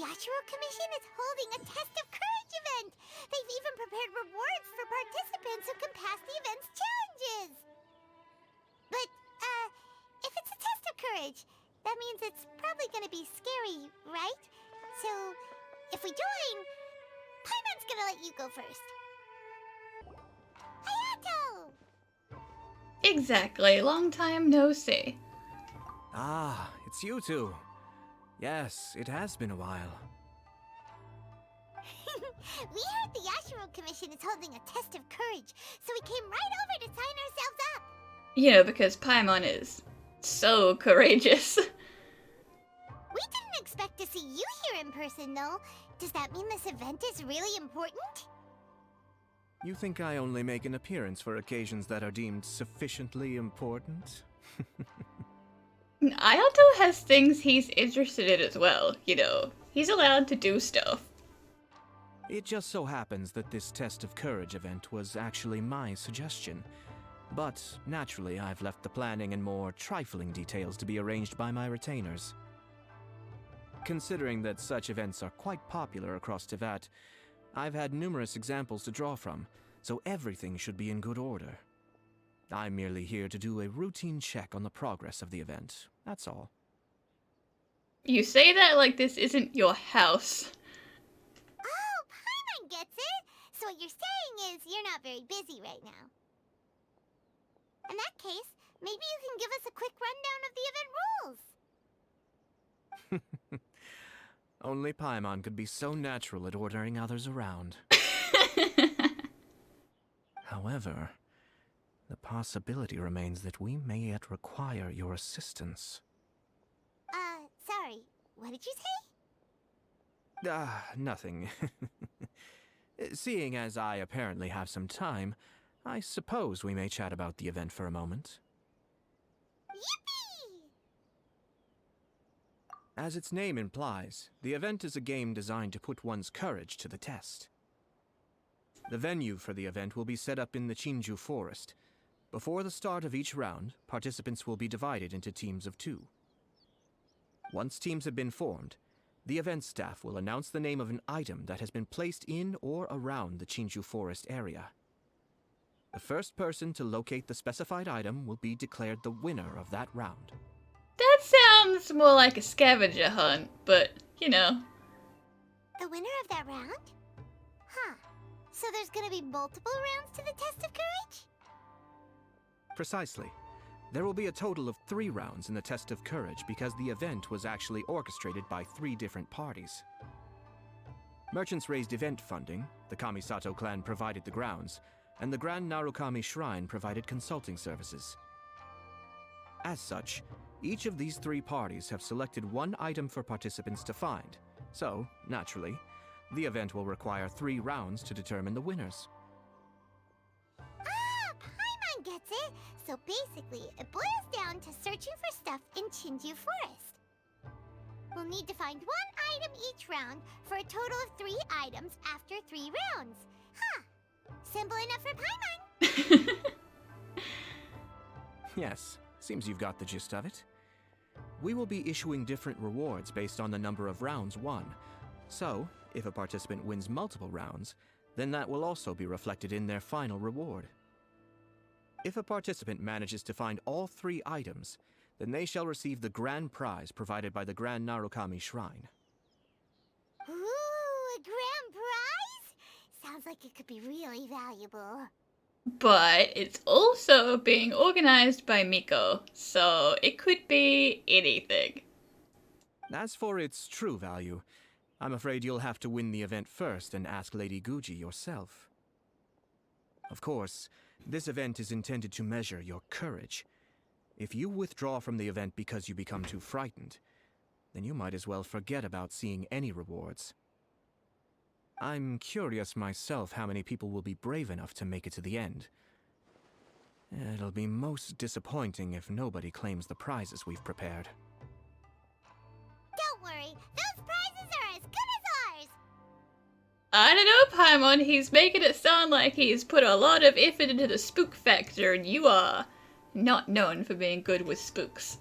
Yashiro Commission is holding a Test of Courage event! They've even prepared rewards for participants who can pass the event's challenges! But, if it's a Test of Courage, that means it's probably gonna be scary, right? So, if we join, Paimon's gonna let you go first. Hayato! Exactly, long time no see. Ah, it's you two. Yes, it has been a while. We heard the Yashiro Commission is holding a Test of Courage, so we came right over to sign ourselves up. You know, because Paimon is so courageous. We didn't expect to see you here in person, though. Does that mean this event is really important? You think I only make an appearance for occasions that are deemed sufficiently important? Ayato has things he's interested in as well, you know. He's allowed to do stuff. It just so happens that this Test of Courage event was actually my suggestion. But, naturally, I've left the planning and more trifling details to be arranged by my retainers. Considering that such events are quite popular across Teyvat, I've had numerous examples to draw from, so everything should be in good order. I'm merely here to do a routine check on the progress of the event, that's all. You say that like this isn't your house. Oh, Paimon gets it! So what you're saying is you're not very busy right now. In that case, maybe you can give us a quick rundown of the event rules. Only Paimon could be so natural at ordering others around. However, the possibility remains that we may yet require your assistance. Sorry, what did you say? Nothing. Seeing as I apparently have some time, I suppose we may chat about the event for a moment. Yippee! As its name implies, the event is a game designed to put one's courage to the test. The venue for the event will be set up in the Chinju Forest. Before the start of each round, participants will be divided into teams of 2. Once teams have been formed, the event staff will announce the name of an item that has been placed in or around the Chinju Forest area. The first person to locate the specified item will be declared the winner of that round. That sounds more like a scavenger hunt, but, you know. The winner of that round? Huh. So there's gonna be multiple rounds to the Test of Courage? Precisely. There will be a total of 3 rounds in the Test of Courage because the event was actually orchestrated by 3 different parties. Merchants raised event funding, the Kamisato clan provided the grounds, and the Grand Narukami Shrine provided consulting services. As such, each of these 3 parties have selected one item for participants to find, so, naturally, the event will require 3 rounds to determine the winners. Paimon gets it! So basically, it boils down to searching for stuff in Chinju Forest. We'll need to find 1 item each round for a total of 3 items after 3 rounds. Huh. Simple enough for Paimon. Yes, seems you've got the gist of it. We will be issuing different rewards based on the number of rounds won. So, if a participant wins multiple rounds, then that will also be reflected in their final reward. If a participant manages to find all 3 items, then they shall receive the grand prize provided by the Grand Narukami Shrine. Ooh, a grand prize? Sounds like it could be really valuable. But it's also being organized by Miko, so it could be anything. As for its true value, I'm afraid you'll have to win the event first and ask Lady Guji yourself. Of course, this event is intended to measure your courage. If you withdraw from the event because you become too frightened, then you might as well forget about seeing any rewards. I'm curious myself how many people will be brave enough to make it to the end. It'll be most disappointing if nobody claims the prizes we've prepared. Don't worry, those prizes are as good as ours! I don't know, Paimon, he's making it sound like he's put a lot of effort into the spook factor, and you are not known for being good with spooks.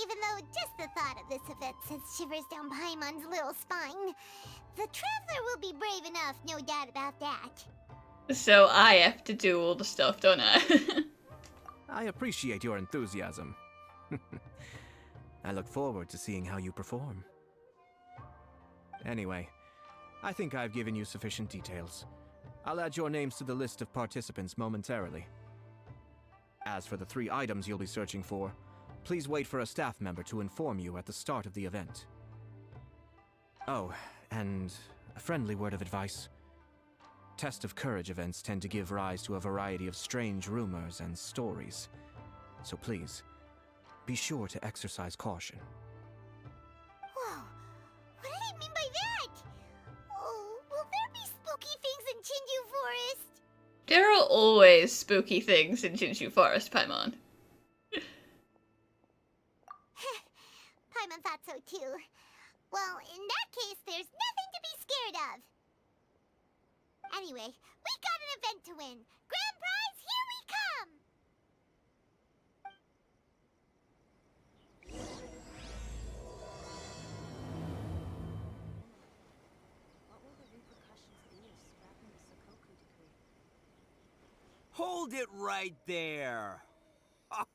Even though just the thought of this event sends shivers down Paimon's little spine. The Traveler will be brave enough, no doubt about that. So I have to do all the stuff, don't I? I appreciate your enthusiasm. I look forward to seeing how you perform. Anyway, I think I've given you sufficient details. I'll add your names to the list of participants momentarily. As for the 3 items you'll be searching for, please wait for a staff member to inform you at the start of the event. Oh, and a friendly word of advice. Test of Courage events tend to give rise to a variety of strange rumors and stories. So please, be sure to exercise caution. Whoa, what did he mean by that? Oh, will there be spooky things in Chinju Forest? There are always spooky things in Chinju Forest, Paimon. Paimon thought so too. Well, in that case, there's nothing to be scared of. Anyway, we got an event to win. Grand prize, here we come! What will the repercussions be of scrapping the Sokoku decree? Hold it right there!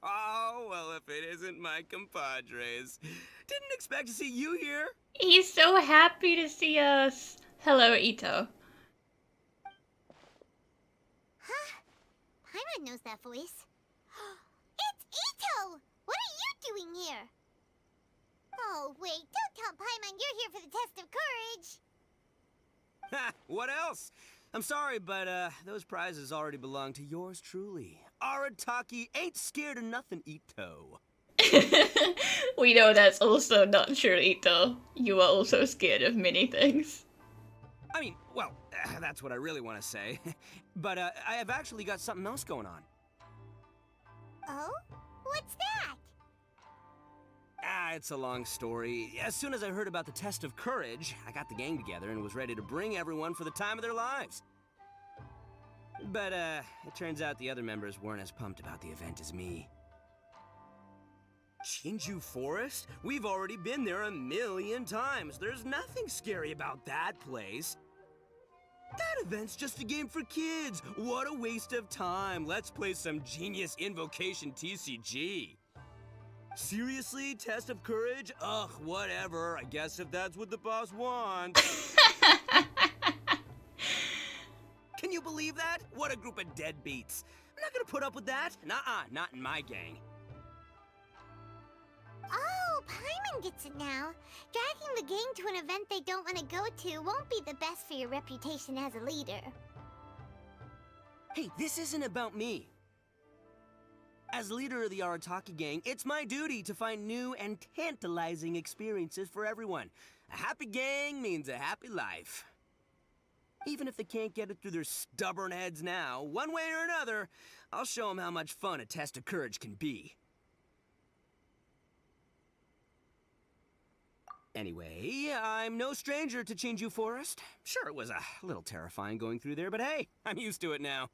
Oh, well, if it isn't my compadres. Didn't expect to see you here. He's so happy to see us. Hello, Ito. Huh? Paimon knows that voice. It's Ito! What are you doing here? Oh, wait, don't tell Paimon you're here for the test of courage. Ha! What else? I'm sorry, but those prizes already belong to yours truly. Arataki ain't scared of nothing, Ito. We know that's also not true, Ito. You are also scared of many things. I mean, well, that's what I really want to say. But I have actually got something else going on. Oh? What's that? It's a long story. As soon as I heard about the test of courage, I got the gang together and was ready to bring everyone for the time of their lives. But, it turns out the other members weren't as pumped about the event as me. Chinju Forest? We've already been there 1,000,000 times. There's nothing scary about that place. That event's just a game for kids. What a waste of time. Let's play some genius invocation TCG. Seriously? Test of courage? Ugh, whatever. I guess if that's what the boss wants. Can you believe that? What a group of deadbeats. I'm not gonna put up with that. Nuh-uh, not in my gang. Oh, Paimon gets it now. Dragging the gang to an event they don't want to go to won't be the best for your reputation as a leader. Hey, this isn't about me. As leader of the Arataki gang, it's my duty to find new and tantalizing experiences for everyone. A happy gang means a happy life. Even if they can't get it through their stubborn heads now, one way or another, I'll show them how much fun a test of courage can be. Anyway, I'm no stranger to Chinju Forest. Sure, it was a little terrifying going through there, but hey, I'm used to it now.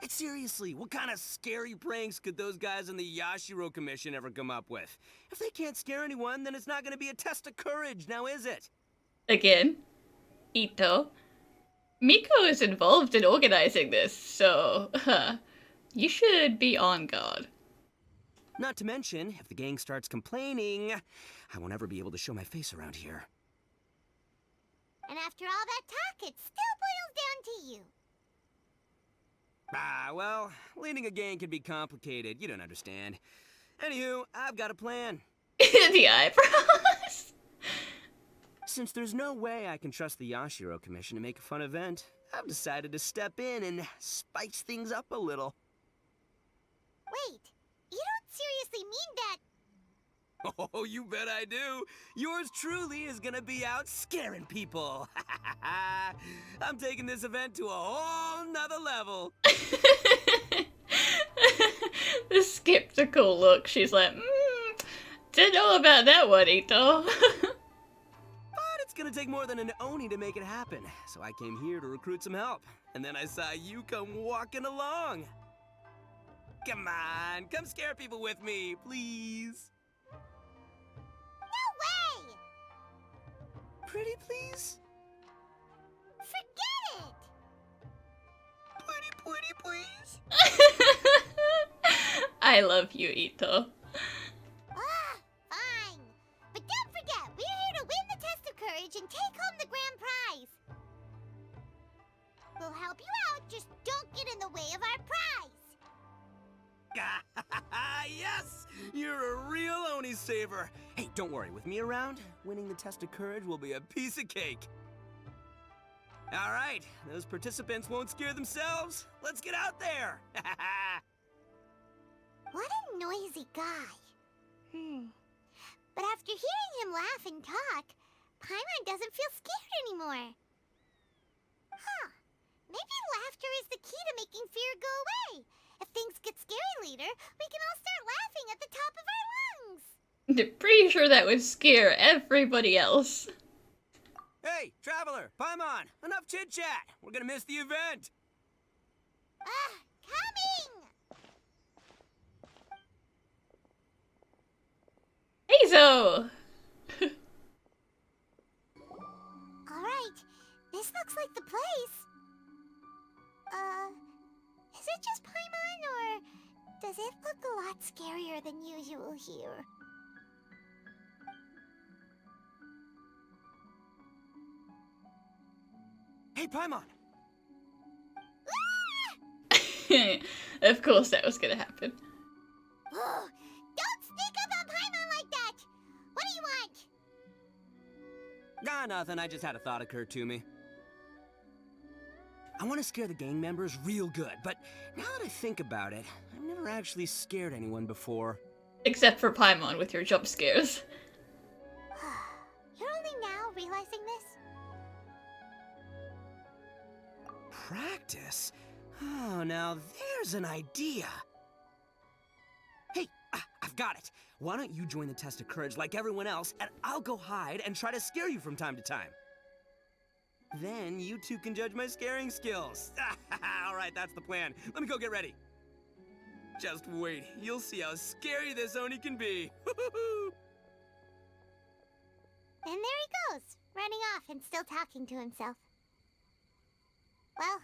And seriously, what kind of scary pranks could those guys in the Yashiro Commission ever come up with? If they can't scare anyone, then it's not going to be a test of courage, now is it? Again, Ito. Miko is involved in organizing this, so you should be on guard. Not to mention, if the gang starts complaining, I won't ever be able to show my face around here. And after all that talk, it still boils down to you. Well, leading a gang can be complicated. You don't understand. Anywho, I've got a plan. The eyebrows. Since there's no way I can trust the Yashiro Commission to make a fun event, I've decided to step in and spice things up a little. Wait, you don't seriously mean that... Oh, you bet I do. Yours truly is gonna be out scaring people. I'm taking this event to a whole nother level. The skeptical look. She's like, didn't know about that one, Ito. But it's gonna take more than an Oni to make it happen. So I came here to recruit some help. And then I saw you come walking along. Come on, come scare people with me, please. No way! Pretty please? Forget it! Pretty please? I love you, Ito. Fine. But don't forget, we're here to win the test of courage and take home the grand prize. We'll help you out, just don't get in the way of our prize. Yes! You're a real Oni saver. Hey, don't worry, with me around, winning the test of courage will be a piece of cake. All right, those participants won't scare themselves. Let's get out there. What a noisy guy. But after hearing him laugh and talk, Paimon doesn't feel scared anymore. Huh. Maybe laughter is the key to making fear go away. If things get scary later, we can all start laughing at the top of our lungs. I'm pretty sure that would scare everybody else. Hey, Traveler, Paimon, enough chit-chat. We're gonna miss the event. Coming! Hazel! Alright, this looks like the place. Is it just Paimon, or does it look a lot scarier than usual here? Hey, Paimon. Of course that was gonna happen. Don't sneak up on Paimon like that! What do you want? Nothing. I just had a thought occur to me. I want to scare the gang members real good, but now that I think about it, I've never actually scared anyone before. Except for Paimon with your jump scares. You're only now realizing this? Practice? Oh, now there's an idea. Hey, I've got it. Why don't you join the test of courage like everyone else, and I'll go hide and try to scare you from time to time. Then you two can judge my scaring skills. All right, that's the plan. Let me go get ready. Just wait. You'll see how scary this Oni can be. And there he goes, running off and still talking to himself. Well,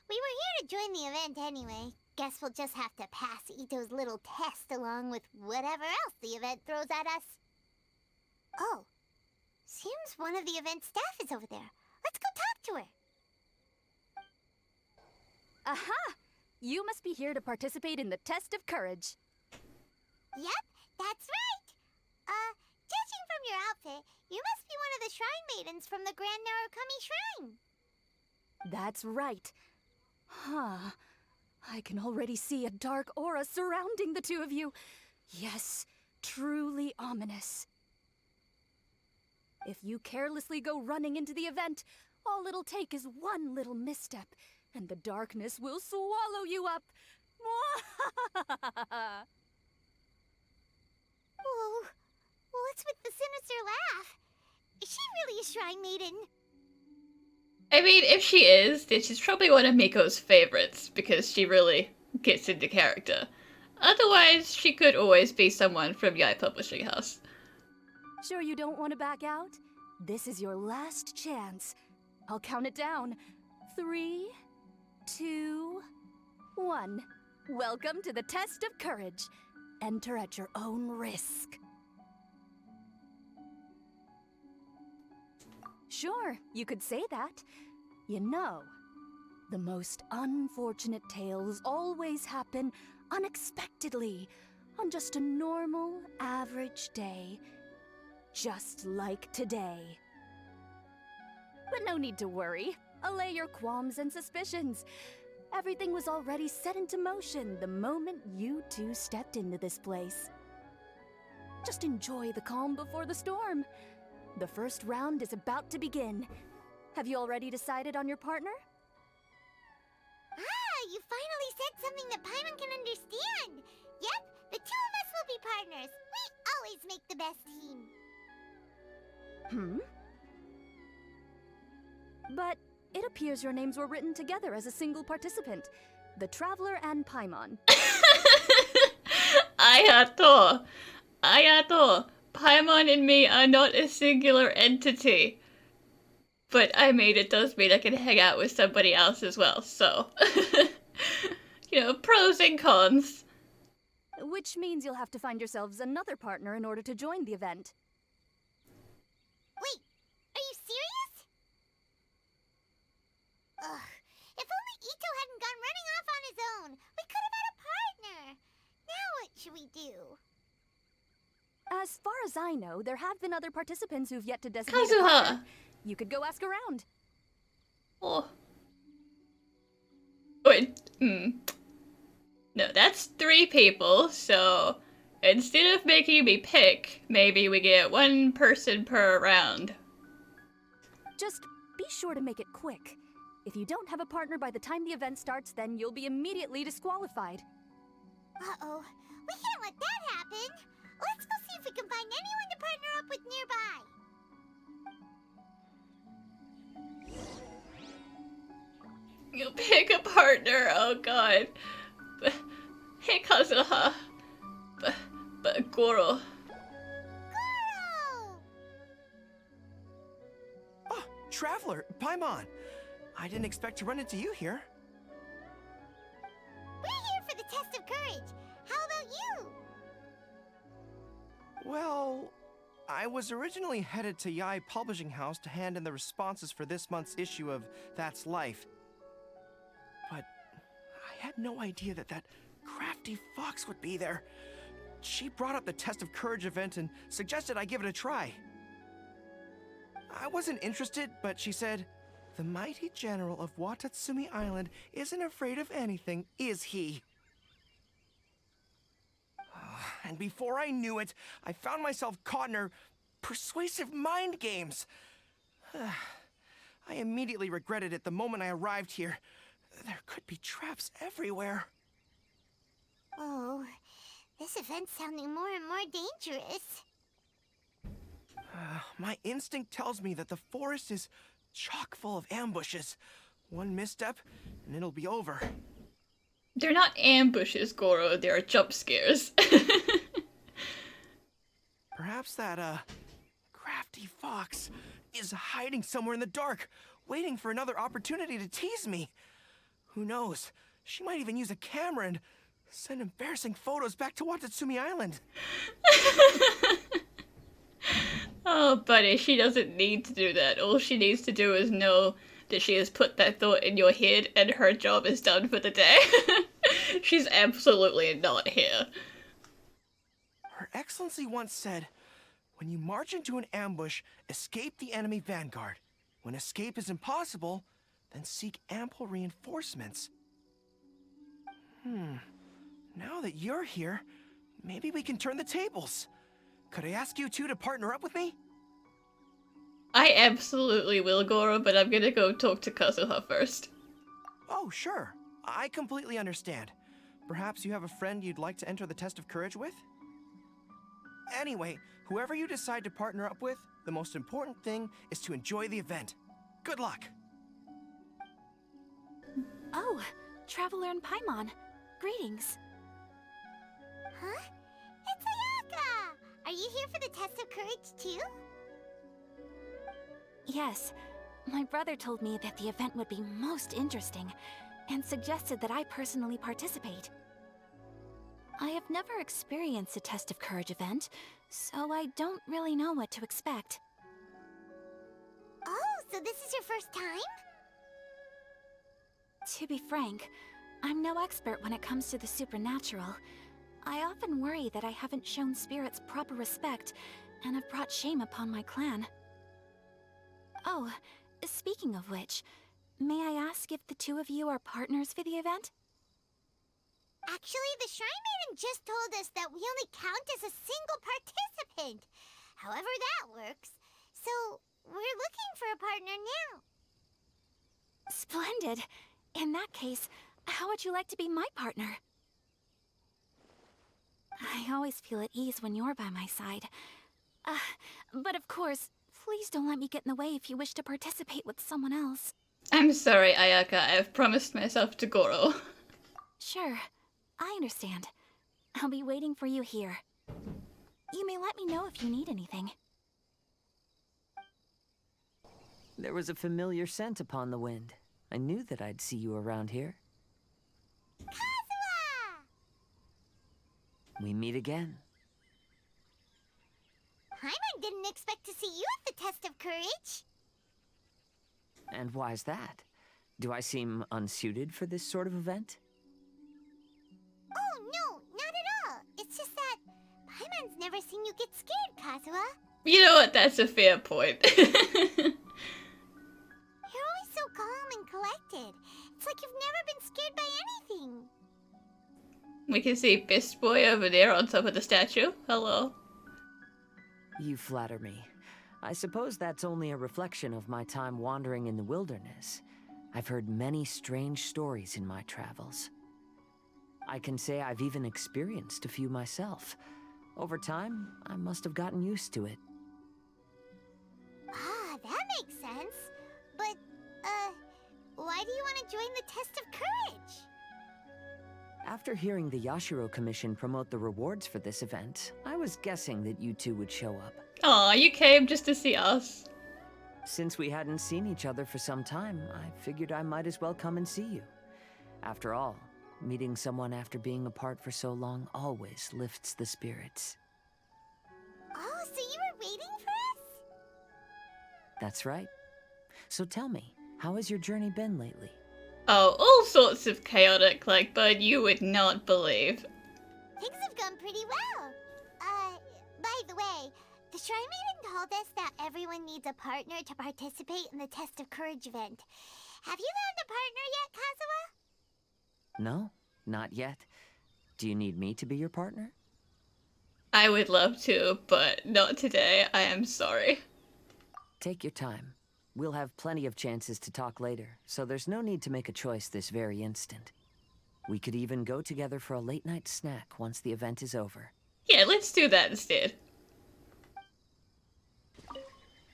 we were here to join the event anyway. Guess we'll just have to pass Ito's little test along with whatever else the event throws at us. Oh, seems one of the event staff is over there. Let's go talk to her. Aha! You must be here to participate in the test of courage. Yep, that's right. Judging from your outfit, you must be one of the shrine maidens from the Grand Narukami Shrine. That's right. Huh. I can already see a dark aura surrounding the two of you. Yes, truly ominous. If you carelessly go running into the event, all it'll take is one little misstep, and the darkness will swallow you up. Whoa, what's with the sinister laugh? Is she really a shrine maiden? I mean, if she is, then she's probably one of Miko's favorites, because she really gets into character. Otherwise, she could always be someone from Yai Publishing House. Sure you don't want to back out? This is your last chance. I'll count it down. 3, 2, 1. Welcome to the test of courage. Enter at your own risk. Sure, you could say that. You know, the most unfortunate tales always happen unexpectedly on just a normal, average day. Just like today. But no need to worry. Allay your qualms and suspicions. Everything was already set into motion the moment you two stepped into this place. Just enjoy the calm before the storm. The first round is about to begin. Have you already decided on your partner? You finally said something that Paimon can understand. Yep, the two of us will be partners. We always make the best team. But it appears your names were written together as a single participant. The Traveler and Paimon. Ayato. Paimon and me are not a singular entity. But I mean, it does mean I can hang out with somebody else as well, so. Pros and cons. Which means you'll have to find yourselves another partner in order to join the event. Wait, are you serious? Ugh, if only Ito hadn't gone running off on his own. We could have had a partner. Now what should we do? As far as I know, there have been other participants who've yet to designate a Kazuha! partner. You could go ask around. Oh. Wait, No, that's 3 people, so instead of making me pick, maybe we get 1 person per round. Just be sure to make it quick. If you don't have a partner by the time the event starts, then you'll be immediately disqualified. Uh-oh, we can't let that happen. Let's go see if we can find anyone to partner up with nearby. You pick a partner, oh god. Hey, Kazuha. But Gorou. Gorou! Oh, Traveler, Paimon. I didn't expect to run into you here. We're here for the test of courage. How about you? Well, I was originally headed to Yai Publishing House to hand in the responses for this month's issue of That's Life. But I had no idea that crafty fox would be there. She brought up the Test of Courage event and suggested I give it a try. I wasn't interested, but she said, "The mighty general of Watatsumi Island isn't afraid of anything, is he?" And before I knew it, I found myself caught in her persuasive mind games. I immediately regretted it the moment I arrived here. There could be traps everywhere. Oh, this event's sounding more and more dangerous. My instinct tells me that the forest is chock full of ambushes. One misstep, and it'll be over. They're not ambushes, Gorou. They're jump scares. Perhaps that, crafty fox is hiding somewhere in the dark, waiting for another opportunity to tease me. Who knows? She might even use a camera and send embarrassing photos back to Watatsumi Island. Oh, buddy, she doesn't need to do that. All she needs to do is know that she has put that thought in your head and her job is done for the day. She's absolutely not here. Her Excellency once said, "When you march into an ambush, escape the enemy vanguard. When escape is impossible, then seek ample reinforcements." Now that you're here, maybe we can turn the tables. Could I ask you two to partner up with me? I absolutely will, Gorou, but I'm gonna go talk to Kazuha first. Oh, sure. I completely understand. Perhaps you have a friend you'd like to enter the test of courage with? Anyway, whoever you decide to partner up with, the most important thing is to enjoy the event. Good luck! Oh, Traveler and Paimon. Greetings. Huh? It's Ayaka! Are you here for the test of courage, too? Yes. My brother told me that the event would be most interesting, and suggested that I personally participate. I have never experienced a Test of Courage event, so I don't really know what to expect. Oh, so this is your first time? To be frank, I'm no expert when it comes to the supernatural. I often worry that I haven't shown spirits proper respect, and have brought shame upon my clan. Oh, speaking of which, may I ask if the two of you are partners for the event? Actually, the Shrine Maiden just told us that we only count as a single participant. However that works. So, we're looking for a partner now. Splendid. In that case, how would you like to be my partner? I always feel at ease when you're by my side. But of course, please don't let me get in the way if you wish to participate with someone else. I'm sorry, Ayaka. I've promised myself to Gorou. Sure, I understand. I'll be waiting for you here. You may let me know if you need anything. There was a familiar scent upon the wind. I knew that I'd see you around here. Kazuha! We meet again. Paimon didn't expect to see you at the test of courage. And why's that? Do I seem unsuited for this sort of event? Oh, no, not at all. It's just that Paimon's never seen you get scared, Kazuha. You know what? That's a fair point. You're always so calm and collected. It's like you've never been scared by anything. We can see Beast Boy over there on top of the statue. Hello. You flatter me. I suppose that's only a reflection of my time wandering in the wilderness. I've heard many strange stories in my travels. I can say I've even experienced a few myself. Over time, I must have gotten used to it. Ah, that makes sense. But, why do you want to join the test of courage? After hearing the Yashiro Commission promote the rewards for this event, I was guessing that you two would show up. Aw, you came just to see us. Since we hadn't seen each other for some time, I figured I might as well come and see you. After all, meeting someone after being apart for so long always lifts the spirits. Oh, so you were waiting for us? That's right. So tell me, how has your journey been lately? Oh, all sorts of chaotic, like, but you would not believe. Things have gone pretty well. By the way, the Shrine Maiden told us that everyone needs a partner to participate in the Test of Courage event. Have you found a partner yet, Kazuha? No, not yet. Do you need me to be your partner? I would love to, but not today. I am sorry. Take your time. We'll have plenty of chances to talk later, so there's no need to make a choice this very instant. We could even go together for a late-night snack once the event is over. Yeah, let's do that instead.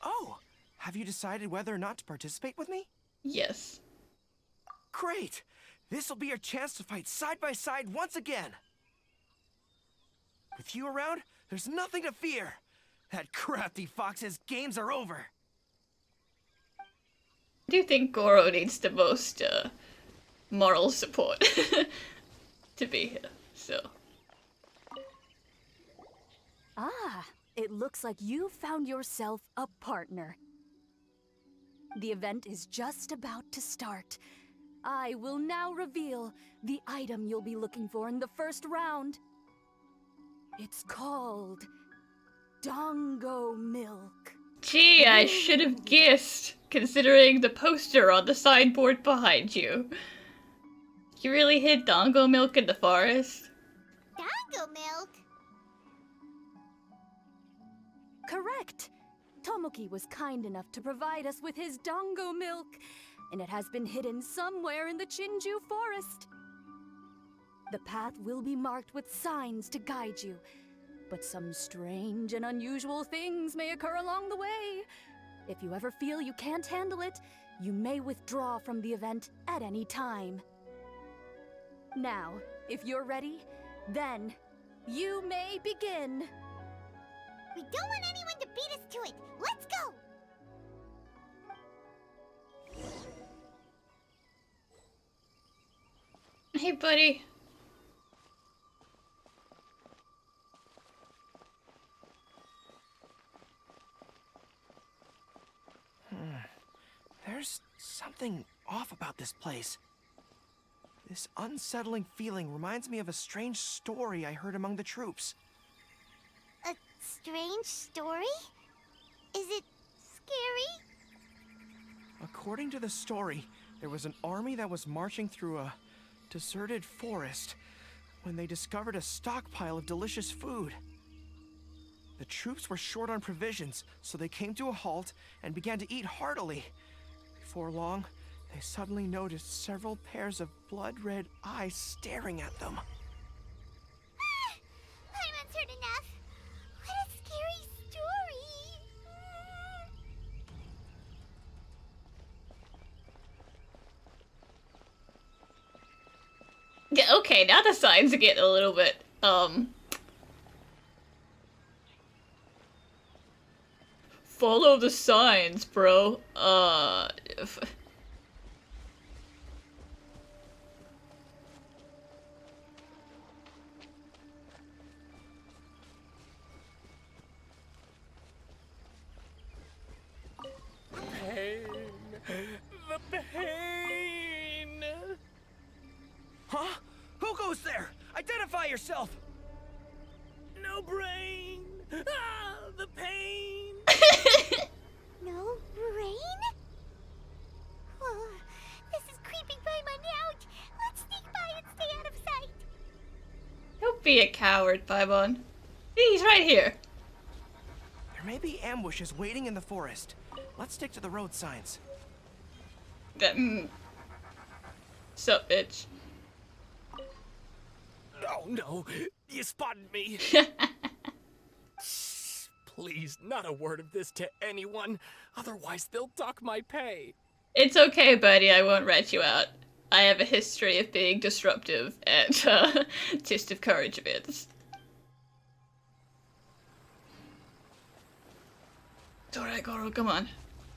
Oh, have you decided whether or not to participate with me? Yes. Great! This'll be your chance to fight side by side once again. With you around, there's nothing to fear. That crafty fox's games are over. I do think Gorou needs the most, moral support to be here, so. Ah, it looks like you found yourself a partner. The event is just about to start. I will now reveal the item you'll be looking for in the first round. It's called Dango Milk. Gee, I should have guessed, considering the poster on the signboard behind you. You really hid Dango Milk in the forest? Dango milk? Correct! Tomoki was kind enough to provide us with his Dango Milk, and it has been hidden somewhere in the Chinju Forest. The path will be marked with signs to guide you, but some strange and unusual things may occur along the way. If you ever feel you can't handle it, you may withdraw from the event at any time. Now, if you're ready, then you may begin. We don't want anyone to beat us to it. Let's go! Hey, buddy. There's something off about this place. This unsettling feeling reminds me of a strange story I heard among the troops. A strange story? Is it scary? According to the story, there was an army that was marching through a deserted forest when they discovered a stockpile of delicious food. The troops were short on provisions, so they came to a halt and began to eat heartily. Before long, they suddenly noticed several pairs of blood-red eyes staring at them. Paimon's heard enough. What a scary story. Yeah, okay, now the signs are getting a little bit Follow the signs, bro. The pain! Huh? Who goes there? Identify yourself! No brain! Ah, the pain! No rain? Oh, this is creeping Paimon out. Let's sneak by and stay out of sight. Don't be a coward, Paimon. He's right here. There may be ambushes waiting in the forest. Let's stick to the road signs. Sup, bitch. Oh no, you spotted me. Shh, please, not a word of this to anyone. Otherwise, they'll dock my pay. It's okay, buddy. I won't rat you out. I have a history of being disruptive at Test of Courage events. It's alright, Gorou. Come on.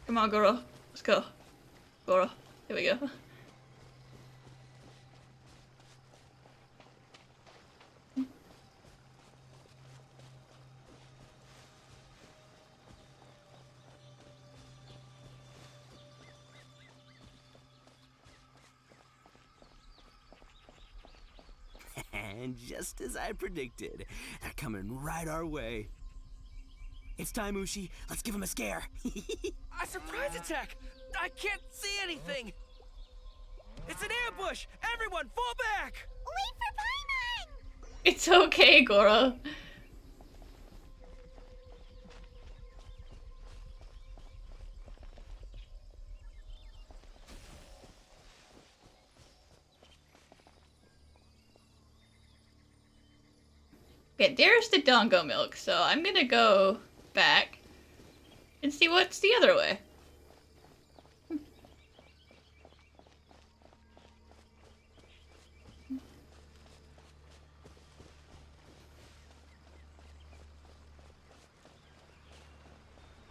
Come on, Gorou. Let's go. Gorou. Here we go. And just as I predicted, they're coming right our way. It's time, Ushi. Let's give him a scare. A surprise attack! I can't see anything! It's an ambush! Everyone, fall back! Wait for Paimon! It's okay, Gorou. Okay, there's the Dongo milk, so I'm gonna go back and see what's the other way.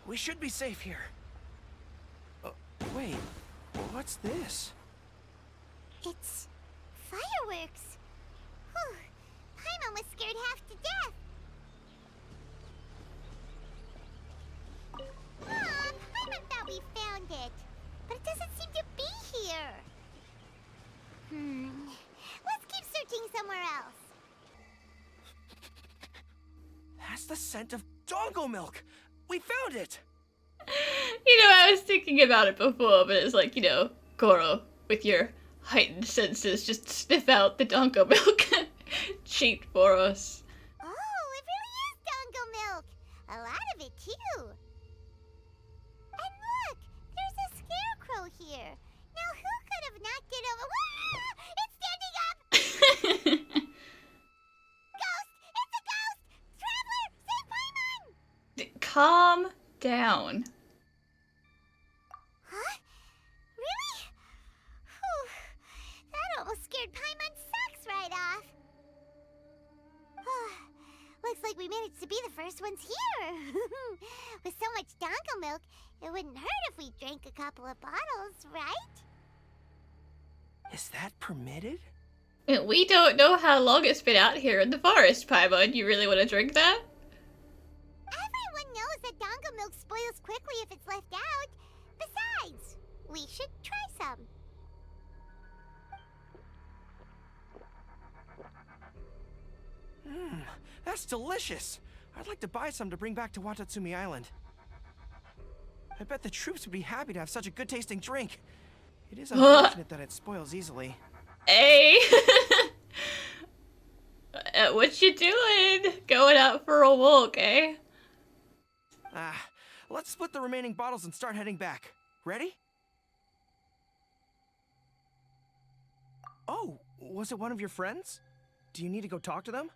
We should be safe here. Wait, what's this? It's fireworks. Whew. Paimon was scared half to death. Aw, Paimon thought we found it. But it doesn't seem to be here. Let's keep searching somewhere else. That's the scent of Dongo milk! We found it! You know, I was thinking about it before, but it's like, you know, Gorou, with your heightened senses, just sniff out the Dongo milk. Cheat for us. Oh, it really is Dongo milk. A lot of it, too. And look, there's a scarecrow here. Now, who could have knocked it over? Wah! It's standing up! Ghost! It's a ghost! Traveler, save Paimon! Calm down. Huh? Really? Whew. That almost scared Paimon's socks right off. Looks like we managed to be the first ones here. With so much Dongo milk, it wouldn't hurt if we drank a couple of bottles, right? Is that permitted? We don't know how long it's been out here in the forest, Paimon. You really want to drink that? Everyone knows that Dongo milk spoils quickly if it's left out. Besides, we should try some. That's delicious! I'd like to buy some to bring back to Watatsumi Island. I bet the troops would be happy to have such a good-tasting drink. It is unfortunate that it spoils easily. Hey! What you doing? Going out for a walk, eh? Let's split the remaining bottles and start heading back. Ready? Oh, was it one of your friends? Do you need to go talk to them?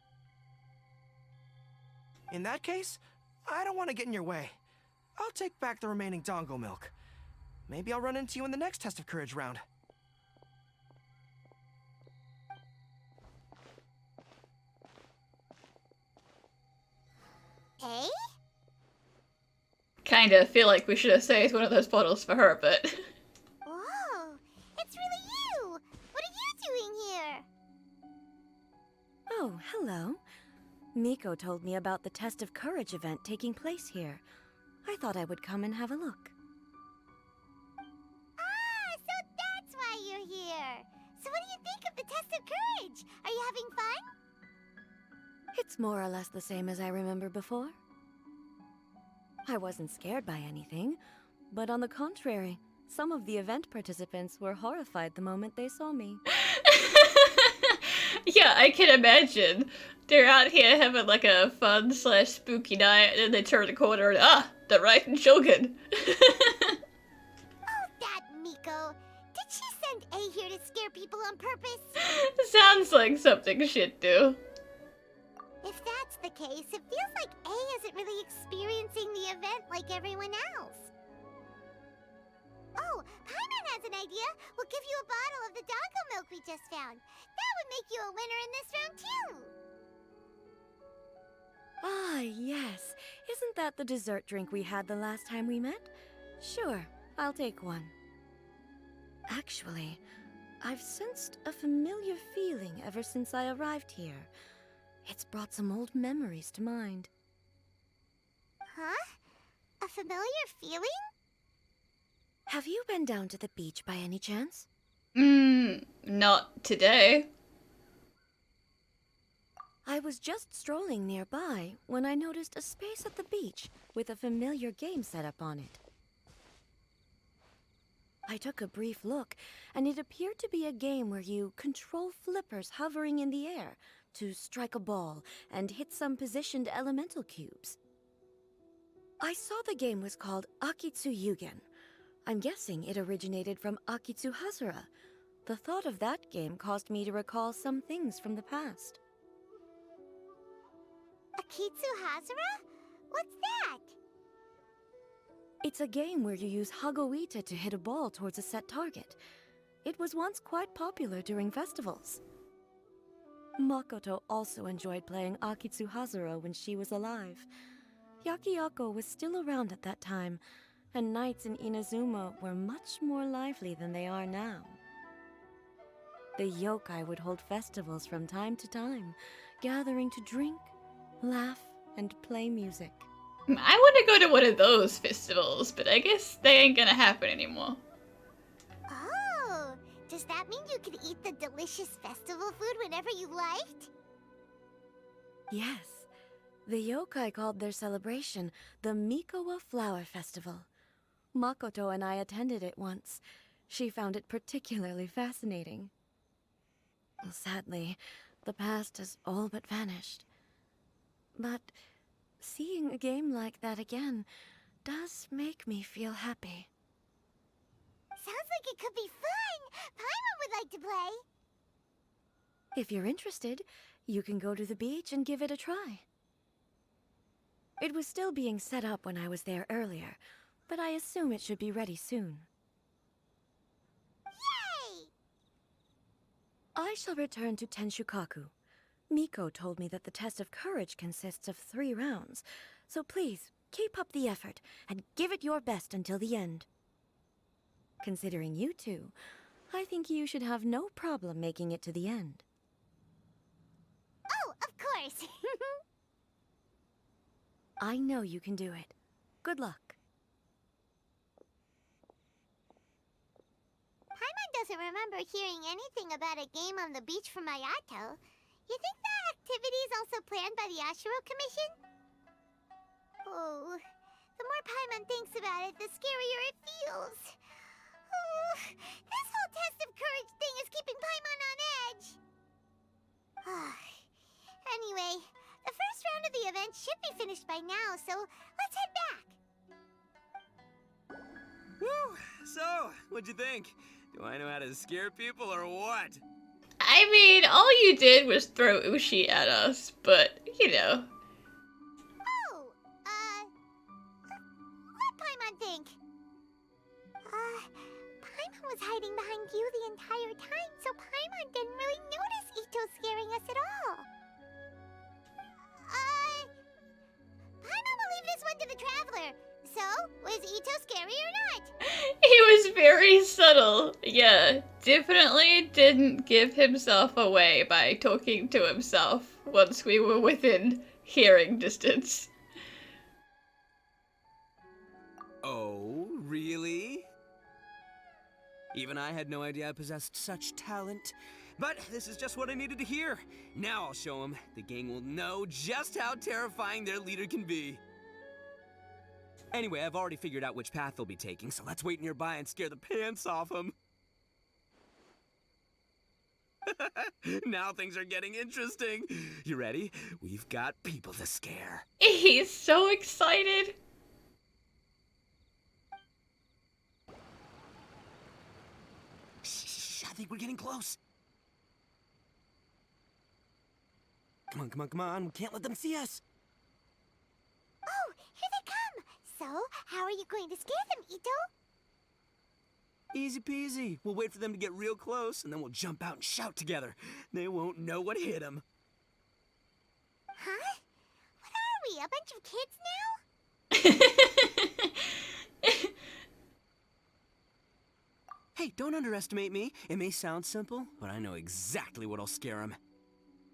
In that case, I don't want to get in your way. I'll take back the remaining Dongo milk. Maybe I'll run into you in the next Test of Courage round. kind of feel like we should have saved one of those bottles for her, but... Whoa, it's really you! What are you doing here? Oh, hello. Miko told me about the Test of Courage event taking place here. I thought I would come and have a look. Ah, so that's why you're here! So what do you think of the Test of Courage? Are you having fun? It's more or less the same as I remember before. I wasn't scared by anything, but on the contrary, some of the event participants were horrified the moment they saw me. Yeah, I can imagine. They're out here having like a fun / spooky night, and then they turn the corner and the right Shogun. Oh, that Miko! Did she send A here to scare people on purpose? Sounds like something she'd do. If that's the case, it feels like A isn't really experiencing the event like everyone else. Oh, Paimon has an idea. We'll give you a bottle of the doggo milk we just found. That would make you a winner in this round, too. Ah, yes. Isn't that the dessert drink we had the last time we met? Sure, I'll take one. Actually, I've sensed a familiar feeling ever since I arrived here. It's brought some old memories to mind. Huh? A familiar feeling? Have you been down to the beach by any chance? Not today. I was just strolling nearby when I noticed a space at the beach with a familiar game set up on it. I took a brief look, and it appeared to be a game where you control flippers hovering in the air to strike a ball and hit some positioned elemental cubes. I saw the game was called Akitsu Yugen. I'm guessing it originated from Akitsu Hazura. The thought of that game caused me to recall some things from the past. Akitsu Hazura? What's that? It's a game where you use Hagoita to hit a ball towards a set target. It was once quite popular during festivals. Makoto also enjoyed playing Akitsu Hazura when she was alive. Yakiako was still around at that time, and nights in Inazuma were much more lively than they are now. The yokai would hold festivals from time to time, gathering to drink, laugh, and play music. I want to go to one of those festivals, but I guess they ain't gonna happen anymore. Oh, does that mean you could eat the delicious festival food whenever you liked? Yes. The yokai called their celebration the Mikowa Flower Festival. Makoto and I attended it once. She found it particularly fascinating. Sadly, the past has all but vanished. But seeing a game like that again does make me feel happy. Sounds like it could be fun! Paimon would like to play! If you're interested, you can go to the beach and give it a try. It was still being set up when I was there earlier, but I assume it should be ready soon. Yay! I shall return to Tenshukaku. Miko told me that the test of courage consists of 3 rounds, so please, keep up the effort and give it your best until the end. Considering you two, I think you should have no problem making it to the end. Oh, of course! I know you can do it. Good luck. Paimon doesn't remember hearing anything about a game on the beach from Ayato. You think that activity is also planned by the Ashiro Commission? Oh, the more Paimon thinks about it, the scarier it feels. Oh, this whole test of courage thing is keeping Paimon on edge. Anyway, the first round of the event should be finished by now, so let's head back. Woo! So, what'd you think? Do I know how to scare people or what? I mean, all you did was throw Ushi at us, but, you know. Oh, what'd Paimon think? Paimon was hiding behind you the entire time, so Paimon didn't really notice Ito scaring us at all. Paimon will leave this one to the Traveler, so So, was Ito scary or not? He was very subtle. Yeah, definitely didn't give himself away by talking to himself once we were within hearing distance. Oh, really? Even I had no idea I possessed such talent. But this is just what I needed to hear. Now I'll show them. The gang will know just how terrifying their leader can be. Anyway, I've already figured out which path they'll be taking, so let's wait nearby and scare the pants off them. Now things are getting interesting. You ready? We've got people to scare. He's so excited. Shh, I think we're getting close. Come on, come on, come on. We can't let them see us. Oh, here they come. So, how are you going to scare them, Ito? Easy peasy. We'll wait for them to get real close, and then we'll jump out and shout together. They won't know what hit them. Huh? What are we, a bunch of kids now? Hey, don't underestimate me. It may sound simple, but I know exactly what'll scare them.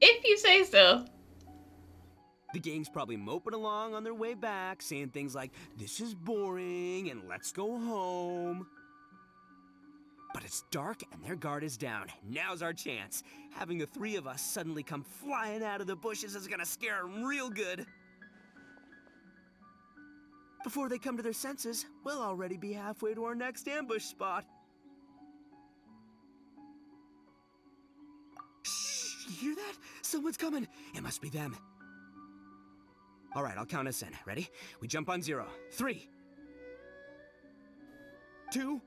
If you say so. The gang's probably moping along on their way back, saying things like, "This is boring," and "Let's go home." But it's dark and their guard is down. Now's our chance. Having the three of us suddenly come flying out of the bushes is gonna scare them real good. Before they come to their senses, we'll already be halfway to our next ambush spot. Shh, you hear that? Someone's coming. It must be them. All right, I'll count us in. Ready? We jump on 0. 3, 2,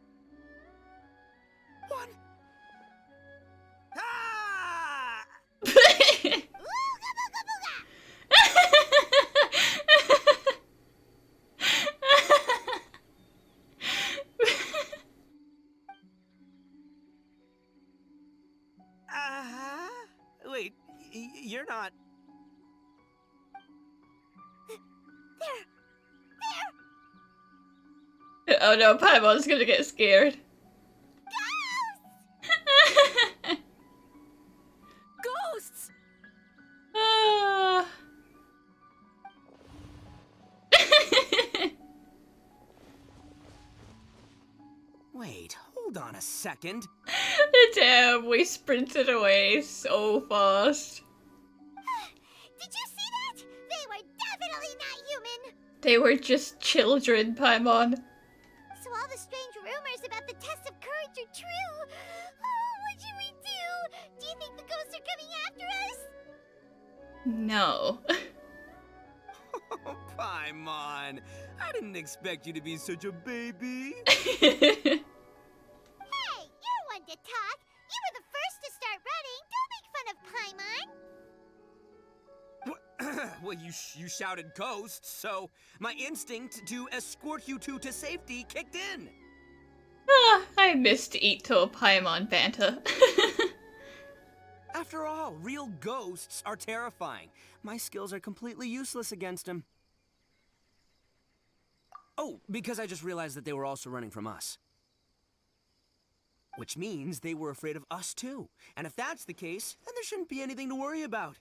1. Ah! Wait, you're not... Oh no, Paimon's gonna get scared. Ghosts! Ah. Wait, hold on a second. Damn, we sprinted away so fast. Did you see that? They were definitely not human. They were just children, Paimon. So all the strange rumors about the test of courage are true. Oh, what should we do? Do you think the ghosts are coming after us? No. Oh, Paimon. I didn't expect you to be such a baby. Hey, you're one to talk. You were the first to start running. Don't make fun of Paimon. Well, you shouted ghosts, so my instinct to escort you two to safety kicked in. Ah, I missed Ito Paimon banter. After all, real ghosts are terrifying. My skills are completely useless against them. Oh, because I just realized that they were also running from us. Which means they were afraid of us too. And if that's the case, then there shouldn't be anything to worry about.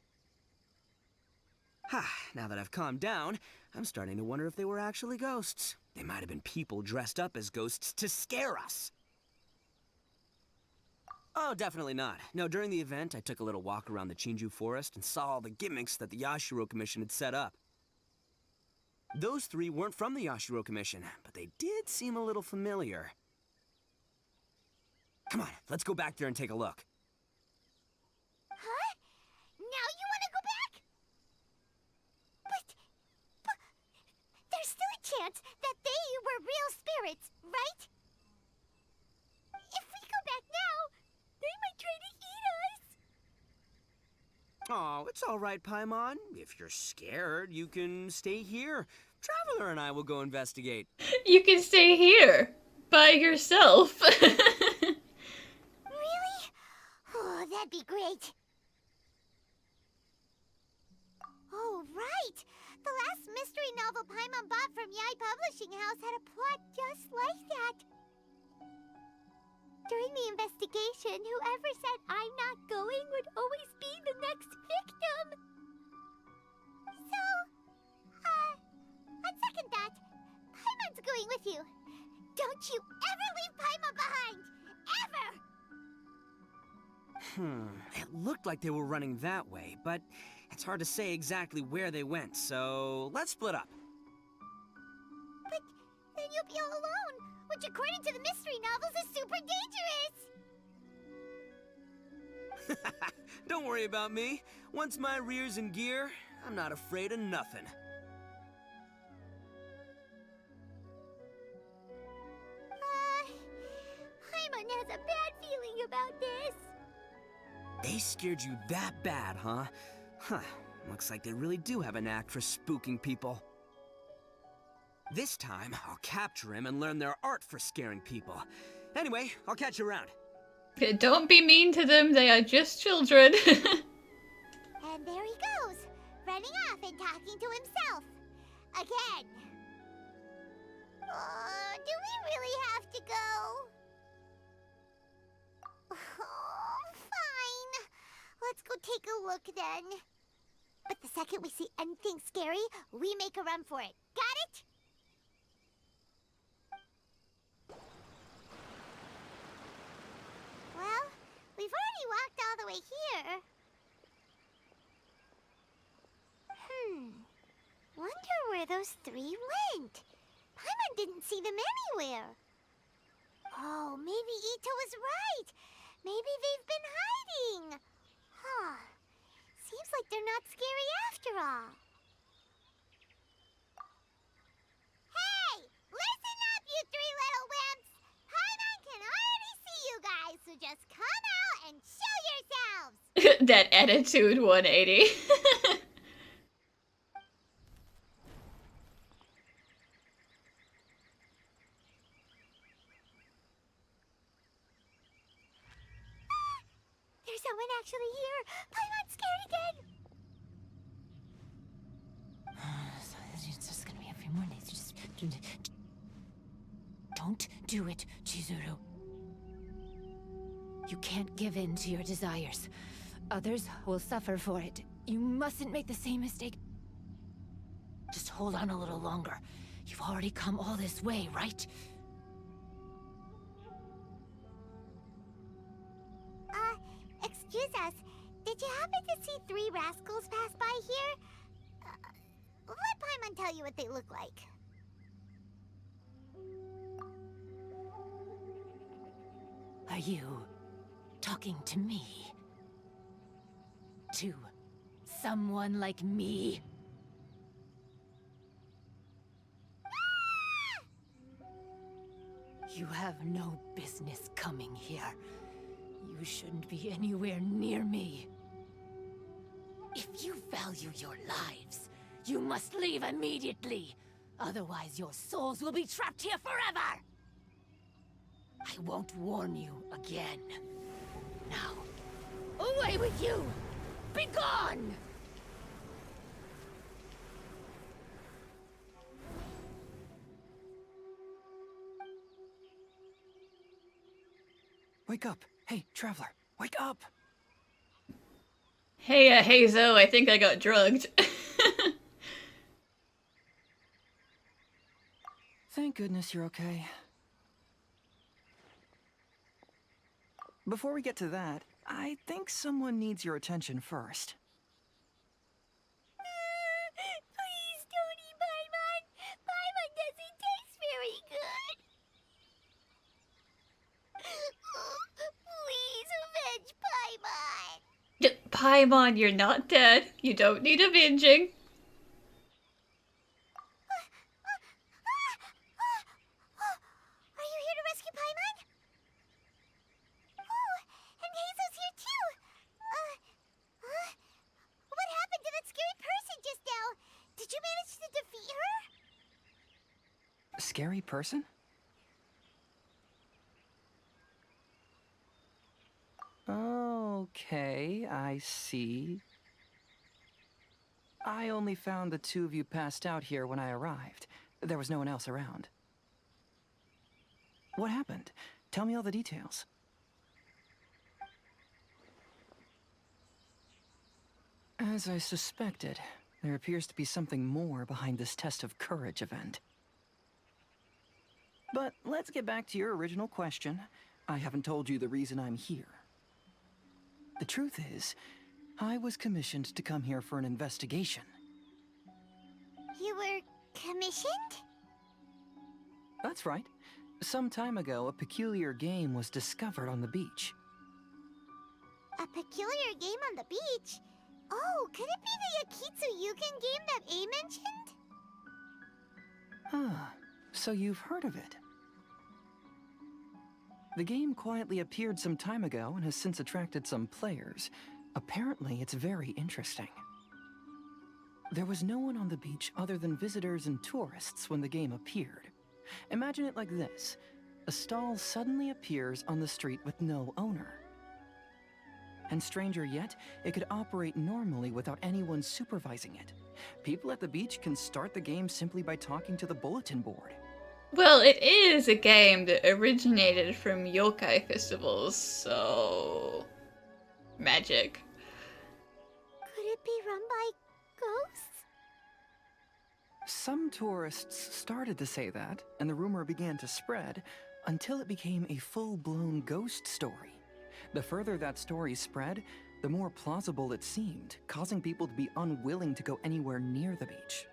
Now that I've calmed down, I'm starting to wonder if they were actually ghosts. They might have been people dressed up as ghosts to scare us. Oh, definitely not. No, during the event, I took a little walk around the Chinju Forest and saw all the gimmicks that the Yashiro Commission had set up. Those three weren't from the Yashiro Commission, but they did seem a little familiar. Come on, let's go back there and take a look. Huh? Now you want to go back? But there's still a chance that they were real spirits, right? If we go back now, they might try to eat us. Oh, it's all right, Paimon. If you're scared, you can stay here. Traveler and I will go investigate. You can stay here by yourself. Really? Oh, that'd be great. Oh, right! The last mystery novel Paimon Paimon bought from Yai Publishing House had a plot just like that. During the investigation, whoever said I'm not going would always be the next victim. So, on second thought, Paimon's going with you. Don't you ever leave Paimon behind! Ever! It looked like they were running that way, but it's hard to say exactly where they went, so let's split up. But then you'll be all alone, which according to the mystery novels is super dangerous! Don't worry about me. Once my rear's in gear, I'm not afraid of nothing. Paimon has a bad feeling about this. They scared you that bad, huh? Huh. Looks like they really do have a knack for spooking people. This time, I'll capture him and learn their art for scaring people. Anyway, I'll catch you around. Don't be mean to them, they are just children. And there he goes, running off and talking to himself. Again. Do we really have to go? Oh, fine. Let's go take a look then. But the second we see anything scary, we make a run for it. Got it? Well, we've already walked all the way here. Wonder where those three went. Paimon didn't see them anywhere. Oh, maybe Ito was right. Maybe they've been hiding. Huh. Seems like they're not scary after all. Hey! Listen up, you three little wimps! Paimon can already see you guys, so just come out and show yourselves! That attitude 180. There's someone actually here! Paimon's scared again! It's just gonna be a few more days. Just don't do it, Chizuru. You can't give in to your desires. Others will suffer for it. You mustn't make the same mistake. Just hold on a little longer. You've already come all this way, right? Excuse us. Did you happen to see three rascals pass by here? Let Paimon tell you what they look like. Are you talking to me? To someone like me? You have no business coming here. You shouldn't be anywhere near me. If you value your lives, you must leave immediately. Otherwise, your souls will be trapped here forever! I won't warn you again. Now, away with you! Be gone! Wake up! Hey, traveler, wake up! Hey, Hazo, I think I got drugged. Thank goodness you're okay. Before we get to that, I think someone needs your attention first. Please don't eat Paimon. Paimon doesn't taste very good. Please avenge Paimon. Paimon, you're not dead. You don't need avenging. Are you here to rescue Paimon? Oh, and Hazel's here too. What happened to that scary person just now? Did you manage to defeat her? Scary person? Okay, I see. I only found the two of you passed out here when I arrived. There was no one else around. What happened? Tell me all the details. As I suspected, there appears to be something more behind this test of courage event. But let's get back to your original question. I haven't told you the reason I'm here. The truth is, I was commissioned to come here for an investigation. You were commissioned? That's right. Some time ago, a peculiar game was discovered on the beach. A peculiar game on the beach? Oh, could it be the Akitsu game that A mentioned? Ah, so you've heard of it. The game quietly appeared some time ago and has since attracted some players. Apparently, it's very interesting. There was no one on the beach other than visitors and tourists when the game appeared. Imagine it like this. A stall suddenly appears on the street with no owner. And stranger yet, it could operate normally without anyone supervising it. People at the beach can start the game simply by talking to the bulletin board. Well, it is a game that originated from yokai festivals, so... magic. Could it be run by ghosts? Some tourists started to say that, and the rumor began to spread, until it became a full-blown ghost story. The further that story spread, the more plausible it seemed, causing people to be unwilling to go anywhere near the beach.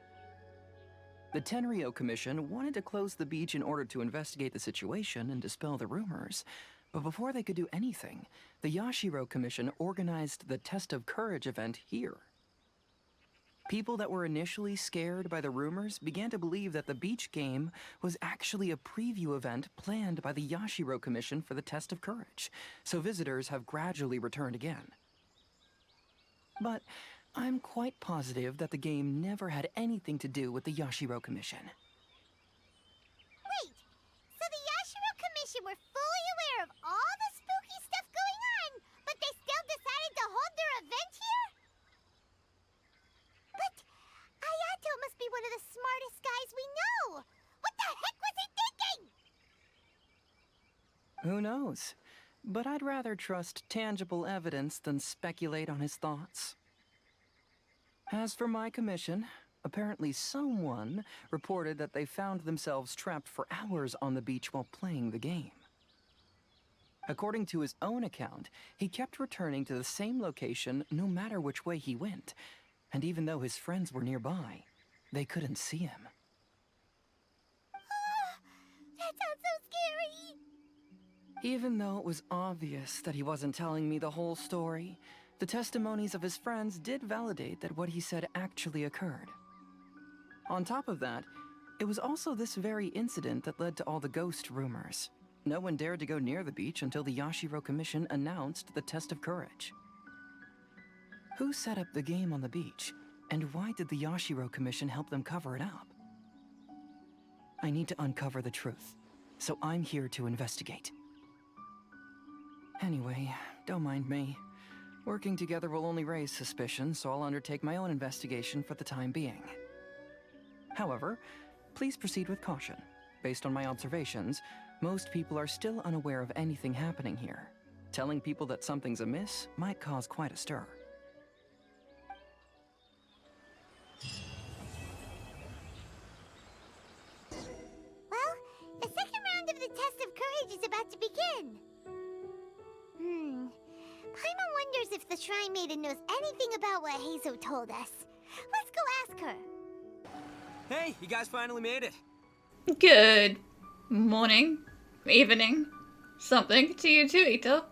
The Tenryo Commission wanted to close the beach in order to investigate the situation and dispel the rumors, but before they could do anything, the Yashiro Commission organized the Test of Courage event here. People that were initially scared by the rumors began to believe that the beach game was actually a preview event planned by the Yashiro Commission for the Test of Courage, so visitors have gradually returned again. But I'm quite positive that the game never had anything to do with the Yashiro Commission. Wait, so the Yashiro Commission were fully aware of all the spooky stuff going on, but they still decided to hold their event here? But Ayato must be one of the smartest guys we know! What the heck was he thinking? Who knows? But I'd rather trust tangible evidence than speculate on his thoughts. As for my commission, apparently someone reported that they found themselves trapped for hours on the beach while playing the game. According to his own account, he kept returning to the same location no matter which way he went, and even though his friends were nearby, they couldn't see him. That sounds so scary! Even though it was obvious that he wasn't telling me the whole story, the testimonies of his friends did validate that what he said actually occurred. On top of that, it was also this very incident that led to all the ghost rumors. No one dared to go near the beach until the Yashiro Commission announced the Test of Courage. Who set up the game on the beach, and why did the Yashiro Commission help them cover it up? I need to uncover the truth, so I'm here to investigate. Anyway, don't mind me. Working together will only raise suspicion, so I'll undertake my own investigation for the time being. However, please proceed with caution. Based on my observations, most people are still unaware of anything happening here. Telling people that something's amiss might cause quite a stir. Well, the second round of the Test of Courage is about to begin. Paimon wonders if the Shrine Maiden knows anything about what Heizo told us. Let's go ask her. Hey, you guys finally made it. Good morning, evening, something to you too, Ito.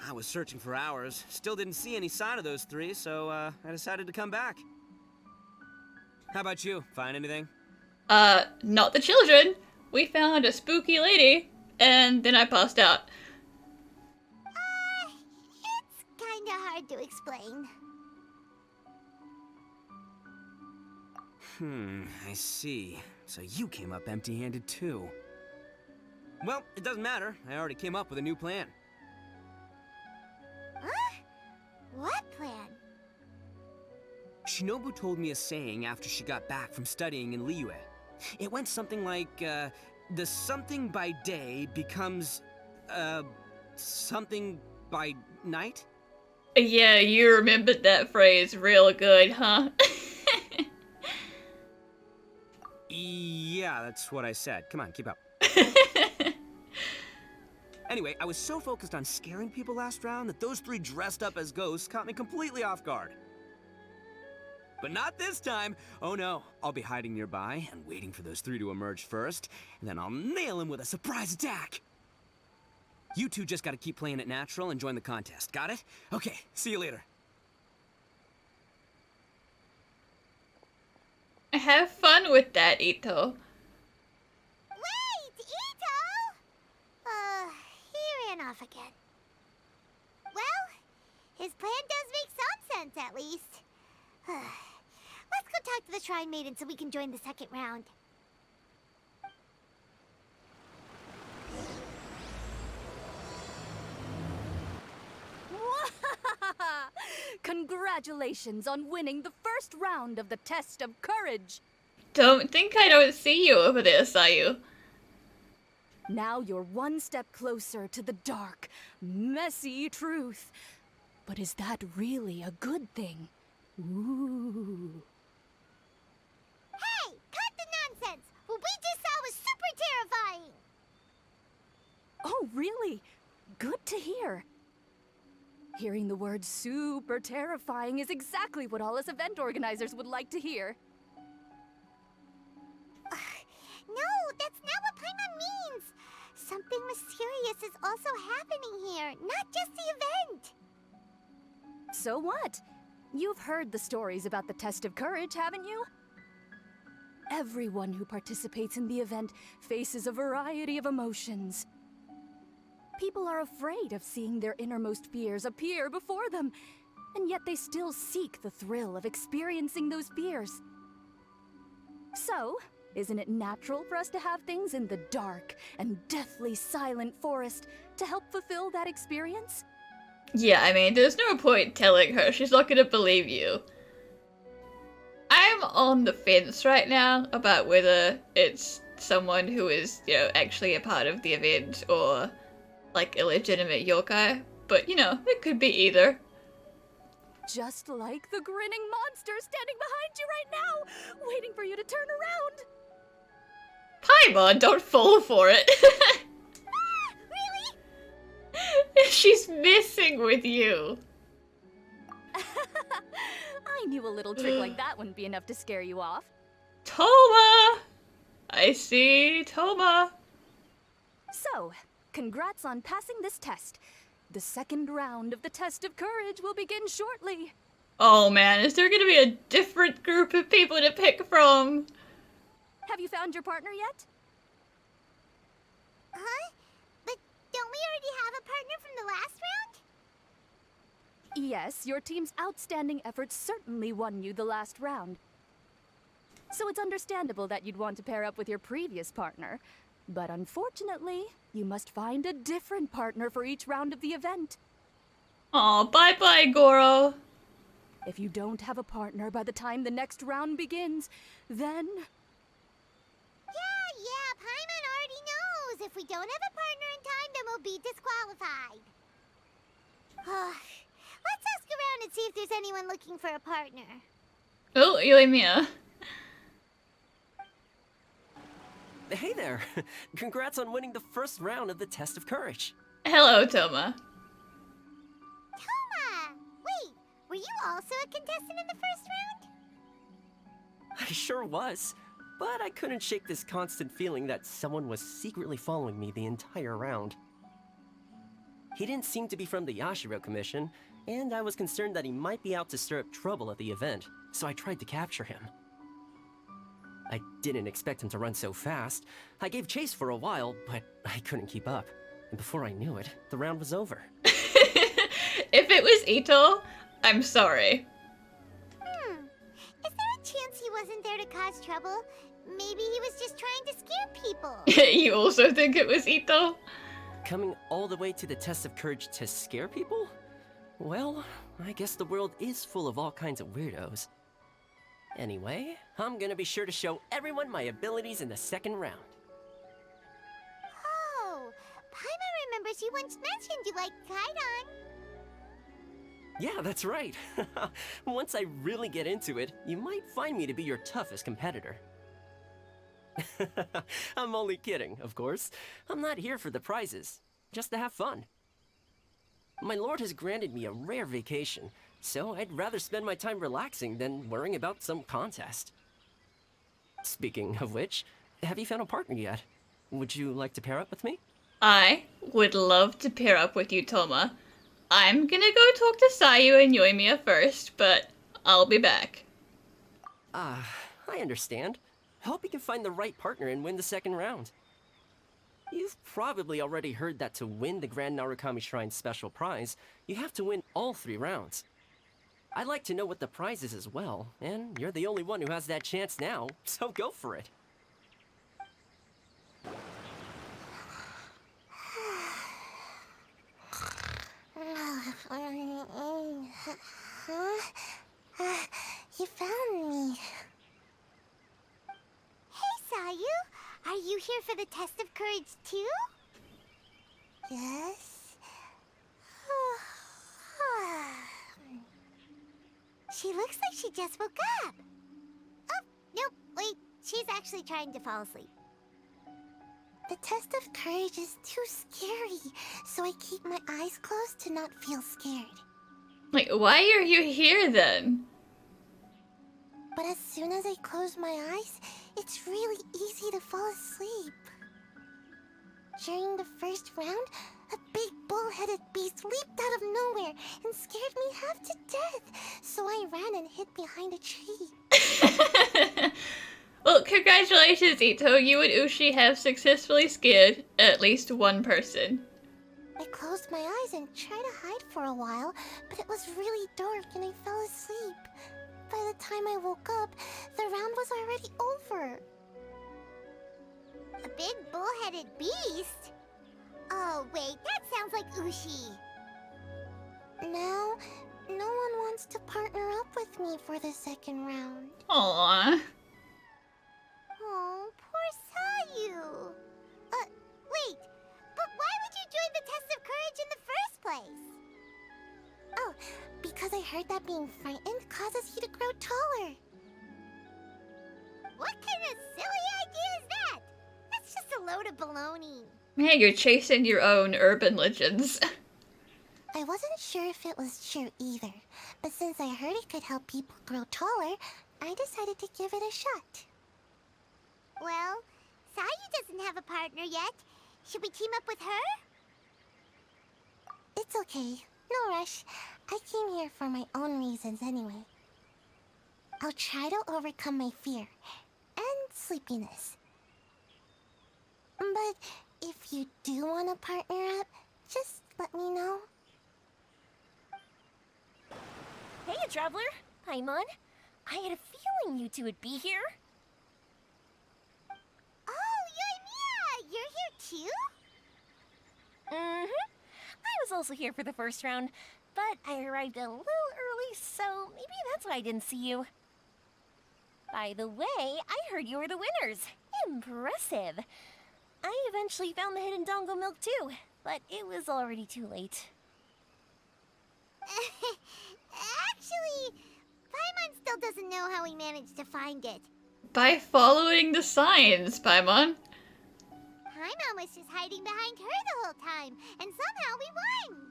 I was searching for hours, still didn't see any sign of those three, so I decided to come back. How about you? Find anything? Not the children. We found a spooky lady, and then I passed out. It's kinda hard to explain. I see. So you came up empty-handed too. Well, it doesn't matter. I already came up with a new plan. Huh? What plan? Shinobu told me a saying after she got back from studying in Liyue. It went something like, the something by day becomes, something by night? Yeah, you remembered that phrase real good, huh? Yeah, that's what I said. Come on, keep up. Anyway, I was so focused on scaring people last round that those three dressed up as ghosts caught me completely off guard. But not this time! Oh no, I'll be hiding nearby and waiting for those three to emerge first, and then I'll nail them with a surprise attack! You two just gotta keep playing it natural and join the contest, got it? Okay, see you later. Have fun with that, Ito. Wait, Ito! He ran off again. Well, his plan does make some sense, at least. Let's go talk to the Shrine Maiden so we can join the second round. Congratulations on winning the first round of the test of courage! Don't think I don't see you over there, Sayu. Now you're one step closer to the dark, messy truth. But is that really a good thing? Ooh. Hey, cut the nonsense! What we just saw was super terrifying! Oh, really? Good to hear. Hearing the word super terrifying is exactly what all us event organizers would like to hear. No, that's not what Paimon means! Something mysterious is also happening here, not just the event! So what? You've heard the stories about the test of courage, haven't you? Everyone who participates in the event faces a variety of emotions. People are afraid of seeing their innermost fears appear before them, and yet they still seek the thrill of experiencing those fears. So, isn't it natural for us to have things in the dark and deathly silent forest to help fulfill that experience? Yeah, I mean, there's no point telling her. She's not gonna believe you. I'm on the fence right now about whether it's someone who is, you know, actually a part of the event or like a legitimate yokai, but you know, it could be either. Just like the grinning monster standing behind you right now, waiting for you to turn around. Paimon, don't fall for it. Really? She's messing with you. I knew a little trick like that wouldn't be enough to scare you off. Thoma! I see Thoma. So, congrats on passing this test. The second round of the test of courage will begin shortly. Oh man, is there gonna be a different group of people to pick from? Have you found your partner yet? Huh? But don't we already have a partner from the last round? Yes, your team's outstanding efforts certainly won you the last round. So it's understandable that you'd want to pair up with your previous partner. But unfortunately, you must find a different partner for each round of the event. Aw, bye-bye, Gorou. If you don't have a partner by the time the next round begins, then... Yeah, Paimon already knows. If we don't have a partner in time, then we'll be disqualified. Let's ask around and see if there's anyone looking for a partner. Oh, Yoimiya. Hey there! Congrats on winning the first round of the test of courage. Hello, Thoma. Thoma! Wait, were you also a contestant in the first round? I sure was, but I couldn't shake this constant feeling that someone was secretly following me the entire round. He didn't seem to be from the Yashiro Commission, and I was concerned that he might be out to stir up trouble at the event, so I tried to capture him. I didn't expect him to run so fast. I gave chase for a while, but I couldn't keep up. And before I knew it, the round was over. If it was Ito, I'm sorry. Is there a chance he wasn't there to cause trouble? Maybe he was just trying to scare people. You also think it was Ito? Coming all the way to the test of courage to scare people? Well, I guess the world is full of all kinds of weirdos. Anyway, I'm gonna be sure to show everyone my abilities in the second round. Oh, Paimon remembers you once mentioned you liked Kaidan. Yeah, that's right. Once I really get into it, you might find me to be your toughest competitor. I'm only kidding, of course. I'm not here for the prizes, just to have fun. My lord has granted me a rare vacation, so I'd rather spend my time relaxing than worrying about some contest. Speaking of which, have you found a partner yet? Would you like to pair up with me? I would love to pair up with you, Thoma. I'm gonna go talk to Sayu and Yoimiya first, but I'll be back. I understand. Hope you can find the right partner and win the second round. You've probably already heard that to win the Grand Narukami Shrine's special prize, you have to win all 3 rounds. I'd like to know what the prize is as well, and you're the only one who has that chance now, so go for it. You found me. Hey, Sayu. Are you here for the test of courage, too? Yes. She looks like she just woke up. Oh, nope, wait. She's actually trying to fall asleep. The test of courage is too scary, so I keep my eyes closed to not feel scared. Like, why are you here then? But as soon as I close my eyes, it's really easy to fall asleep. During the first round, a big bull-headed beast leaped out of nowhere and scared me half to death, so I ran and hid behind a tree. Well, congratulations, Ito. You and Ushi have successfully scared at least one person. I closed my eyes and tried to hide for a while, but it was really dark and I fell asleep. By the time I woke up, the round was already over. A big bull-headed beast? Oh, wait, that sounds like Ushi. Now, no one wants to partner up with me for the second round. Aww. Oh, poor Sayu. Wait, but why would you join the test of courage in the first place? Oh, because I heard that being frightened causes you to grow taller. What kind of silly idea is that? That's just a load of baloney. Man, you're chasing your own urban legends. I wasn't sure if it was true either, but since I heard it could help people grow taller, I decided to give it a shot. Well, Sayu doesn't have a partner yet. Should we team up with her? It's okay. No rush. I came here for my own reasons anyway. I'll try to overcome my fear and sleepiness. But if you do want to partner up, just let me know. Hey, Traveler! Paimon. I had a feeling you two would be here. Oh, Yoimiya! You're here too? Mm-hmm. I was also here for the first round, but I arrived a little early, so maybe that's why I didn't see you. By the way, I heard you were the winners. Impressive. I eventually found the hidden Dongo milk too, but it was already too late. Actually, Paimon still doesn't know how we managed to find it. By following the signs, Paimon. Paimon was just hiding behind her the whole time, and somehow we won!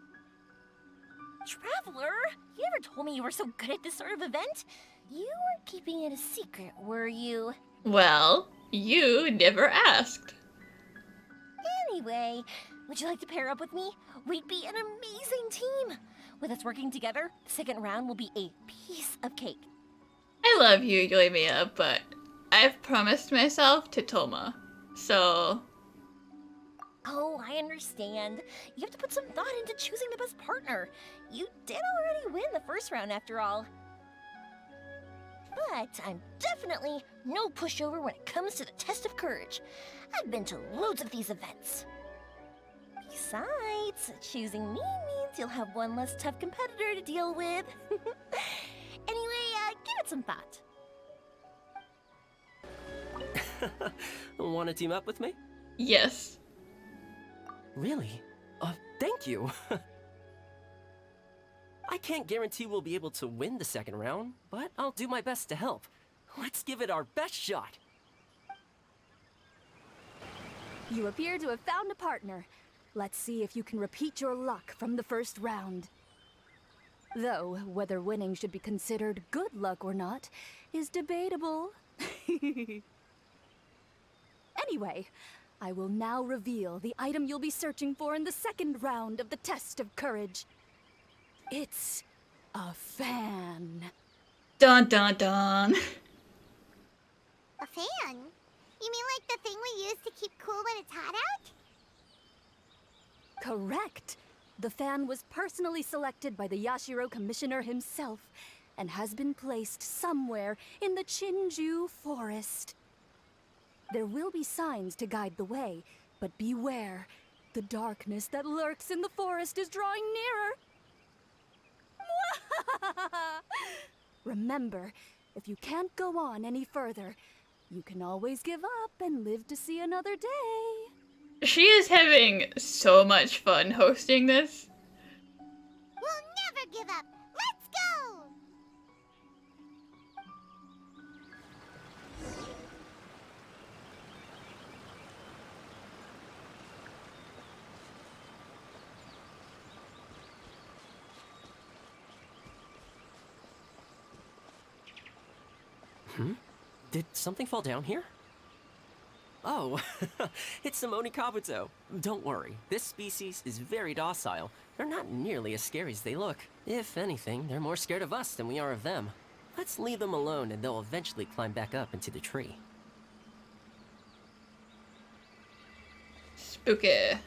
Traveler, you never told me you were so good at this sort of event. You weren't keeping it a secret, were you? Well, you never asked. Anyway, would you like to pair up with me? We'd be an amazing team. With us working together, the second round will be a piece of cake. I love you, Yoimiya, but I've promised myself to Thoma, so... Oh, I understand. You have to put some thought into choosing the best partner. You did already win the first round after all. But I'm definitely no pushover when it comes to the test of courage. I've been to loads of these events. Besides, choosing me means you'll have one less tough competitor to deal with. Anyway, give it some thought. Want to team up with me? Yes. Really? Thank you. I can't guarantee we'll be able to win the second round, but I'll do my best to help. Let's give it our best shot. You appear to have found a partner. Let's see if you can repeat your luck from the first round. Though, whether winning should be considered good luck or not is debatable. Anyway, I will now reveal the item you'll be searching for in the second round of the test of courage. It's a fan. Dun dun dun. A fan? You mean like the thing we use to keep cool when it's hot out? Correct. The fan was personally selected by the Yashiro Commissioner himself and has been placed somewhere in the Chinju Forest. There will be signs to guide the way, but beware. The darkness that lurks in the forest is drawing nearer. Remember, if you can't go on any further, you can always give up and live to see another day. She is having so much fun hosting this. We'll never give up. Let's go! Did something fall down here? Oh, it's Simone Kabuto. Don't worry, this species is very docile. They're not nearly as scary as they look. If anything, they're more scared of us than we are of them. Let's leave them alone and they'll eventually climb back up into the tree. Spooky.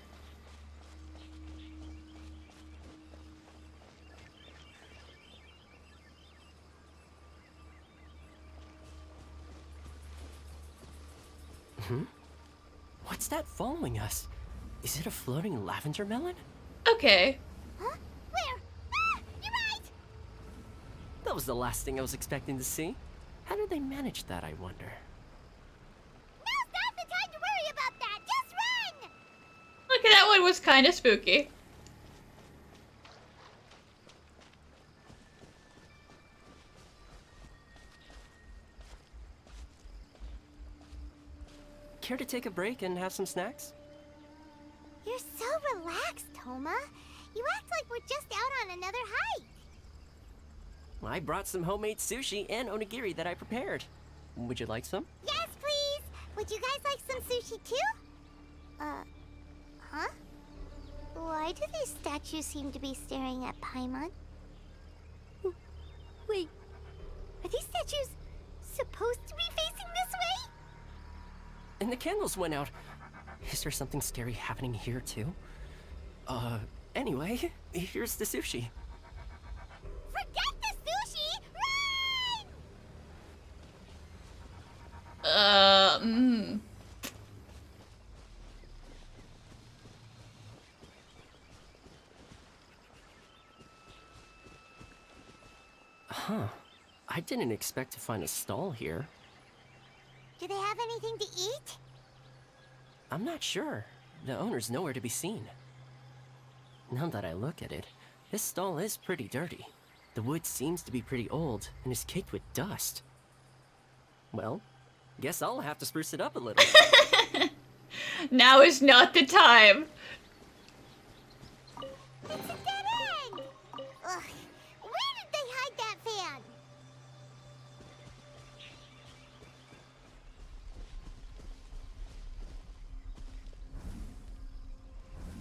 What's that following us? Is it a floating lavender melon? Okay. Huh? Where? Ah! You're right! That was the last thing I was expecting to see. How did they manage that, I wonder? Now's not the time to worry about that! Just run! Look, that one was kind of spooky. Care to take a break and have some snacks? You're so relaxed, Thoma. You act like we're just out on another hike. I brought some homemade sushi and onigiri that I prepared. Would you like some? Yes, please! Would you guys like some sushi too? Huh? Why do these statues seem to be staring at Paimon? Wait, are these statues supposed to be facing this way? And the candles went out. Is there something scary happening here too? Anyway, here's the sushi. Forget the sushi! Run! Huh. I didn't expect to find a stall here. Do they have anything to eat? I'm not sure. The owner's nowhere to be seen. Now that I look at it, this stall is pretty dirty. The wood seems to be pretty old and is caked with dust. Well, guess I'll have to spruce it up a little. Now is not the time. It's a dead end! Ugh, where did they hide that fan?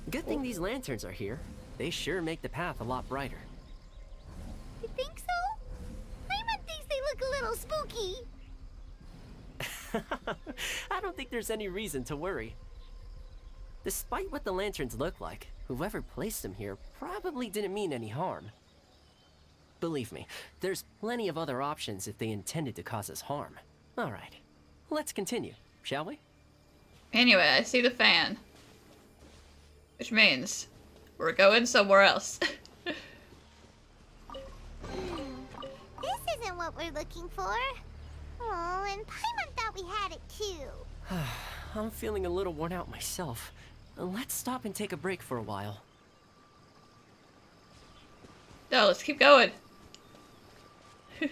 Good thing these lanterns are here. They sure make the path a lot brighter. You think so? Paimon thinks they look a little spooky. I don't think there's any reason to worry. Despite what the lanterns look like, whoever placed them here probably didn't mean any harm. Believe me, there's plenty of other options if they intended to cause us harm. Alright, let's continue, shall we? Anyway, I see the fan. Which means we're going somewhere else. This isn't what we're looking for. Oh, and Paimon thought we had it too. I'm feeling a little worn out myself. Let's stop and take a break for a while. No, let's keep going. Is it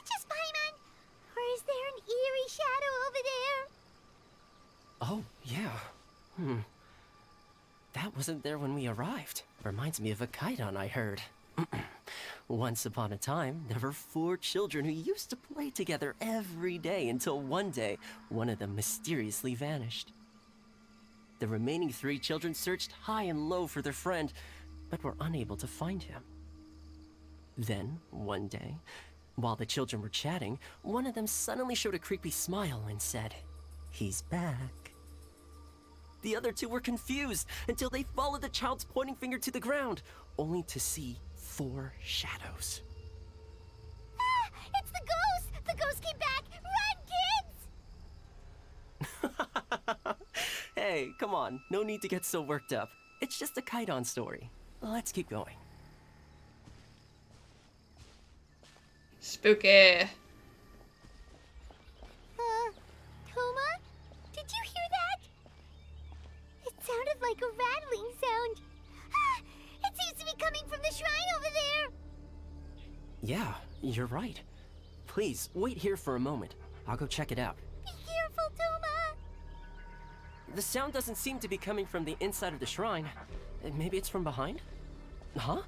just Paimon? Or is there an eerie shadow over there? Oh, yeah. That wasn't there when we arrived. Reminds me of a kaidan I heard. Once upon a time, there were 4 children who used to play together every day until one day, one of them mysteriously vanished. The remaining 3 children searched high and low for their friend, but were unable to find him. Then, one day, while the children were chatting, one of them suddenly showed a creepy smile and said, "He's back." The other 2 were confused until they followed the child's pointing finger to the ground, only to see 4 shadows. Ah! It's the ghost! The ghost came back! Run, kids! Hey, come on. No need to get so worked up. It's just a kaidan story. Let's keep going. Spooky. Thoma? Did you hear that? It sounded like a rattling sound. Ah! It seems to be coming from the shrine over there! Yeah, you're right. Please, wait here for a moment. I'll go check it out. Be careful, Thoma! The sound doesn't seem to be coming from the inside of the shrine. Maybe it's from behind? Huh?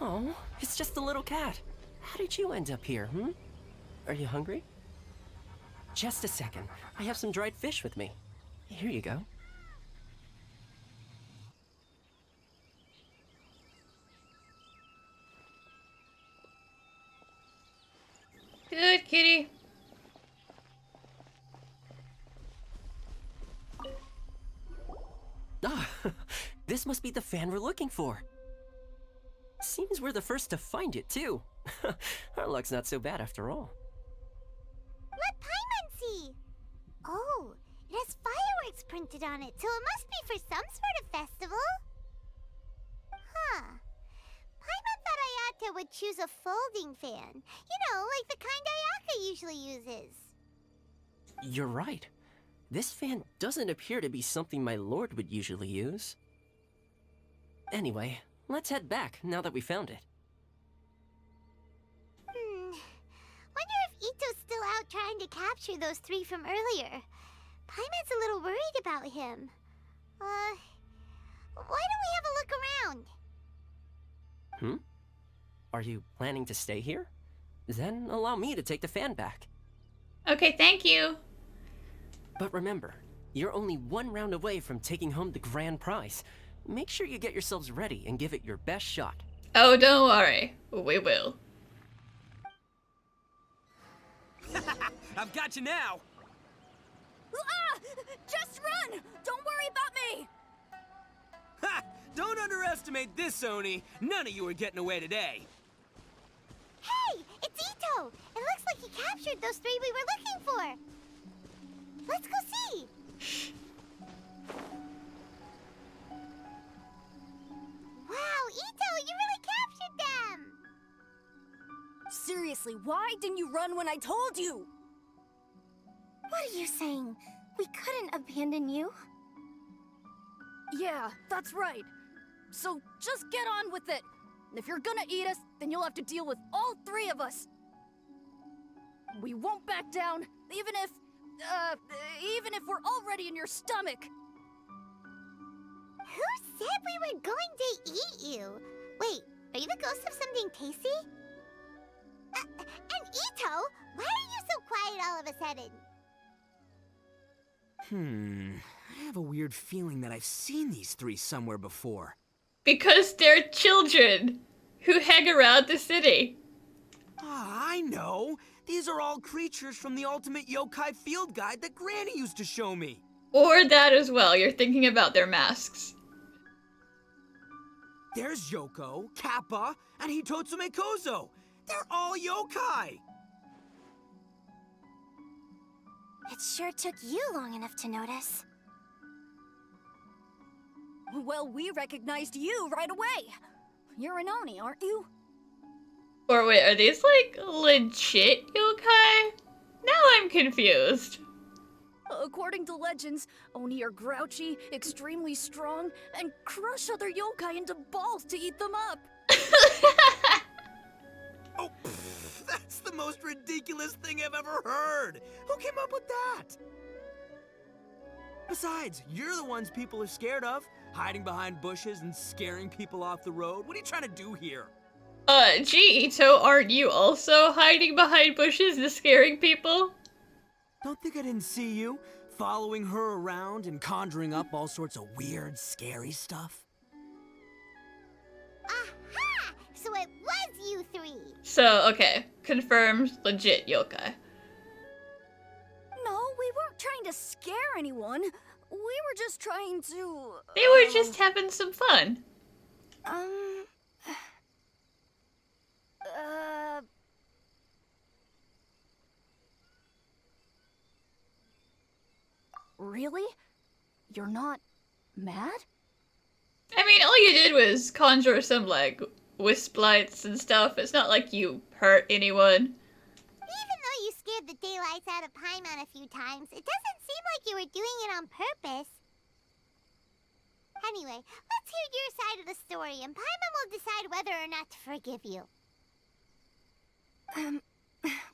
Oh, it's just a little cat. How did you end up here, Are you hungry? Just a second. I have some dried fish with me. Here you go. Good kitty. Ah, this must be the fan we're looking for. Seems we're the first to find it, too. Our luck's not so bad after all. Let Paimon see! Oh, it has fireworks printed on it, so it must be for some sort of festival. Huh. Paimon thought Ayaka would choose a folding fan. You know, like the kind Ayaka usually uses. You're right. This fan doesn't appear to be something my lord would usually use. Anyway, let's head back now that we found it. Wonder if Ito's still out trying to capture those 3 from earlier. Paimon's a little worried about him. Why don't we have a look around? Are you planning to stay here? Then allow me to take the fan back. Okay, thank you. But remember, you're only 1 round away from taking home the grand prize. Make sure you get yourselves ready and give it your best shot. Oh, don't worry. We will. I've got you now! Ah! Just run! Don't worry about me! Ha! Don't underestimate this, Oni! None of you are getting away today! Hey! It's Ito! It looks like he captured those 3 we were looking for! Let's go see! Wow, Ito! You really captured them! Seriously, why didn't you run when I told you? What are you saying? We couldn't abandon you? Yeah, that's right. So just get on with it. And if you're gonna eat us, then you'll have to deal with all 3 of us. We won't back down, even if we're already in your stomach. Who said we were going to eat you? Wait, are you the ghost of something tasty? And Ito, why are you so quiet all of a sudden? I have a weird feeling that I've seen these 3 somewhere before. Because they're children who hang around the city. Ah, I know! These are all creatures from the Ultimate Yokai Field Guide that Granny used to show me! Or that as well. You're thinking about their masks. There's Yoko, Kappa, and Hitotsume Kozo! They're all yokai! It sure took you long enough to notice. Well, we recognized you right away. You're an Oni, aren't you? Or wait, are these like legit yokai? Now I'm confused. According to legends, Oni are grouchy, extremely strong, and crush other yokai into balls to eat them up. Oh, pfft, that's the most ridiculous thing I've ever heard! Who came up with that? Besides, you're the ones people are scared of, hiding behind bushes and scaring people off the road. What are you trying to do here? Gee, Ito, aren't you also hiding behind bushes and scaring people? Don't think I didn't see you, following her around and conjuring up all sorts of weird, scary stuff. Aha! So it was you three! So, okay, confirmed legit yokai. No, we weren't trying to scare anyone. We were just trying to... They were just having some fun. Really? You're not mad? I mean, all you did was conjure some, like, wisp lights and stuff. It's not like you hurt anyone. Even though you scared the daylights out of Paimon a few times, it doesn't seem like you were doing it on purpose. Anyway, let's hear your side of the story, and Paimon will decide whether or not to forgive you.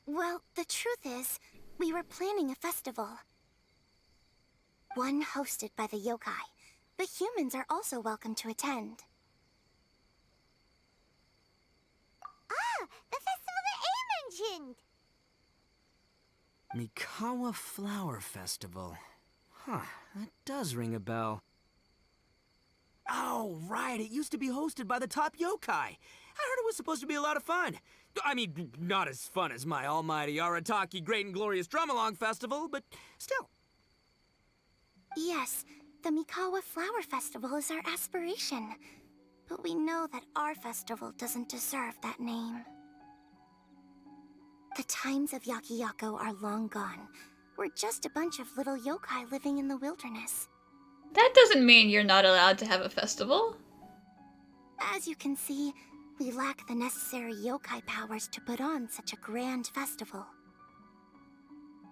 Well, the truth is, we were planning a festival. One hosted by the yokai, but humans are also welcome to attend. Ah, the festival that A mentioned! Mikawa Flower Festival. Huh, that does ring a bell. Oh, right, it used to be hosted by the top yokai. I heard it was supposed to be a lot of fun. I mean, not as fun as my almighty Arataki Great and Glorious Drum-Along Festival, but still. Yes, the Mikawa Flower Festival is our aspiration. But we know that our festival doesn't deserve that name. The times of Yakiyako are long gone. We're just a bunch of little yokai living in the wilderness. That doesn't mean you're not allowed to have a festival. As you can see, we lack the necessary yokai powers to put on such a grand festival.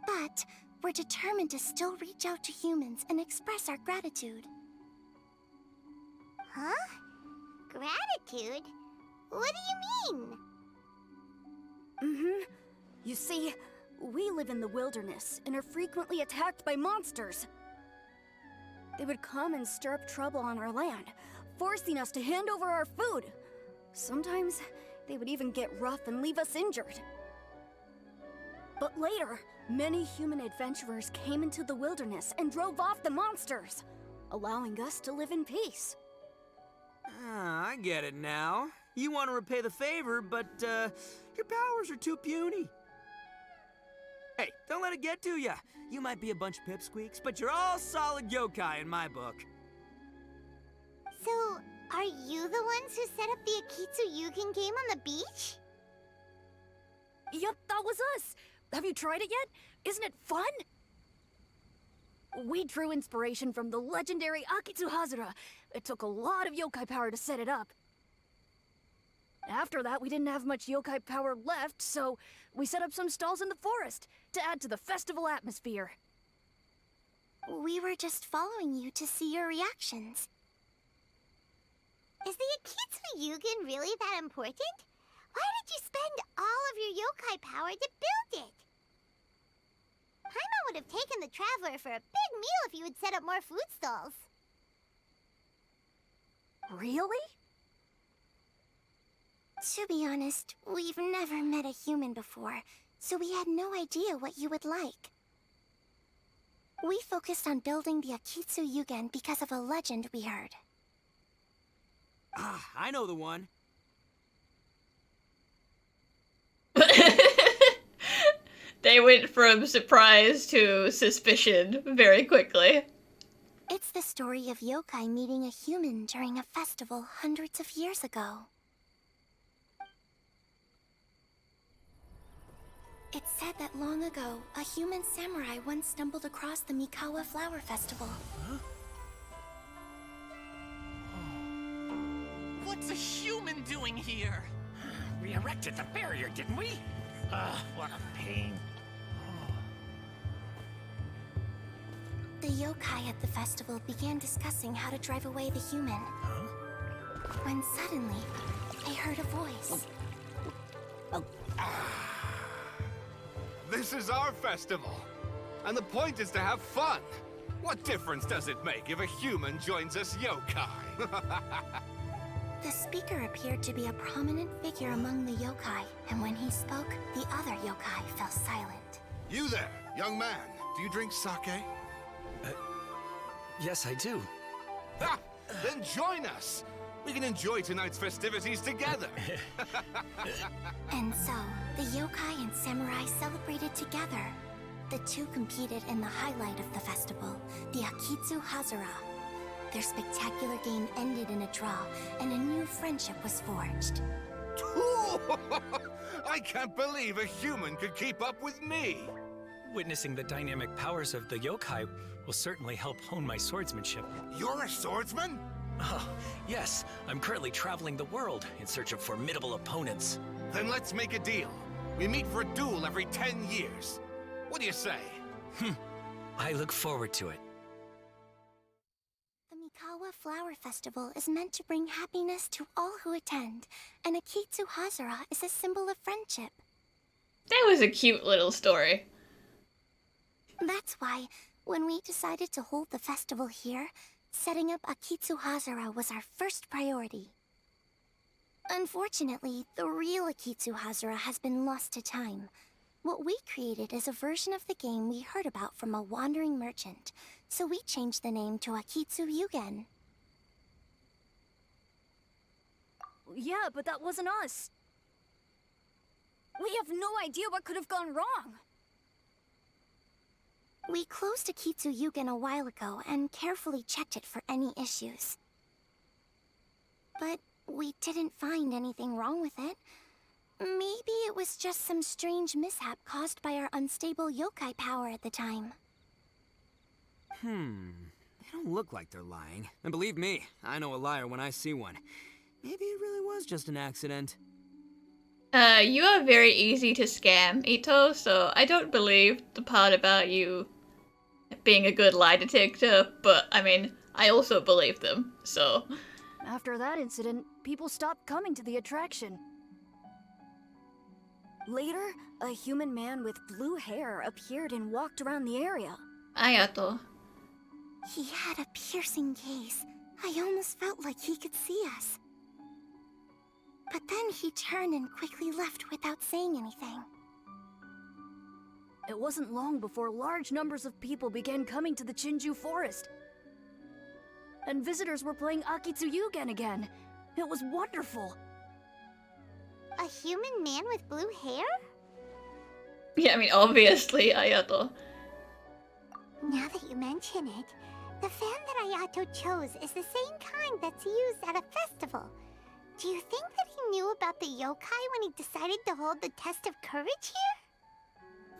But we're determined to still reach out to humans and express our gratitude. Huh? Gratitude? What do you mean? You see, we live in the wilderness and are frequently attacked by monsters. They would come and stir up trouble on our land, forcing us to hand over our food. Sometimes, they would even get rough and leave us injured. But later, many human adventurers came into the wilderness and drove off the monsters, allowing us to live in peace. Ah, I get it now. You want to repay the favor, but, your powers are too puny. Hey, don't let it get to ya. You might be a bunch of pipsqueaks, but you're all solid yokai in my book. So, are you the ones who set up the Akitsu Yugen game on the beach? Yup, that was us. Have you tried it yet? Isn't it fun? We drew inspiration from the legendary Akitsu Hazura. It took a lot of yokai power to set it up. After that, we didn't have much yokai power left, so we set up some stalls in the forest to add to the festival atmosphere. We were just following you to see your reactions. Is the Akitsu Yugen really that important? Why did you spend all of your yokai power to build it? Paimon would have taken the Traveler for a big meal if you had set up more food stalls. Really? To be honest, we've never met a human before, so we had no idea what you would like. We focused on building the Akitsu Yugen because of a legend we heard. Ah, I know the one. They went from surprise to suspicion very quickly. It's the story of yokai meeting a human during a festival hundreds of years ago. It's said that long ago, a human samurai once stumbled across the Mikawa Flower Festival. Huh? What's a human doing here? We erected the barrier, didn't we? What a pain. The yokai at the festival began discussing how to drive away the human. When suddenly, they heard a voice. This is our festival, and the point is to have fun. What difference does it make if a human joins us yokai? The speaker appeared to be a prominent figure among the yokai, and when he spoke, the other yokai fell silent. You there, young man. Do you drink sake? Yes, I do. Ha! Then join us. We can enjoy tonight's festivities together. And so, the yokai and samurai celebrated together. The two competed in the highlight of the festival, the Akitsu Hazara. Their spectacular game ended in a draw, and a new friendship was forged. I can't believe a human could keep up with me. Witnessing the dynamic powers of the yokai will certainly help hone my swordsmanship. You're a swordsman? Oh, yes. I'm currently traveling the world in search of formidable opponents. Then let's make a deal. We meet for a duel every 10 years. What do you say? I look forward to it. The Mikawa Flower Festival is meant to bring happiness to all who attend, and Akitsu Hazara is a symbol of friendship. That was a cute little story. That's why, when we decided to hold the festival here, setting up Akitsu Hazara was our first priority. Unfortunately, the real Akitsu Hazara has been lost to time. What we created is a version of the game we heard about from a wandering merchant, so we changed the name to Akitsu Yugen. Yeah, but that wasn't us. We have no idea what could have gone wrong. We closed Akitsu Yugen a while ago and carefully checked it for any issues. But we didn't find anything wrong with it. Maybe it was just some strange mishap caused by our unstable yokai power at the time. They don't look like they're lying. And believe me, I know a liar when I see one. Maybe it really was just an accident. You are very easy to scam, Ito, so I don't believe the part about you being a good lie detector, but I mean, I also believe them, so... After that incident, people stopped coming to the attraction. Later, a human man with blue hair appeared and walked around the area. Ayato. He had a piercing gaze. I almost felt like he could see us. But then he turned and quickly left without saying anything. It wasn't long before large numbers of people began coming to the Chinju Forest. And visitors were playing Akitsu Yugen again. It was wonderful. A human man with blue hair? Yeah, I mean, obviously, Ayato. Now that you mention it, the fan that Ayato chose is the same kind that's used at a festival. Do you think that he knew about the yokai when he decided to hold the test of courage here?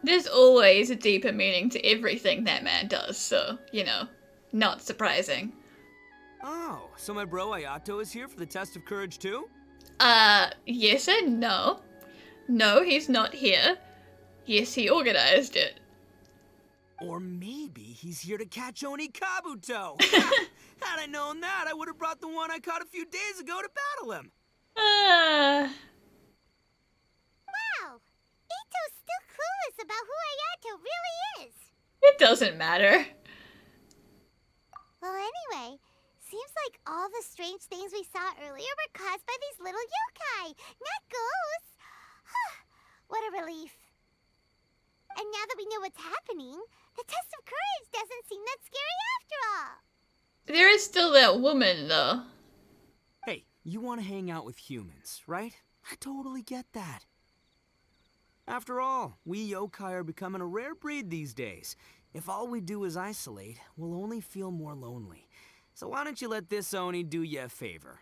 There's always a deeper meaning to everything that man does, so, you know, not surprising. Oh, so my bro Ayato is here for the test of courage too? Yes and no. No, he's not here. Yes, he organized it. Or maybe he's here to catch Oni Kabuto! Had I known that, I would have brought the one I caught a few days ago to battle him! Wow! Ito's still clueless about who Ayato really is! It doesn't matter. Well, anyway, seems like all the strange things we saw earlier were caused by these little yokai, not ghosts! What a relief. And now that we know what's happening, the test of courage doesn't seem that scary after all! There is still that woman, though. Hey, you want to hang out with humans, right? I totally get that. After all, we yokai are becoming a rare breed these days. If all we do is isolate, we'll only feel more lonely. So why don't you let this Oni do you a favor,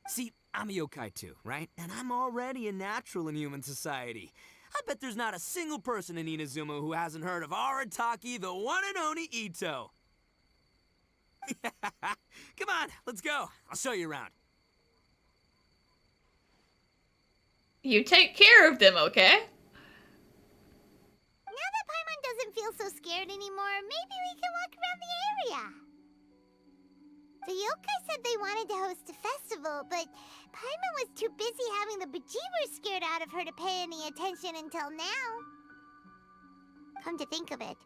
See, I'm a yokai too, right? And I'm already a natural in human society. I bet there's not a single person in Inazuman who hasn't heard of Arataki, the one and only Ito. Come on, let's go. I'll show you around. You take care of them, okay? Now that Paimon doesn't feel so scared anymore, maybe we can walk around the area. The yokai said they wanted to host a festival, but Paimon was too busy having the bejeebers scared out of her to pay any attention until now. Come to think of it,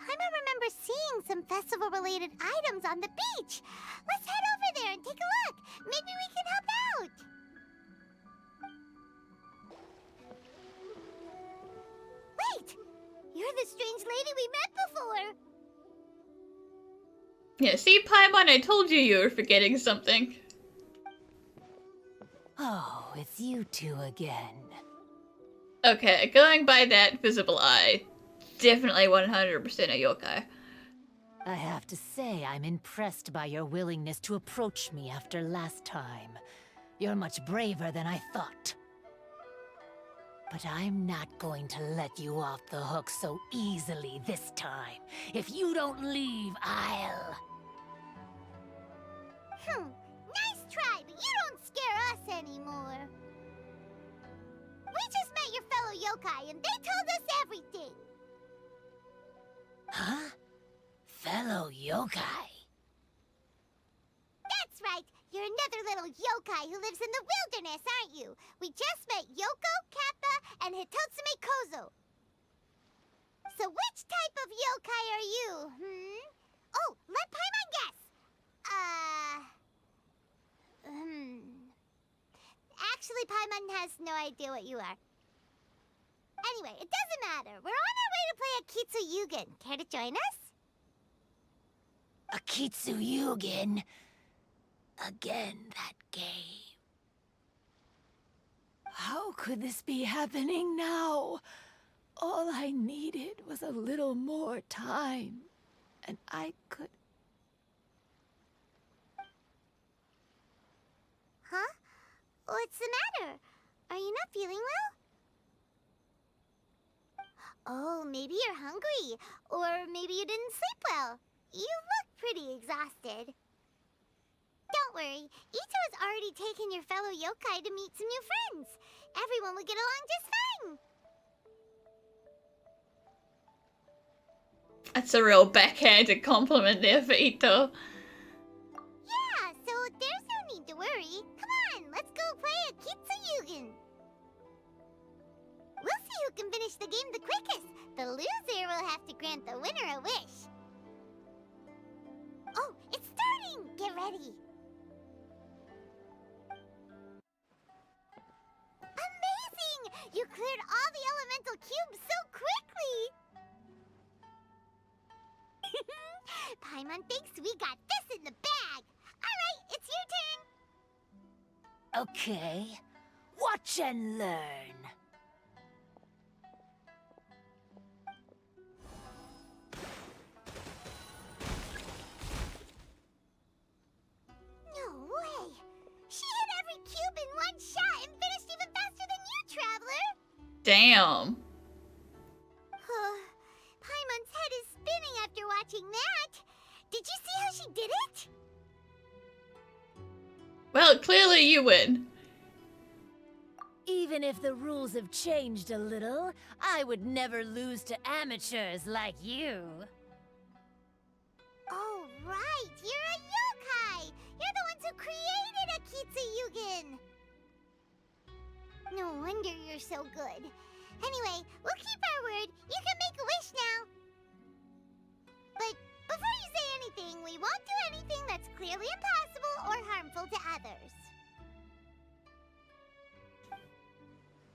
Paimon remembers seeing some festival-related items on the beach. Let's head over there and take a look. Maybe we can help out. Wait! You're the strange lady we met before! Yeah, see, Paimon, I told you were forgetting something. Oh, it's you two again. Okay, going by that visible eye, definitely 100% a yokai. I have to say, I'm impressed by your willingness to approach me after last time. You're much braver than I thought. But I'm not going to let you off the hook so easily this time. If you don't leave, I'll... Nice try, but you don't scare us anymore. We just met your fellow yokai, and they told us everything. Huh? Fellow yokai? That's right. You're another little yokai who lives in the wilderness, aren't you? We just met Yoko, Kappa, and Hitotsume Kozo. So which type of yokai are you, Oh, let Paimon guess. Actually, Paimon has no idea what you are. Anyway, it doesn't matter. We're on our way to play Akitsu Yugen. Care to join us? Akitsu Yugen? Again, that game. How could this be happening now? All I needed was a little more time, and I could... Huh? What's the matter? Are you not feeling well? Oh, maybe you're hungry. Or maybe you didn't sleep well. You look pretty exhausted. Don't worry. Ito has already taken your fellow yokai to meet some new friends. Everyone will get along just fine. That's a real backhanded compliment there for Ito. Yeah, so there's no need to worry. Come on, let's go play Akitsu Yugen. We'll see who can finish the game the quickest. The loser will have to grant the winner a wish. Oh, it's starting! Get ready. Amazing! You cleared all the elemental cubes so quickly! Paimon thinks we got this in the bag. Alright, it's your turn. Okay. Watch and learn. No way! She hit every cube in one shot and finished even faster than you, Traveler! Damn. Paimon's head is spinning after watching that. Did you see how she did it? Well, clearly you win. Even if the rules have changed a little, I would never lose to amateurs like you. Oh, right! You're a yokai! You're the ones who created Akitsu Yugen! No wonder you're so good. Anyway, we'll keep our word. You can make a wish now. But before you say anything, we won't do anything that's clearly impossible or harmful to others.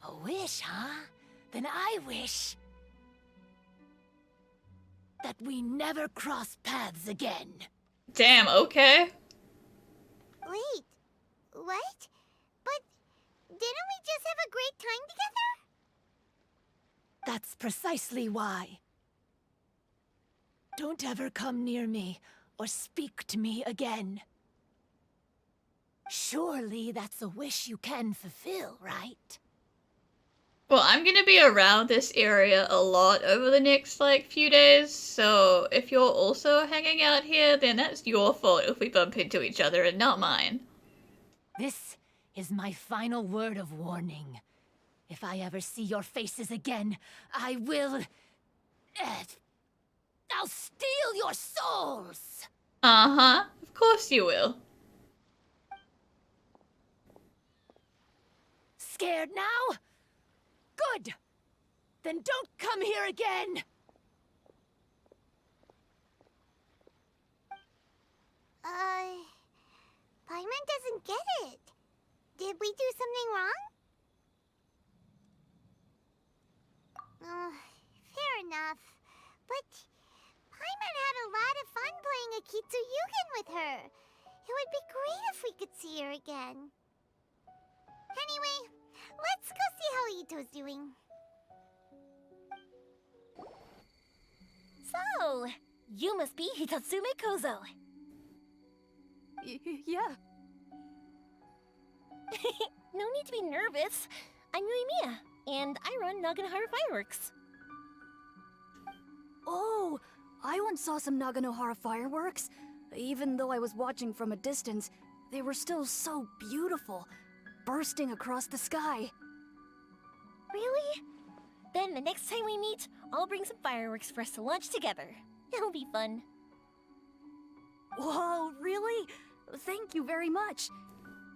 A wish, huh? Then I wish that we never cross paths again. Damn, okay. Wait, what? But didn't we just have a great time together? That's precisely why. Don't ever come near me or speak to me again. Surely that's a wish you can fulfill, right? Well, I'm gonna be around this area a lot over the next, few days, so if you're also hanging out here, then that's your fault if we bump into each other and not mine. This is my final word of warning. If I ever see your faces again, I will... I'll steal your souls! Uh-huh. Of course you will. Scared now? Good! Then don't come here again! Paimon doesn't get it. Did we do something wrong? Fair enough. But Paimon had a lot of fun playing Akitsu with her. It would be great if we could see her again. Anyway, let's go see how Ito's doing. So, you must be Hitatsume Kozo. Yeah. No need to be nervous. I'm Yuimiya, and I run Naganohara Fireworks. Oh, I once saw some Naganohara fireworks. Even though I was watching from a distance, they were still so beautiful, bursting across the sky. Really? Then the next time we meet, I'll bring some fireworks for us to launch together. It'll be fun. Whoa, really? Thank you very much.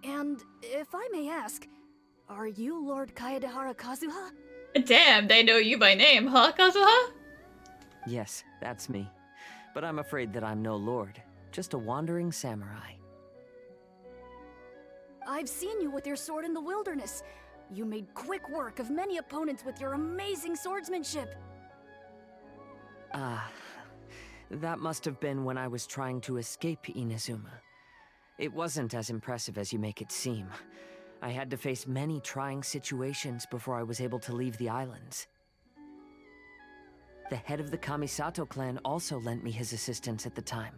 And if I may ask, are you Lord Kaedehara Kazuha? Damn, they know you by name, huh, Kazuha? Yes, that's me. But I'm afraid that I'm no lord, just a wandering samurai. I've seen you with your sword in the wilderness. You made quick work of many opponents with your amazing swordsmanship. That must have been when I was trying to escape Inazuma. It wasn't as impressive as you make it seem. I had to face many trying situations before I was able to leave the islands. The head of the Kamisato clan also lent me his assistance at the time.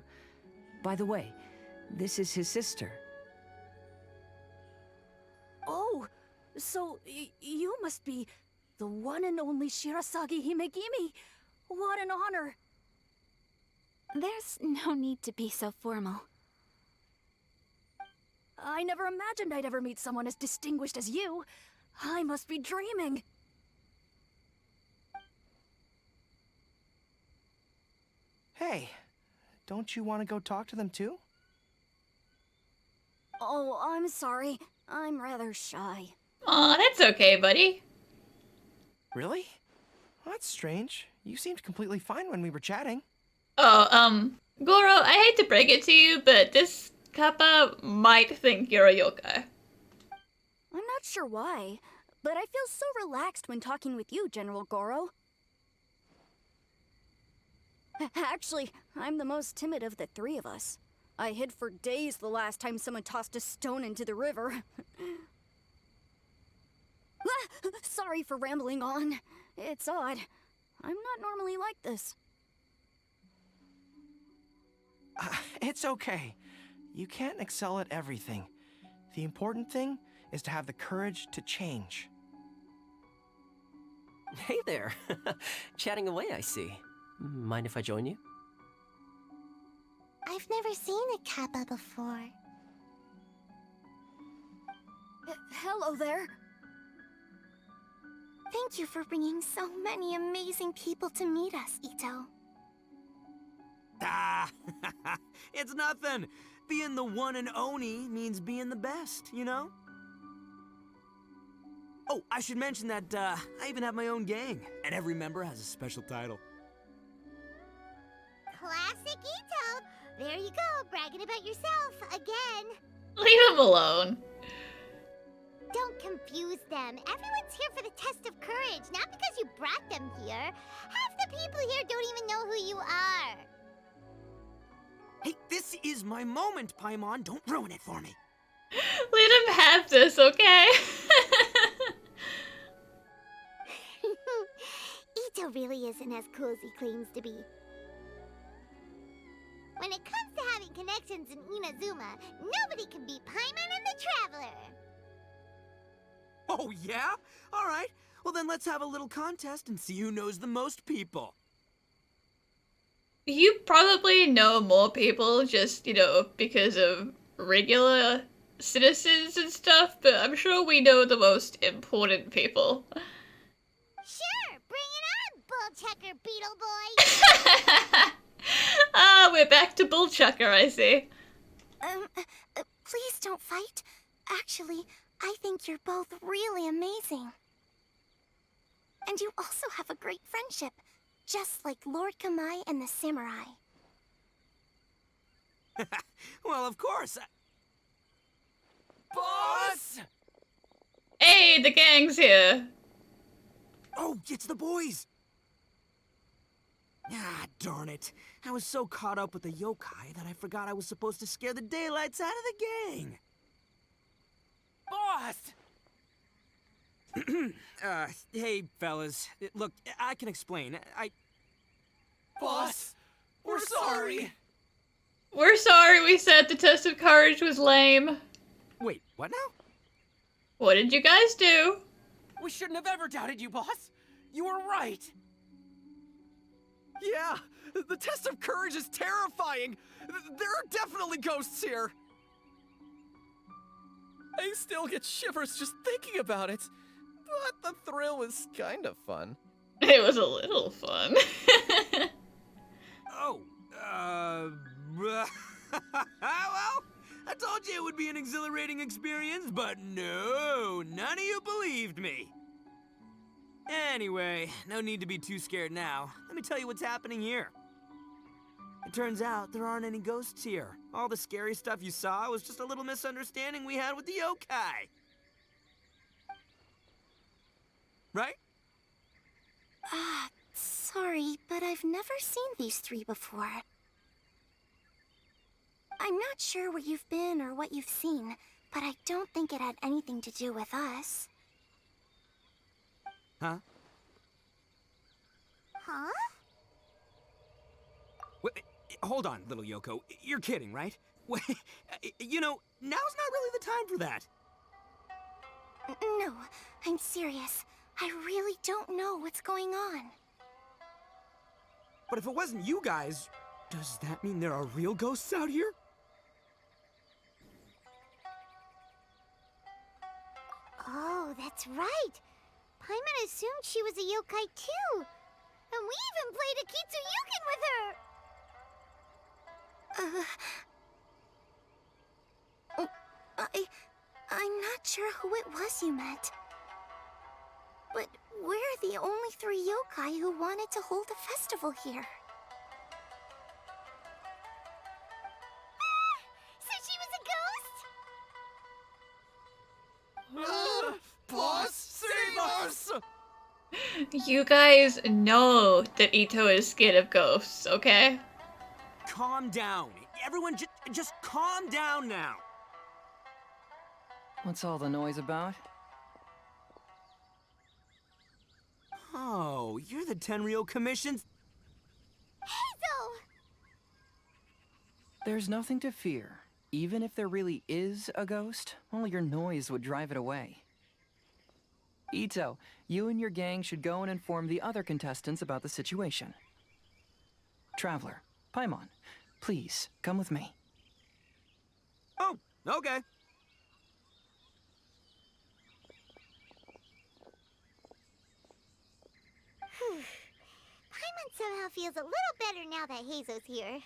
By the way, this is his sister. Oh, so you must be the one and only Shirasagi Himegimi. What an honor. There's no need to be so formal. I never imagined I'd ever meet someone as distinguished as you. I must be dreaming. Hey, don't you want to go talk to them too? Oh, I'm sorry. I'm rather shy. Aw, that's okay, buddy. Really? That's strange. You seemed completely fine when we were chatting. Oh, Gorou, I hate to break it to you, but this Kappa might think you're a yokai. I'm not sure why, but I feel so relaxed when talking with you, General Gorou. Actually, I'm the most timid of the three of us. I hid for days the last time someone tossed a stone into the river. Sorry for rambling on. It's odd. I'm not normally like this. It's okay. You can't excel at everything. The important thing is to have the courage to change. Hey there. Chatting away, I see. Mind if I join you? I've never seen a Kappa before. Hello there. Thank you for bringing so many amazing people to meet us, Ito. Ah, it's nothing. Being the one and only means being the best, you know? Oh, I should mention that I even have my own gang, and every member has a special title. Classic Ito! There you go, bragging about yourself again. Leave him alone. Don't confuse them. Everyone's here for the test of courage, not because you brought them here. Half the people here don't even know who you are. Hey, this is my moment, Paimon. Don't ruin it for me. Let him have this, okay? Ito really isn't as cool as he claims to be. When it comes to having connections in Inazuma, nobody can beat Paimon and the Traveler. Oh, yeah? All right. Well, then let's have a little contest and see who knows the most people. You probably know more people just, because of regular citizens and stuff, but I'm sure we know the most important people. Sure, bring it on, Bullchucker Beetle Boy. Ah, we're back to Bullchucker, I see. Please don't fight. Actually, I think you're both really amazing. And you also have a great friendship, just like Lord Kamai and the samurai. Well, of course. Boss! Hey, the gang's here. Oh, it's the boys! Ah, darn it. I was so caught up with the yokai that I forgot I was supposed to scare the daylights out of the gang. Boss! Hey, fellas. Look, I can explain. Boss, we're sorry. We're sorry we said the test of courage was lame. Wait, what now? What did you guys do? We shouldn't have ever doubted you, boss. You were right. Yeah, the test of courage is terrifying. There are definitely ghosts here. I still get shivers just thinking about it. But the thrill was kind of fun. It was a little fun. Well, I told you it would be an exhilarating experience, but no, none of you believed me. Anyway, no need to be too scared now. Let me tell you what's happening here. It turns out there aren't any ghosts here. All the scary stuff you saw was just a little misunderstanding we had with the yokai. Right? Sorry, but I've never seen these three before. I'm not sure where you've been or what you've seen, but I don't think it had anything to do with us. Huh? Huh? Wait, hold on, little Yoko. You're kidding, right? Wait, you know, now's not really the time for that. No, I'm serious. I really don't know what's going on. But if it wasn't you guys, does that mean there are real ghosts out here? Oh, that's right. Paimon assumed she was a yokai too. And we even played Akitsu with her. I'm not sure who it was you met. But we're the only three yokai who wanted to hold a festival here. So she was a ghost? Boss, save us! You guys know that Ito is scared of ghosts, okay? Calm down. Everyone just calm down now. What's all the noise about? Oh, you're the Tenryou Commission's... Hazel! There's nothing to fear. Even if there really is a ghost, all your noise would drive it away. Ito, you and your gang should go and inform the other contestants about the situation. Traveler, Paimon, please, come with me. Oh, okay. Paimon somehow feels a little better now that Hazo's here.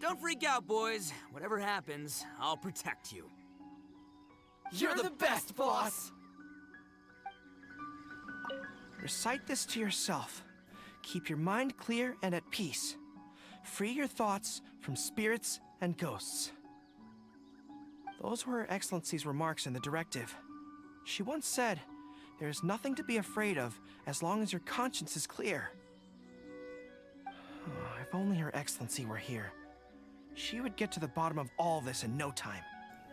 Don't freak out, boys. Whatever happens, I'll protect you. You're the best, boss! Recite this to yourself. Keep your mind clear and at peace. Free your thoughts from spirits and ghosts. Those were Her Excellency's remarks in the directive. She once said, there is nothing to be afraid of as long as your conscience is clear. If only Her Excellency were here. She would get to the bottom of all this in no time.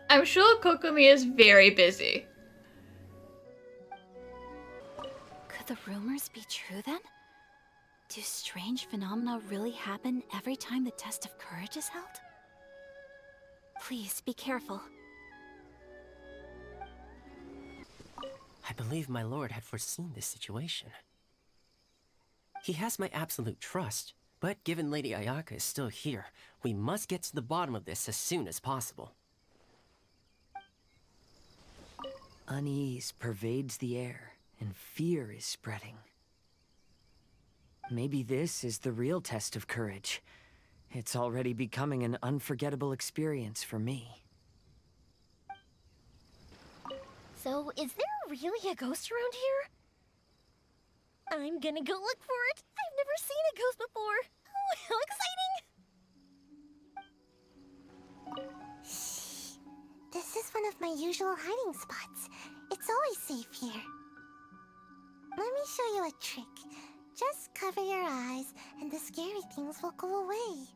I'm sure Kokomi is very busy. Could the rumors be true then? Do strange phenomena really happen every time the test of courage is held? Please be careful. I believe my lord had foreseen this situation. He has my absolute trust, But given Lady Ayaka is still here, we must get to the bottom of this as soon as possible. Unease pervades the air, and fear is spreading. Maybe this is the real test of courage. It's already becoming an unforgettable experience for me. So, is there really a ghost around here? I'm gonna go look for it. I've never seen a ghost before. Oh, how exciting! Shh. This is one of my usual hiding spots. It's always safe here. Let me show you a trick. Just cover your eyes, and the scary things will go away.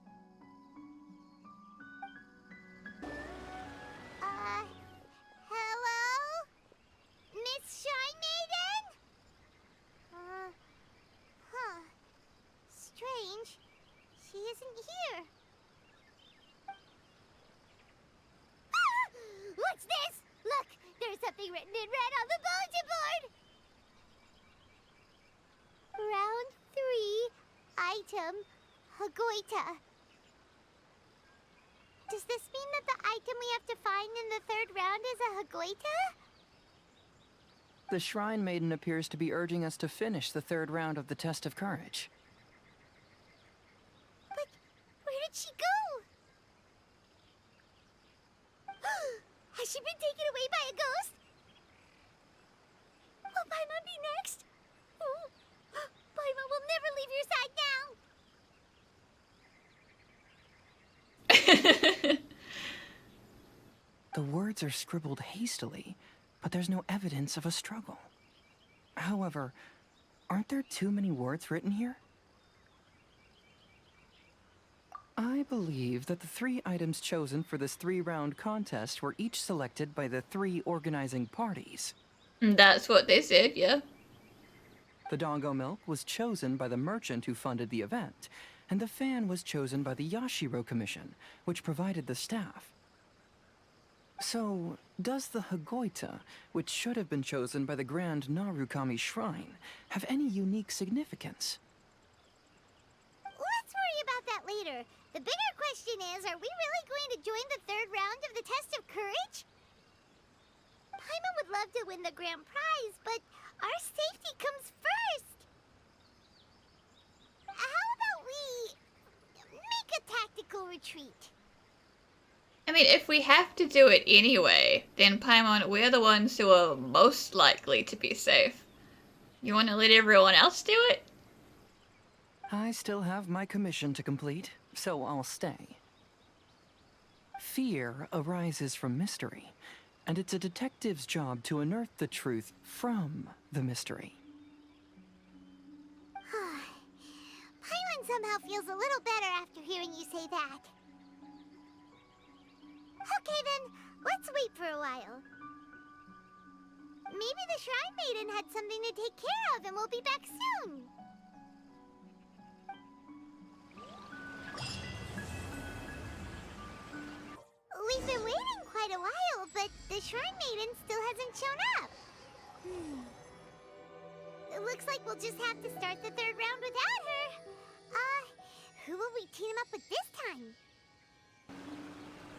Hello? Miss Shrine Maiden? Strange. She isn't here. Ah! What's this? Look, there's something written in red on the bulletin board. Round 3, item, Hagoita. Does this mean that the item we have to find in the 3rd round is a Hagoita? The Shrine Maiden appears to be urging us to finish the 3rd round of the Test of Courage. But where did she go? Has she been taken away by a ghost? Will Paimon be next? Oh, Paimon will never leave your side now. The words are scribbled hastily, but there's no evidence of a struggle. However, aren't there too many words written here? I believe that the 3 items chosen for this 3-round contest were each selected by the 3 organizing parties. That's what they said, yeah. The Dongo Milk was chosen by the merchant who funded the event, and the fan was chosen by the Yashiro Commission, which provided the staff. So, does the Hagoita, which should have been chosen by the Grand Narukami Shrine, have any unique significance? Let's worry about that later. The bigger question is, are we really going to join the 3rd round of the Test of Courage? Paimon would love to win the grand prize, but our safety comes first. How about we make a tactical retreat? I mean, if we have to do it anyway, then Paimon, we're the ones who are most likely to be safe. You want to let everyone else do it? I still have my commission to complete, so I'll stay. Fear arises from mystery, and it's a detective's job to unearth the truth from the mystery. Paimon somehow feels a little better after hearing you say that. Okay then, let's wait for a while. Maybe the Shrine Maiden had something to take care of and we'll be back soon. We've been waiting quite a while, but the Shrine Maiden still hasn't shown up. It looks like we'll just have to start the 3rd round without her. Who will we team up with this time?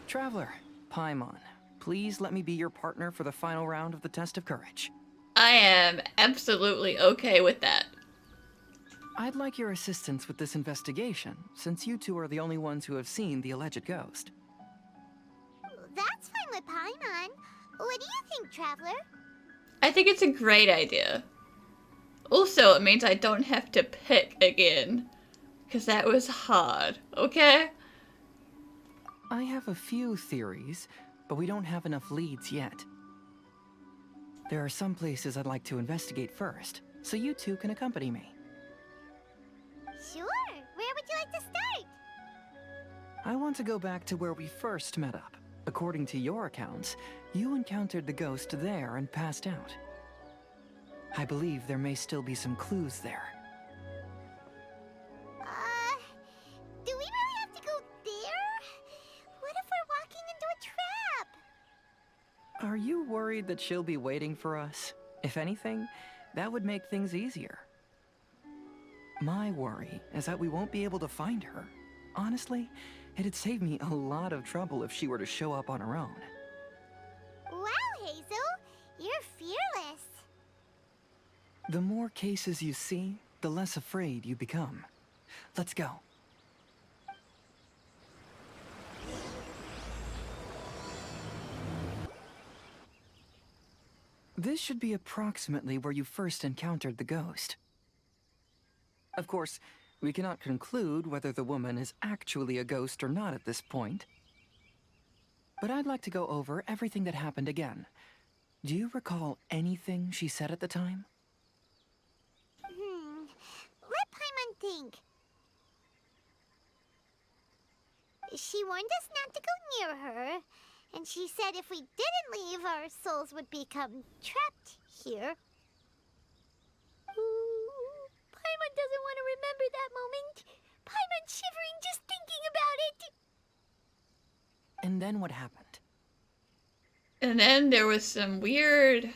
Traveler, Paimon, please let me be your partner for the final round of the Test of Courage. I am absolutely okay with that. I'd like your assistance with this investigation, since you 2 are the only ones who have seen the alleged ghost. That's fine with Paimon. What do you think, Traveler? I think it's a great idea. Also, it means I don't have to pick again. Because that was hard, okay? I have a few theories, but we don't have enough leads yet. There are some places I'd like to investigate first, so you 2 can accompany me. Sure. Where would you like to start? I want to go back to where we first met up. According to your accounts, you encountered the ghost there and passed out. I believe there may still be some clues there. Do we really have to go there? What if we're walking into a trap? Are you worried that she'll be waiting for us? If anything, that would make things easier. My worry is that we won't be able to find her. Honestly, it'd save me a lot of trouble if she were to show up on her own. Wow, Hazel! You're fearless. The more cases you see, the less afraid you become. Let's go. This should be approximately where you first encountered the ghost. Of course, we cannot conclude whether the woman is actually a ghost or not at this point. But I'd like to go over everything that happened again. Do you recall anything she said at the time? Let Paimon think. She warned us not to go near her, and she said if we didn't leave, our souls would become trapped here. Ooh, Paimon doesn't want to remember that moment. Paimon's shivering just thinking about it. And then what happened? And then there was some weird,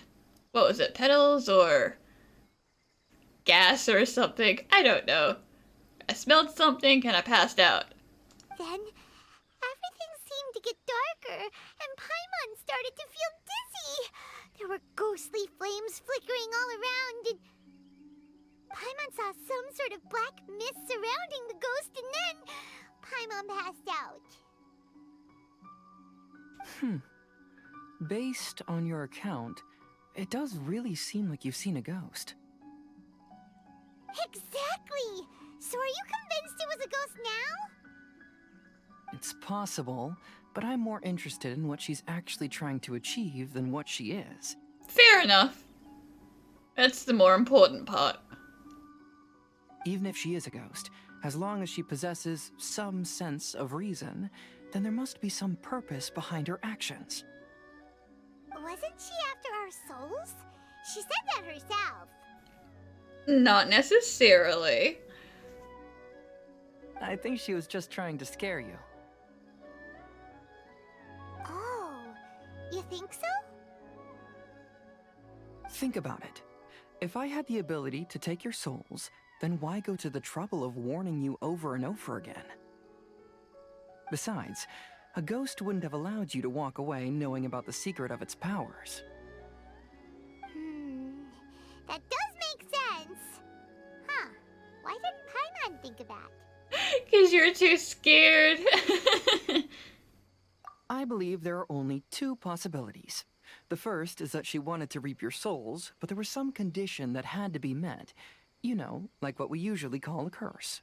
what was it, petals or gas or something? I don't know. I smelled something and I passed out. Then, everything seemed to get darker, and Paimon started to feel dizzy. There were ghostly flames flickering all around, and Paimon saw some sort of black mist surrounding the ghost, and then Paimon passed out. Based on your account, it does really seem like you've seen a ghost. Exactly! So are you convinced it was a ghost now? It's possible, but I'm more interested in what she's actually trying to achieve than what she is. Fair enough. That's the more important part. Even if she is a ghost, as long as she possesses some sense of reason, then there must be some purpose behind her actions. Wasn't she after our souls? She said that herself. Not necessarily. I think she was just trying to scare you. Oh, you think so? Think about it. If I had the ability to take your souls, then why go to the trouble of warning you over and over again? Besides, a ghost wouldn't have allowed you to walk away knowing about the secret of its powers. That does make sense. Huh, why didn't Paimon think of that? 'Cause you're too scared. I believe there are only two possibilities. The first is that she wanted to reap your souls, but there was some condition that had to be met. You know, like what we usually call a curse.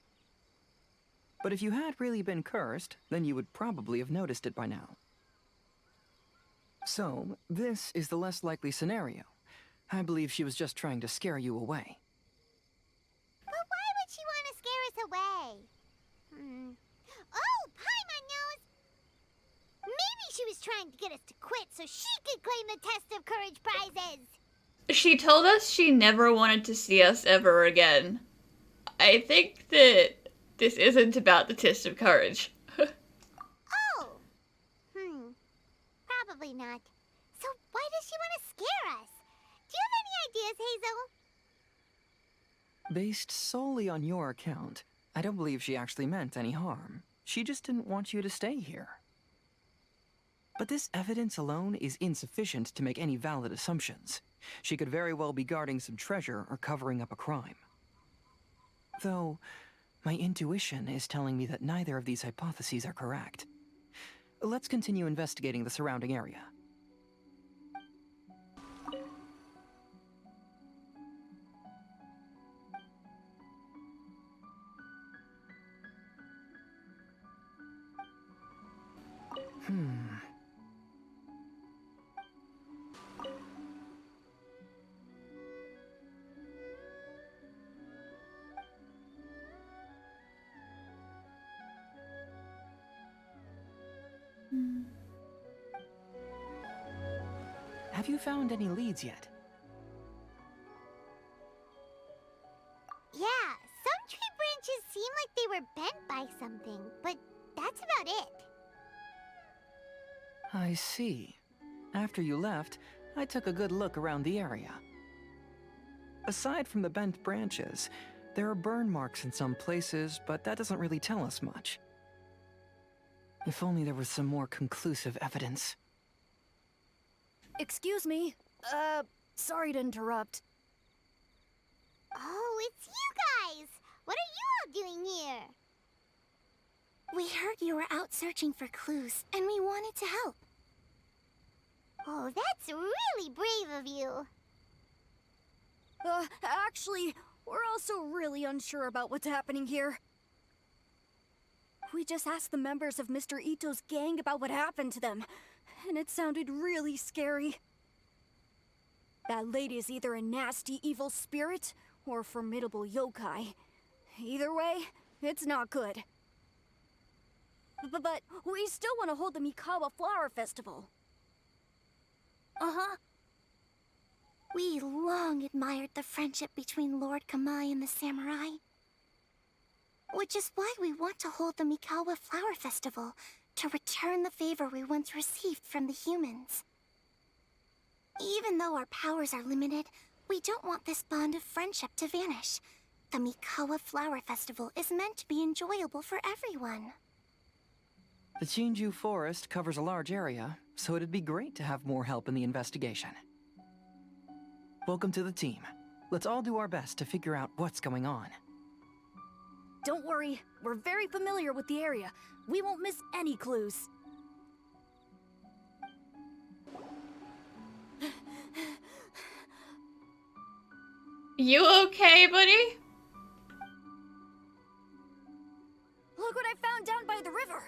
But if you had really been cursed, then you would probably have noticed it by now. So, this is the less likely scenario. I believe she was just trying to scare you away. But why would she want to scare us away? Oh, Paimon knows! Maybe she was trying to get us to quit so she could claim the Test of Courage prizes! She told us she never wanted to see us ever again. I think that this isn't about the Test of Courage. Oh! Probably not. So why does she want to scare us? Do you have any ideas, Hazel? Based solely on your account, I don't believe she actually meant any harm. She just didn't want you to stay here. But this evidence alone is insufficient to make any valid assumptions. She could very well be guarding some treasure or covering up a crime. Though, my intuition is telling me that neither of these hypotheses are correct. Let's continue investigating the surrounding area. Have you found any leads yet? Yeah, some tree branches seem like they were bent by something, but that's about it. I see. After you left, I took a good look around the area. Aside from the bent branches, There are burn marks in some places, but that doesn't really tell us much. If only there was some more conclusive evidence. Excuse me. Sorry to interrupt. Oh, it's you guys! What are you all doing here? We heard you were out searching for clues, and we wanted to help. Oh, that's really brave of you. Actually, we're also really unsure about what's happening here. We just asked the members of Mr. Ito's gang about what happened to them, and it sounded really scary. That lady is either a nasty evil spirit or a formidable yokai. Either way, it's not good. But we still want to hold the Mikawa Flower Festival. Uh-huh. We long admired the friendship between Lord Kamai and the samurai. Which is why we want to hold the Mikawa Flower Festival, to return the favor we once received from the humans. Even though our powers are limited, we don't want this bond of friendship to vanish. The Mikawa Flower Festival is meant to be enjoyable for everyone. The Chinju Forest covers a large area, so it'd be great to have more help in the investigation. Welcome to the team. Let's all do our best to figure out what's going on. Don't worry, we're very familiar with the area. We won't miss any clues. You okay, buddy? Look what I found down by the river!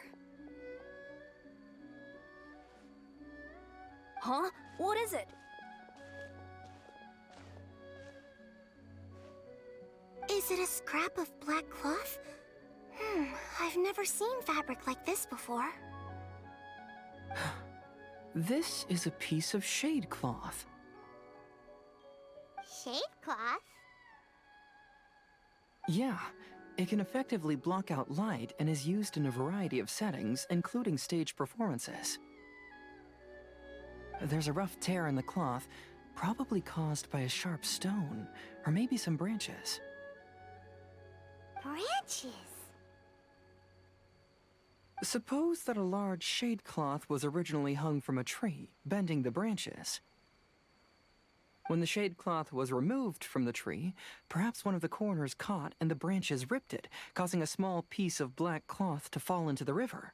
Huh? What is it? Is it a scrap of black cloth? I've never seen fabric like this before. This is a piece of shade cloth. Shade cloth? Yeah, it can effectively block out light and is used in a variety of settings, including stage performances. There's a rough tear in the cloth, probably caused by a sharp stone, or maybe some branches. Branches? Suppose that a large shade cloth was originally hung from a tree, bending the branches. When the shade cloth was removed from the tree, perhaps one of the corners caught and the branches ripped it, causing a small piece of black cloth to fall into the river.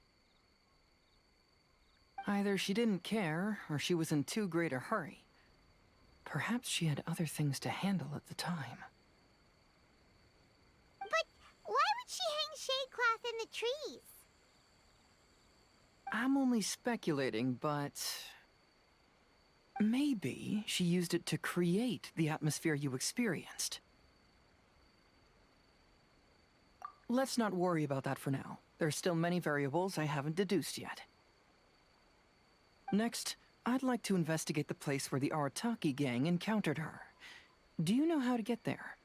Either she didn't care, or she was in too great a hurry. Perhaps she had other things to handle at the time. But why would she hang shade cloth in the trees? I'm only speculating, but maybe she used it to create the atmosphere you experienced. Let's not worry about that for now. There's still many variables I haven't deduced yet. Next, I'd like to investigate the place where the Arataki gang encountered her. Do you know how to get there?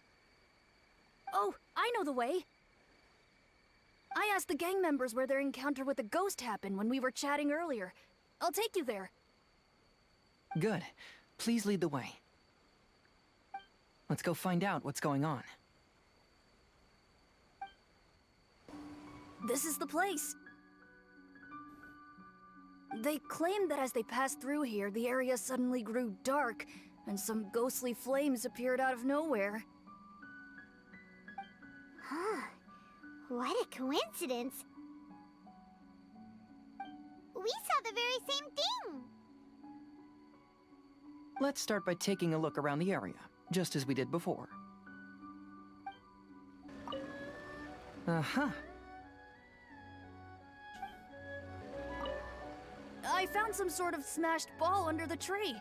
Oh, I know the way. I asked the gang members where their encounter with the ghost happened when we were chatting earlier. I'll take you there. Good. Please lead the way. Let's go find out what's going on. This is the place. They claimed that as they passed through here, the area suddenly grew dark, and some ghostly flames appeared out of nowhere. Huh. What a coincidence. We saw the very same thing. Let's start by taking a look around the area, just as we did before. Uh-huh. I found some sort of smashed ball under the tree.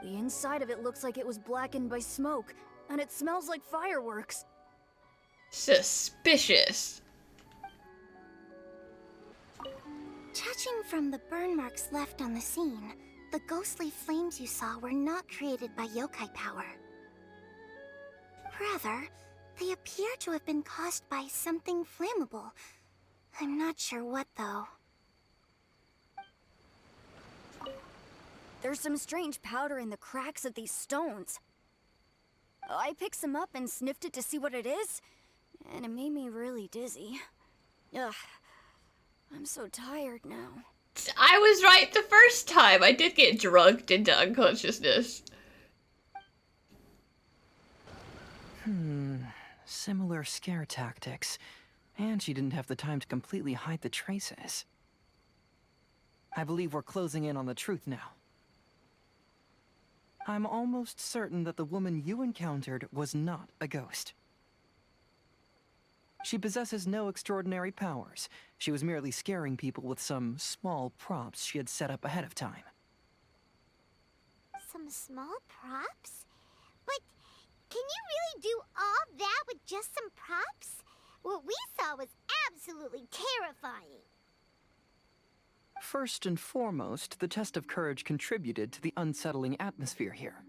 The inside of it looks like it was blackened by smoke, and it smells like fireworks. Suspicious. Judging from the burn marks left on the scene, the ghostly flames you saw were not created by yokai power. Rather, they appear to have been caused by something flammable. I'm not sure what, though. There's some strange powder in the cracks of these stones. I picked some up and sniffed it to see what it is, and it made me really dizzy. Ugh, I'm so tired now. I was right the first time. I did get drugged into unconsciousness. Similar scare tactics. And she didn't have the time to completely hide the traces. I believe we're closing in on the truth now. I'm almost certain that the woman you encountered was not a ghost. She possesses no extraordinary powers. She was merely scaring people with some small props she had set up ahead of time. Some small props? But can you really do all that with just some props? What we saw was absolutely terrifying. First and foremost, the test of courage contributed to the unsettling atmosphere here.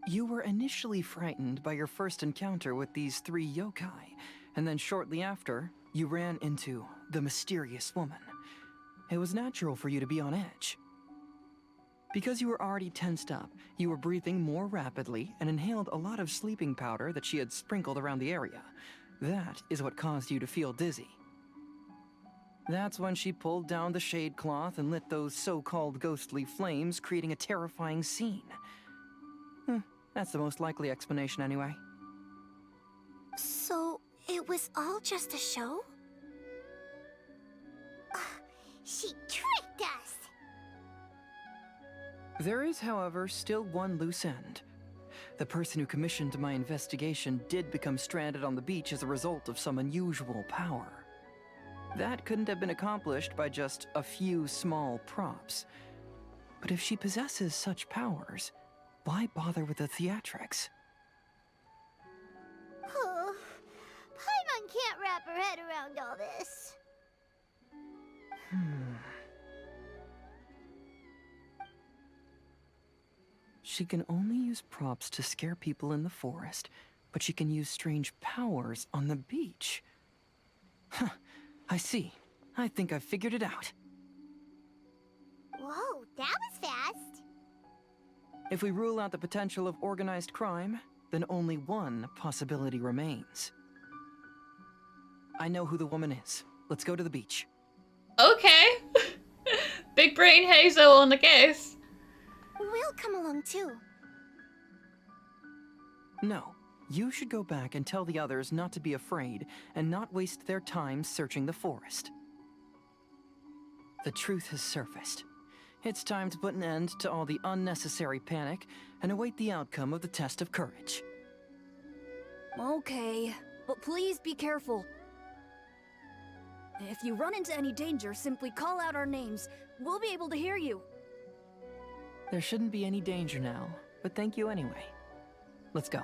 You were initially frightened by your first encounter with these 3 yokai, and then shortly after, you ran into the mysterious woman. It was natural for you to be on edge. Because you were already tensed up, you were breathing more rapidly and inhaled a lot of sleeping powder that she had sprinkled around the area. That is what caused you to feel dizzy. That's when she pulled down the shade cloth and lit those so-called ghostly flames, creating a terrifying scene. That's the most likely explanation anyway. So, it was all just a show? She tricked us! There is, however, still one loose end. The person who commissioned my investigation did become stranded on the beach as a result of some unusual power. That couldn't have been accomplished by just a few small props. But if she possesses such powers, why bother with the theatrics? Oh, Paimon can't wrap her head around all this. She can only use props to scare people in the forest, but she can use strange powers on the beach. Huh, I see. I think I've figured it out. Whoa, that was fast. If we rule out the potential of organized crime, then only one possibility remains. I know who the woman is. Let's go to the beach. Okay. Big brain Hazel on the case. We'll come along too. No. You should go back and tell the others not to be afraid and not waste their time searching the forest. The truth has surfaced. It's time to put an end to all the unnecessary panic and await the outcome of the test of courage. Okay, but please be careful. If you run into any danger, simply call out our names. We'll be able to hear you. There shouldn't be any danger now, but thank you anyway. Let's go.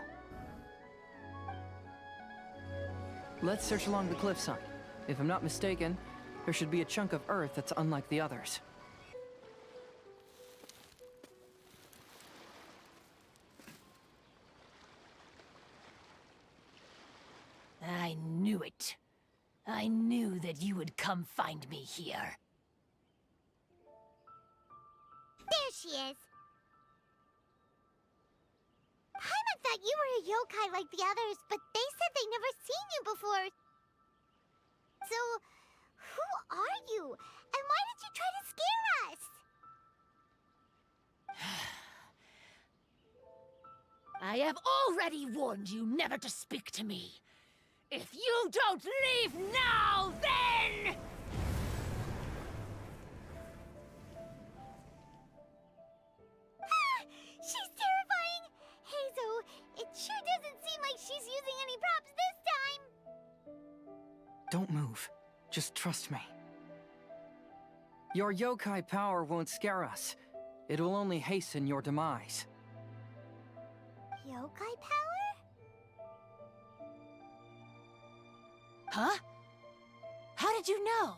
Let's search along the cliffside. If I'm not mistaken, there should be a chunk of earth that's unlike the others. I knew it. I knew that you would come find me here. There she is. Paimon thought you were a yokai like the others, but they said they never seen you before. So, who are you? And why did you try to scare us? I have already warned you never to speak to me. If you don't leave now, then... She's terrifying! Hazel, it sure doesn't seem like she's using any props this time! Don't move. Just trust me. Your yokai power won't scare us. It will only hasten your demise. Yokai power? Huh? How did you know?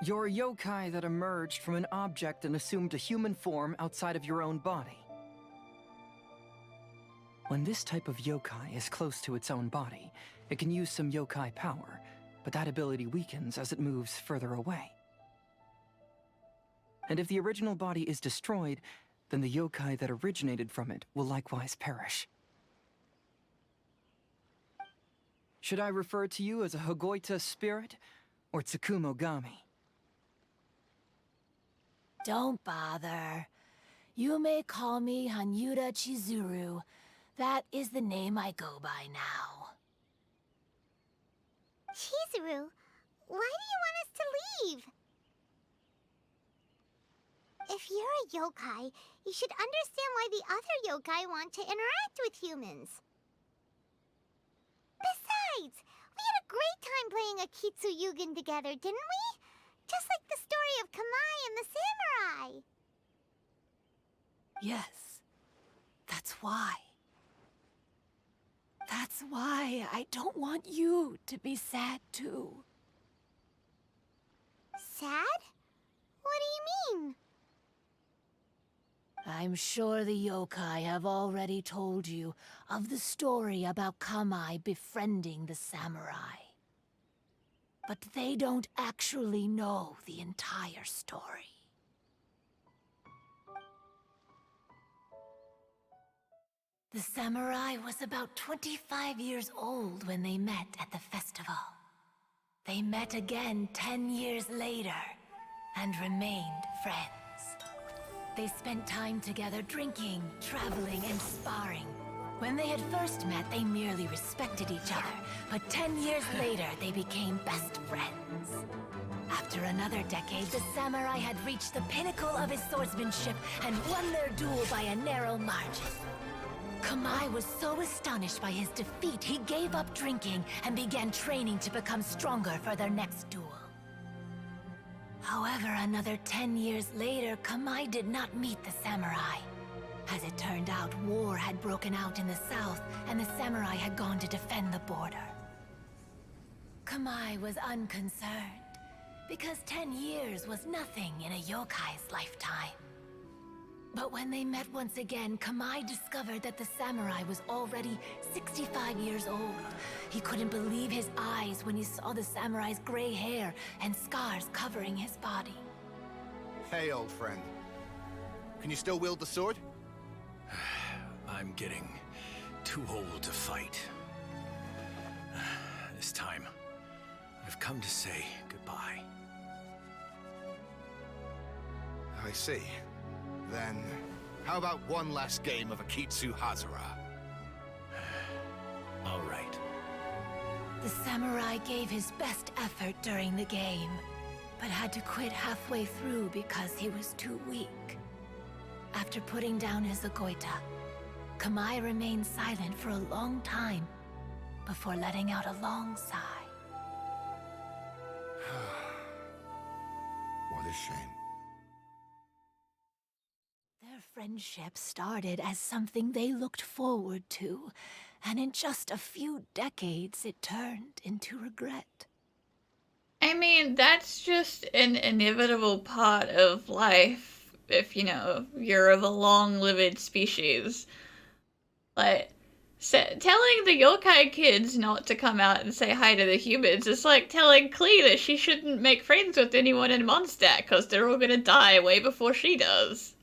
You're a yokai that emerged from an object and assumed a human form outside of your own body. When this type of yokai is close to its own body, it can use some yokai power, but that ability weakens as it moves further away. And if the original body is destroyed, then the yokai that originated from it will likewise perish. Should I refer to you as a Hagoita spirit or Tsukumogami? Don't bother. You may call me Hanyuda Chizuru. That is the name I go by now. Chizuru, why do you want us to leave? If you're a yokai, you should understand why the other yokai want to interact with humans. Besides, we had a great time playing Akitsu Yugen together, didn't we? Just like the story of Kamai and the samurai. Yes, that's why. That's why I don't want you to be sad too. Sad? What do you mean? I'm sure the yokai have already told you of the story about Kamai befriending the samurai. But they don't actually know the entire story. The samurai was about 25 years old when they met at the festival. They met again 10 years later and remained friends. They spent time together drinking, traveling, and sparring. When they had first met, they merely respected each other, but 10 years later, they became best friends. After another decade, the samurai had reached the pinnacle of his swordsmanship and won their duel by a narrow margin. Kamai was so astonished by his defeat, he gave up drinking and began training to become stronger for their next duel. However, another 10 years later, Kamai did not meet the samurai. As it turned out, war had broken out in the south, and the samurai had gone to defend the border. Kamai was unconcerned, because 10 years was nothing in a yokai's lifetime. But when they met once again, Kamai discovered that the samurai was already 65 years old. He couldn't believe his eyes when he saw the samurai's gray hair and scars covering his body. Hey, old friend. Can you still wield the sword? I'm getting too old to fight. This time, I've come to say goodbye. I see. Then, how about one last game of Akitsu Hazara? All right. The samurai gave his best effort during the game, but had to quit halfway through because he was too weak. After putting down his Agoita, Kamai remained silent for a long time before letting out a long sigh. What a shame. Their friendship started as something they looked forward to, and in just a few decades it turned into regret. I mean, that's just an inevitable part of life if, you're of a long-lived species. Like, telling the yokai kids not to come out and say hi to the humans is like telling Klee that she shouldn't make friends with anyone in Mondstadt because they're all gonna die way before she does.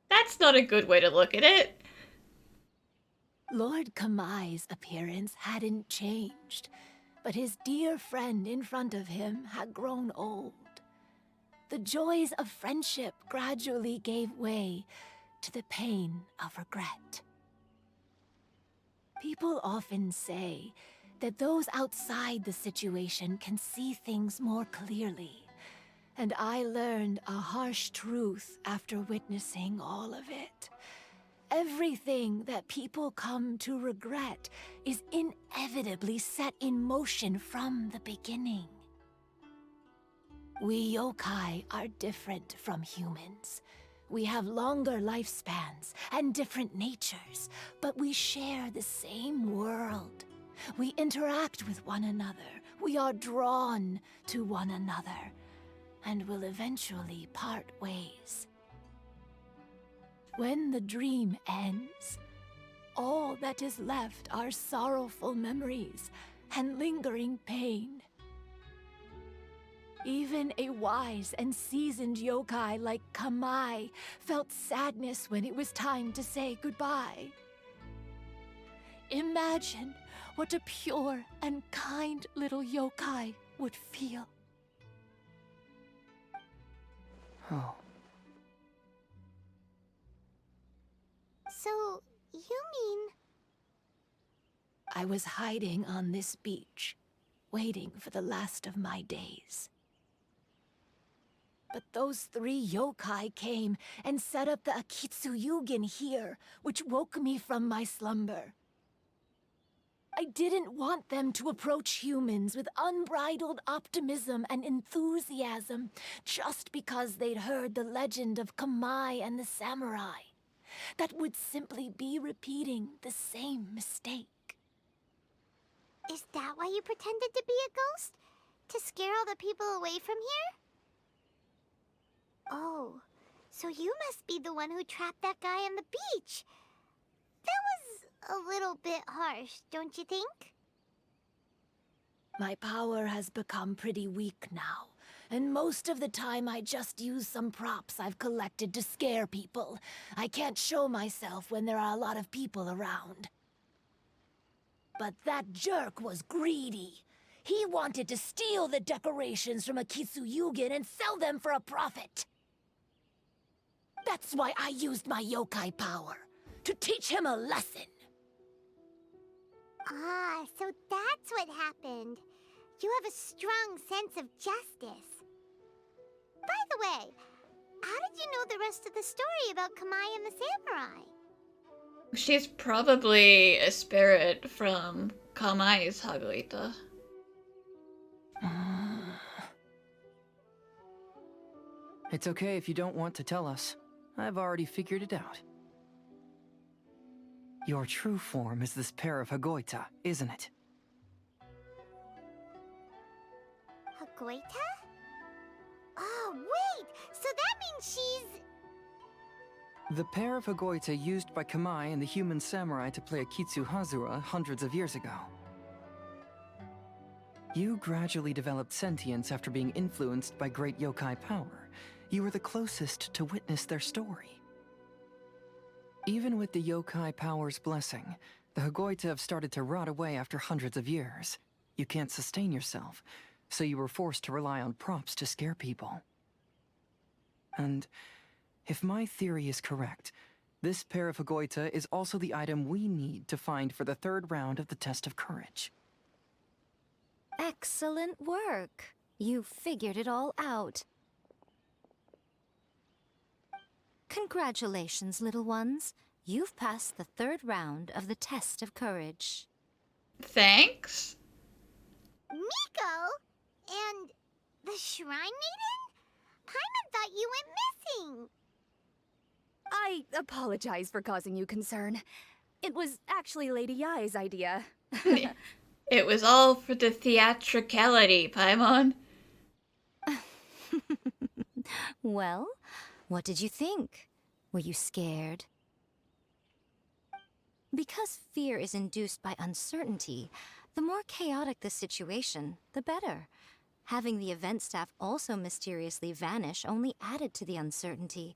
That's not a good way to look at it. Lord Kamai's appearance hadn't changed, but his dear friend in front of him had grown old. The joys of friendship gradually gave way to the pain of regret. People often say that those outside the situation can see things more clearly, and I learned a harsh truth after witnessing all of it. Everything that people come to regret is inevitably set in motion from the beginning. We yokai are different from humans. We have longer lifespans and different natures, but we share the same world. We interact with one another. We are drawn to one another, and will eventually part ways. When the dream ends, all that is left are sorrowful memories and lingering pain. Even a wise and seasoned yokai like Kamai felt sadness when it was time to say goodbye. Imagine what a pure and kind little yokai would feel. Oh. So, you mean... I was hiding on this beach, waiting for the last of my days. But those 3 yokai came and set up the Akitsu here, which woke me from my slumber. I didn't want them to approach humans with unbridled optimism and enthusiasm just because they'd heard the legend of Kamai and the samurai. That would simply be repeating the same mistake. Is that why you pretended to be a ghost? To scare all the people away from here? Oh, so you must be the one who trapped that guy on the beach. That was a little bit harsh, don't you think? My power has become pretty weak now, and most of the time I just use some props I've collected to scare people. I can't show myself when there are a lot of people around. But that jerk was greedy. He wanted to steal the decorations from Akitsu and sell them for a profit. That's why I used my yokai power, to teach him a lesson. Ah, so that's what happened. You have a strong sense of justice. By the way, how did you know the rest of the story about Kamai and the samurai? She's probably a spirit from Kamai's Haguita. It's okay if you don't want to tell us. I've already figured it out. Your true form is this pair of Hagoita, isn't it? Hagoita? Oh, wait! So that means she's... The pair of Hagoita used by Kamai and the human samurai to play Akitsu hundreds of years ago. You gradually developed sentience after being influenced by great yokai power. You were the closest to witness their story. Even with the yokai power's blessing, the Hagoita have started to rot away after hundreds of years. You can't sustain yourself, so you were forced to rely on props to scare people. And if my theory is correct, this pair of Hagoita is also the item we need to find for the 3rd round of the test of courage. Excellent work. You figured it all out. Congratulations, little ones. You've passed the 3rd round of the test of courage. Thanks? Miko? And the Shrine Maiden? Paimon thought you went missing. I apologize for causing you concern. It was actually Lady Yai's idea. It was all for the theatricality, Paimon. Well, what did you think? Were you scared? Because fear is induced by uncertainty, the more chaotic the situation, the better. Having the event staff also mysteriously vanish only added to the uncertainty.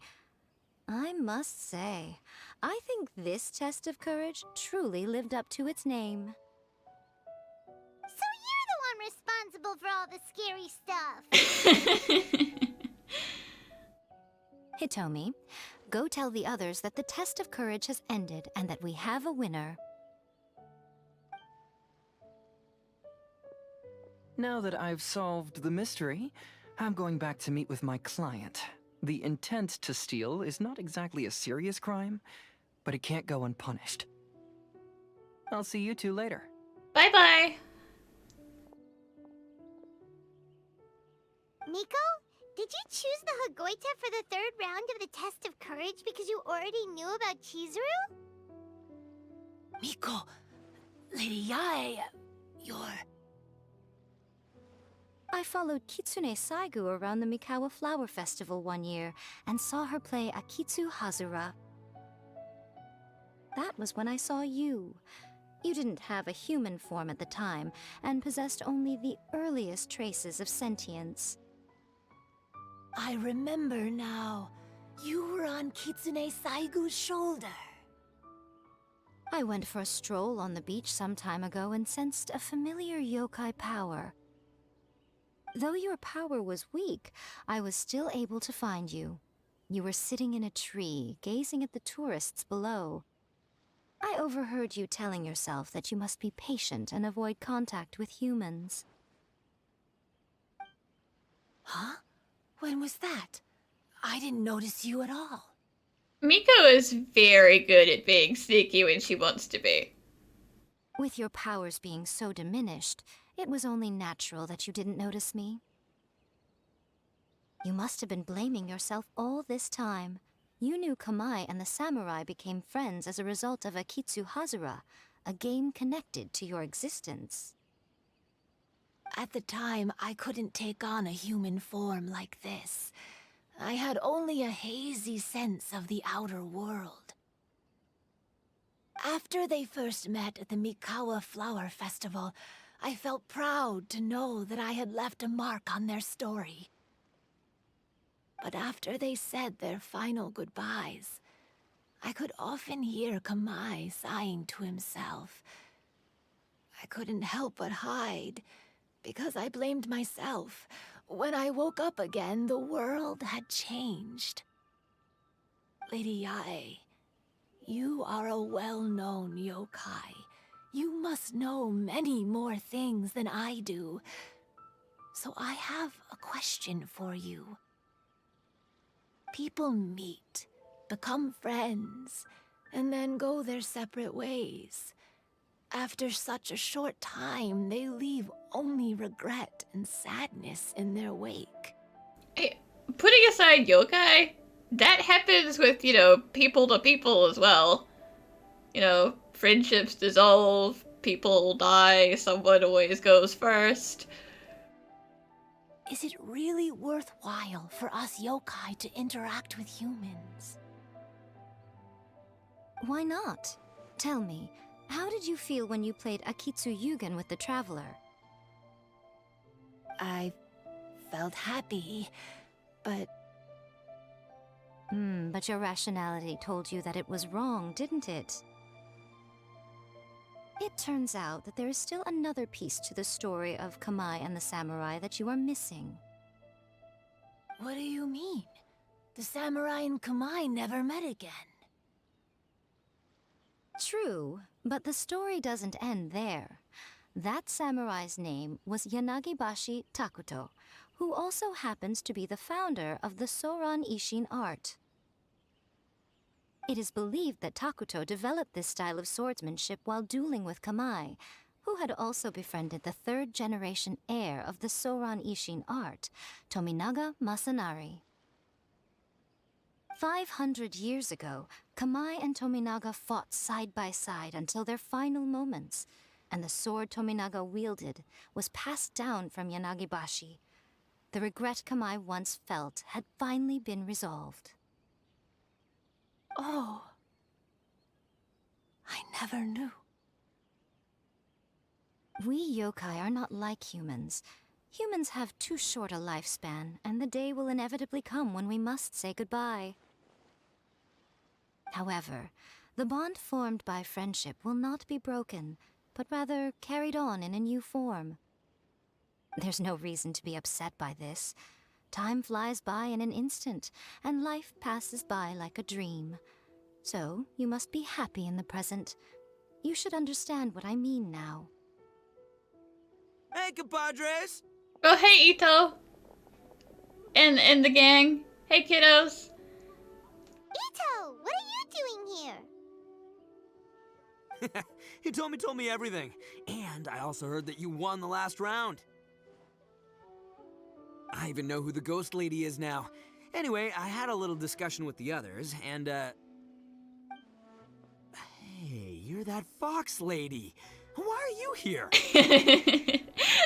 I must say, I think this test of courage truly lived up to its name. So you're the one responsible for all the scary stuff. Hitomi, go tell the others that the test of courage has ended and that we have a winner. Now that I've solved the mystery, I'm going back to meet with my client. The intent to steal is not exactly a serious crime, but it can't go unpunished. I'll see you two later. Bye-bye. Miko, did you choose the Hagoita for the 3rd round of the test of courage because you already knew about Chizuru? Miko, Lady Yai, you're... I followed Kitsune Saigu around the Mikawa Flower Festival one year and saw her play Akitsu Hazura. That was when I saw you. You didn't have a human form at the time and possessed only the earliest traces of sentience. I remember now. You were on Kitsune Saigu's shoulder. I went for a stroll on the beach some time ago and sensed a familiar yokai power. Though your power was weak, I was still able to find you. You were sitting in a tree, gazing at the tourists below. I overheard you telling yourself that you must be patient and avoid contact with humans. Huh? When was that? I didn't notice you at all. Miko is very good at being sneaky when she wants to be. With your powers being so diminished, it was only natural that you didn't notice me. You must have been blaming yourself all this time. You knew Kamai and the samurai became friends as a result of Akitsu Hazura, a game connected to your existence. At the time, I couldn't take on a human form like this. I had only a hazy sense of the outer world. After they first met at the Mikawa Flower Festival, I felt proud to know that I had left a mark on their story. But after they said their final goodbyes, I could often hear Kamai sighing to himself. I couldn't help but hide, because I blamed myself. When I woke up again, the world had changed. Lady Yae, you are a well-known yokai. You must know many more things than I do. So I have a question for you. People meet, become friends, and then go their separate ways. After such a short time, they leave only regret and sadness in their wake. Hey, putting aside yokai, that happens with, people to people as well. Friendships dissolve, people die, someone always goes first. Is it really worthwhile for us yokai to interact with humans? Why not? Tell me, how did you feel when you played Akitsu Yugen with the Traveler? I felt happy, but... But your rationality told you that it was wrong, didn't it? It turns out that there is still another piece to the story of Kamai and the samurai that you are missing. What do you mean? The samurai and Kamai never met again. True, but the story doesn't end there. That samurai's name was Yanagibashi Takuto, who also happens to be the founder of the Soran Ishin art. It is believed that Takuto developed this style of swordsmanship while dueling with Kamai, who had also befriended the third-generation heir of the Soran Ishin art, Tominaga Masanari. 500 years ago, Kamai and Tominaga fought side by side until their final moments, and the sword Tominaga wielded was passed down from Yanagibashi. The regret Kamai once felt had finally been resolved. Oh. I never knew. We yokai are not like humans. Humans have too short a lifespan, and the day will inevitably come when we must say goodbye. However, the bond formed by friendship will not be broken, but rather carried on in a new form. There's no reason to be upset by this. Time flies by in an instant, and life passes by like a dream. So, you must be happy in the present. You should understand what I mean now. Hey, compadres! Oh, hey, Ito! And the gang. Hey, kiddos! Ito, what are you doing here? Hitomi told me everything. And I also heard that you won the last round. I even know who the ghost lady is now. Anyway, I had a little discussion with the others, and, Hey, you're that fox lady. Why are you here?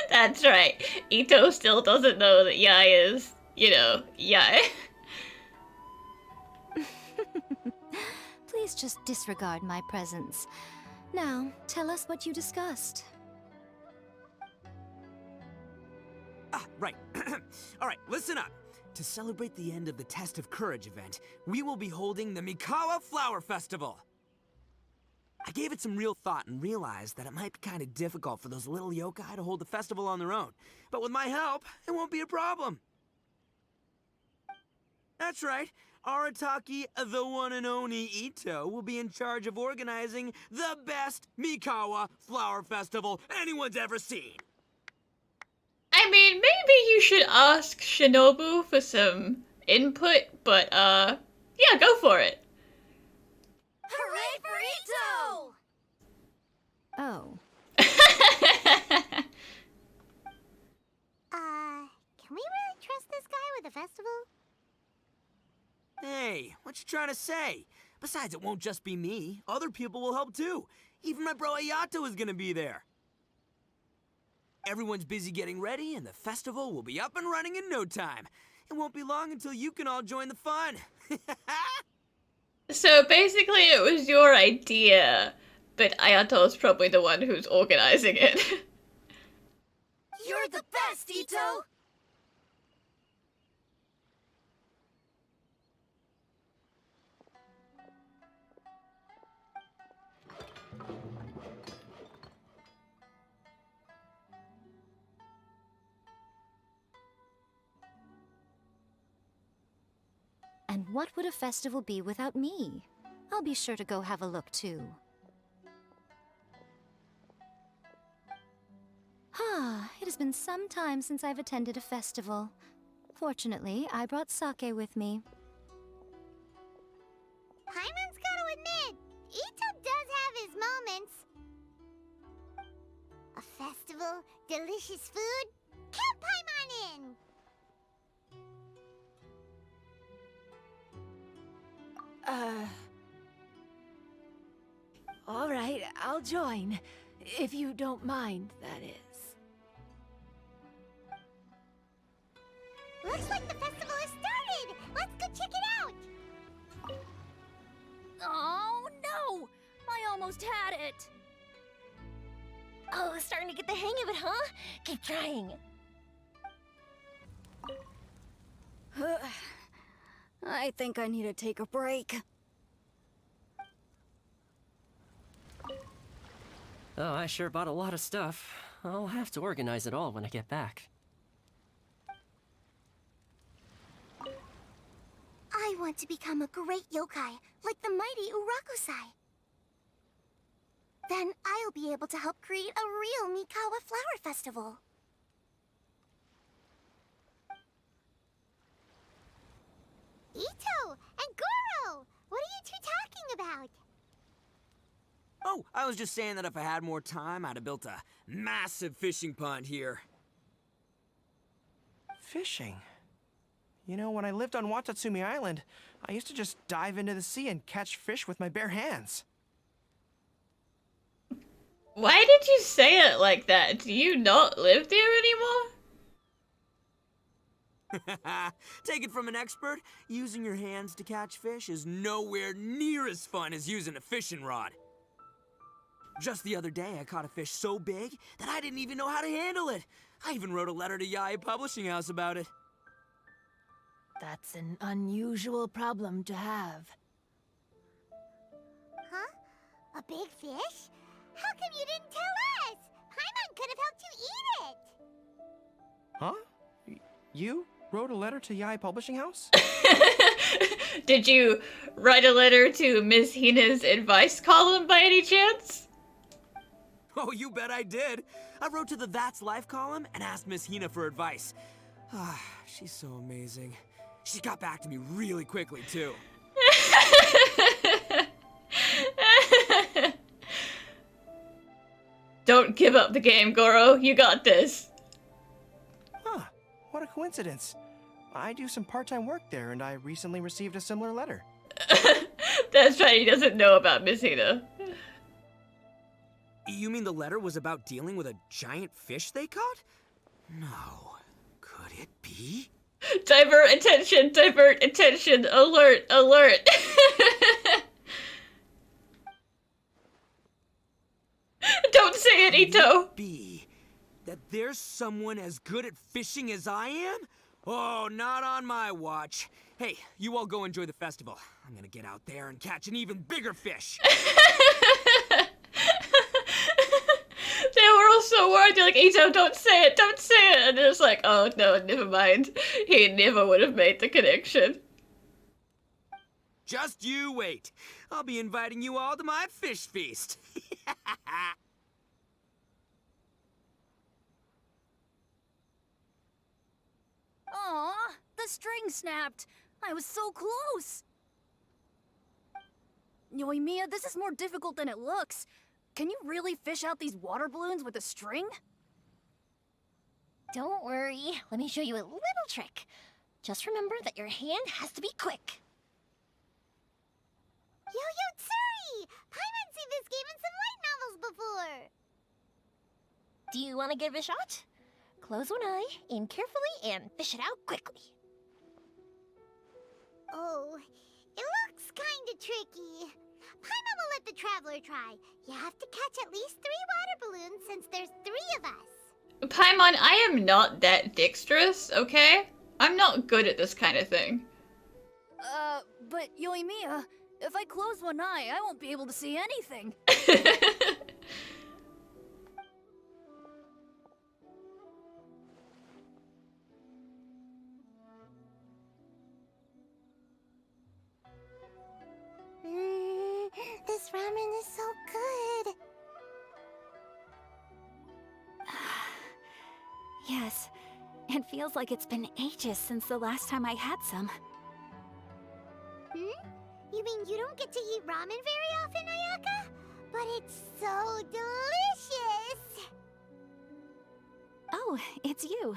That's right. Ito still doesn't know that Yae is, Yae. Please just disregard my presence. Now, tell us what you discussed. Right. All right, listen up. To celebrate the end of the Test of Courage event, we will be holding the Mikawa Flower Festival. I gave it some real thought and realized that it might be kind of difficult for those little yokai to hold the festival on their own. But with my help, it won't be a problem. That's right. Arataki, the one and only Ito, will be in charge of organizing the best Mikawa Flower Festival anyone's ever seen. I mean, maybe you should ask Shinobu for some input, but, yeah, go for it. Hooray for Ito! Oh. Can we really trust this guy with the festival? Hey, what you trying to say? Besides, it won't just be me. Other people will help too. Even my bro Ayato is gonna be there. Everyone's busy getting ready, and the festival will be up and running in no time. It won't be long until you can all join the fun. So basically it was your idea, but Ayato's probably the one who's organizing it. You're the best, Ito! And what would a festival be without me? I'll be sure to go have a look too. It has been some time since I've attended a festival. Fortunately, I brought sake with me. Paimon's gotta admit, Ito does have his moments. A festival, delicious food, count Paimon in! All right, I'll join. If you don't mind, that is. Looks like the festival has started! Let's go check it out! Oh, no! I almost had it! Oh, starting to get the hang of it, huh? Keep trying. I think I need to take a break. Oh, I sure bought a lot of stuff. I'll have to organize it all when I get back. I want to become a great yokai, like the mighty Urakusai. Then I'll be able to help create a real Mikawa Flower Festival. Ito and Gorou! What are you two talking about? Oh, I was just saying that if I had more time, I'd have built a massive fishing pond here. Fishing? You know, when I lived on Watatsumi Island, I used to just dive into the sea and catch fish with my bare hands. Why did you say it like that? Do you not live there anymore? Take it from an expert, using your hands to catch fish is nowhere near as fun as using a fishing rod. Just the other day, I caught a fish so big that I didn't even know how to handle it. I even wrote a letter to Yae Publishing House about it. That's an unusual problem to have. Huh? A big fish? How come you didn't tell us? Paimon could have helped you eat it! Huh? You wrote a letter to Yae Publishing House? Did you write a letter to Miss Hina's advice column by any chance? Oh, you bet I did. I wrote to the That's Life column and asked Miss Hina for advice. She's so amazing. She got back to me really quickly, too. Don't give up the game, Gorou. You got this. Huh. What a coincidence. I do some part-time work there, and I recently received a similar letter. That's right, he doesn't know about Miss Hina. You mean the letter was about dealing with a giant fish they caught? No. Could it be? Divert attention, alert, alert. Don't say it, Ito. Could it be that there's someone as good at fishing as I am? Oh, not on my watch. Hey, you all go enjoy the festival. I'm gonna get out there and catch an even bigger fish. They were all so worried. They're like, Ito, don't say it, don't say it. And it's like, oh no, never mind. He never would have made the connection. Just you wait. I'll be inviting you all to my fish feast. Aw, the string snapped. I was so close. Yoimiya, this is more difficult than it looks. Can you really fish out these water balloons with a string? Don't worry. Let me show you a little trick. Just remember that your hand has to be quick. Yo-Yo Tsuri! Paimon's seen this game in some light novels before. Do you want to give it a shot? Close one eye, aim carefully, and fish it out quickly. Oh, it looks kinda tricky. Paimon will let the traveler try. You have to catch at least 3 water balloons since there's 3 of us. Paimon, I am not that dexterous, okay? I'm not good at this kind of thing. But Yoimiya, if I close one eye, I won't be able to see anything. This ramen is so good. Yes, it feels like it's been ages since the last time I had some. You mean you don't get to eat ramen very often, Ayaka? But it's so delicious! Oh, it's you.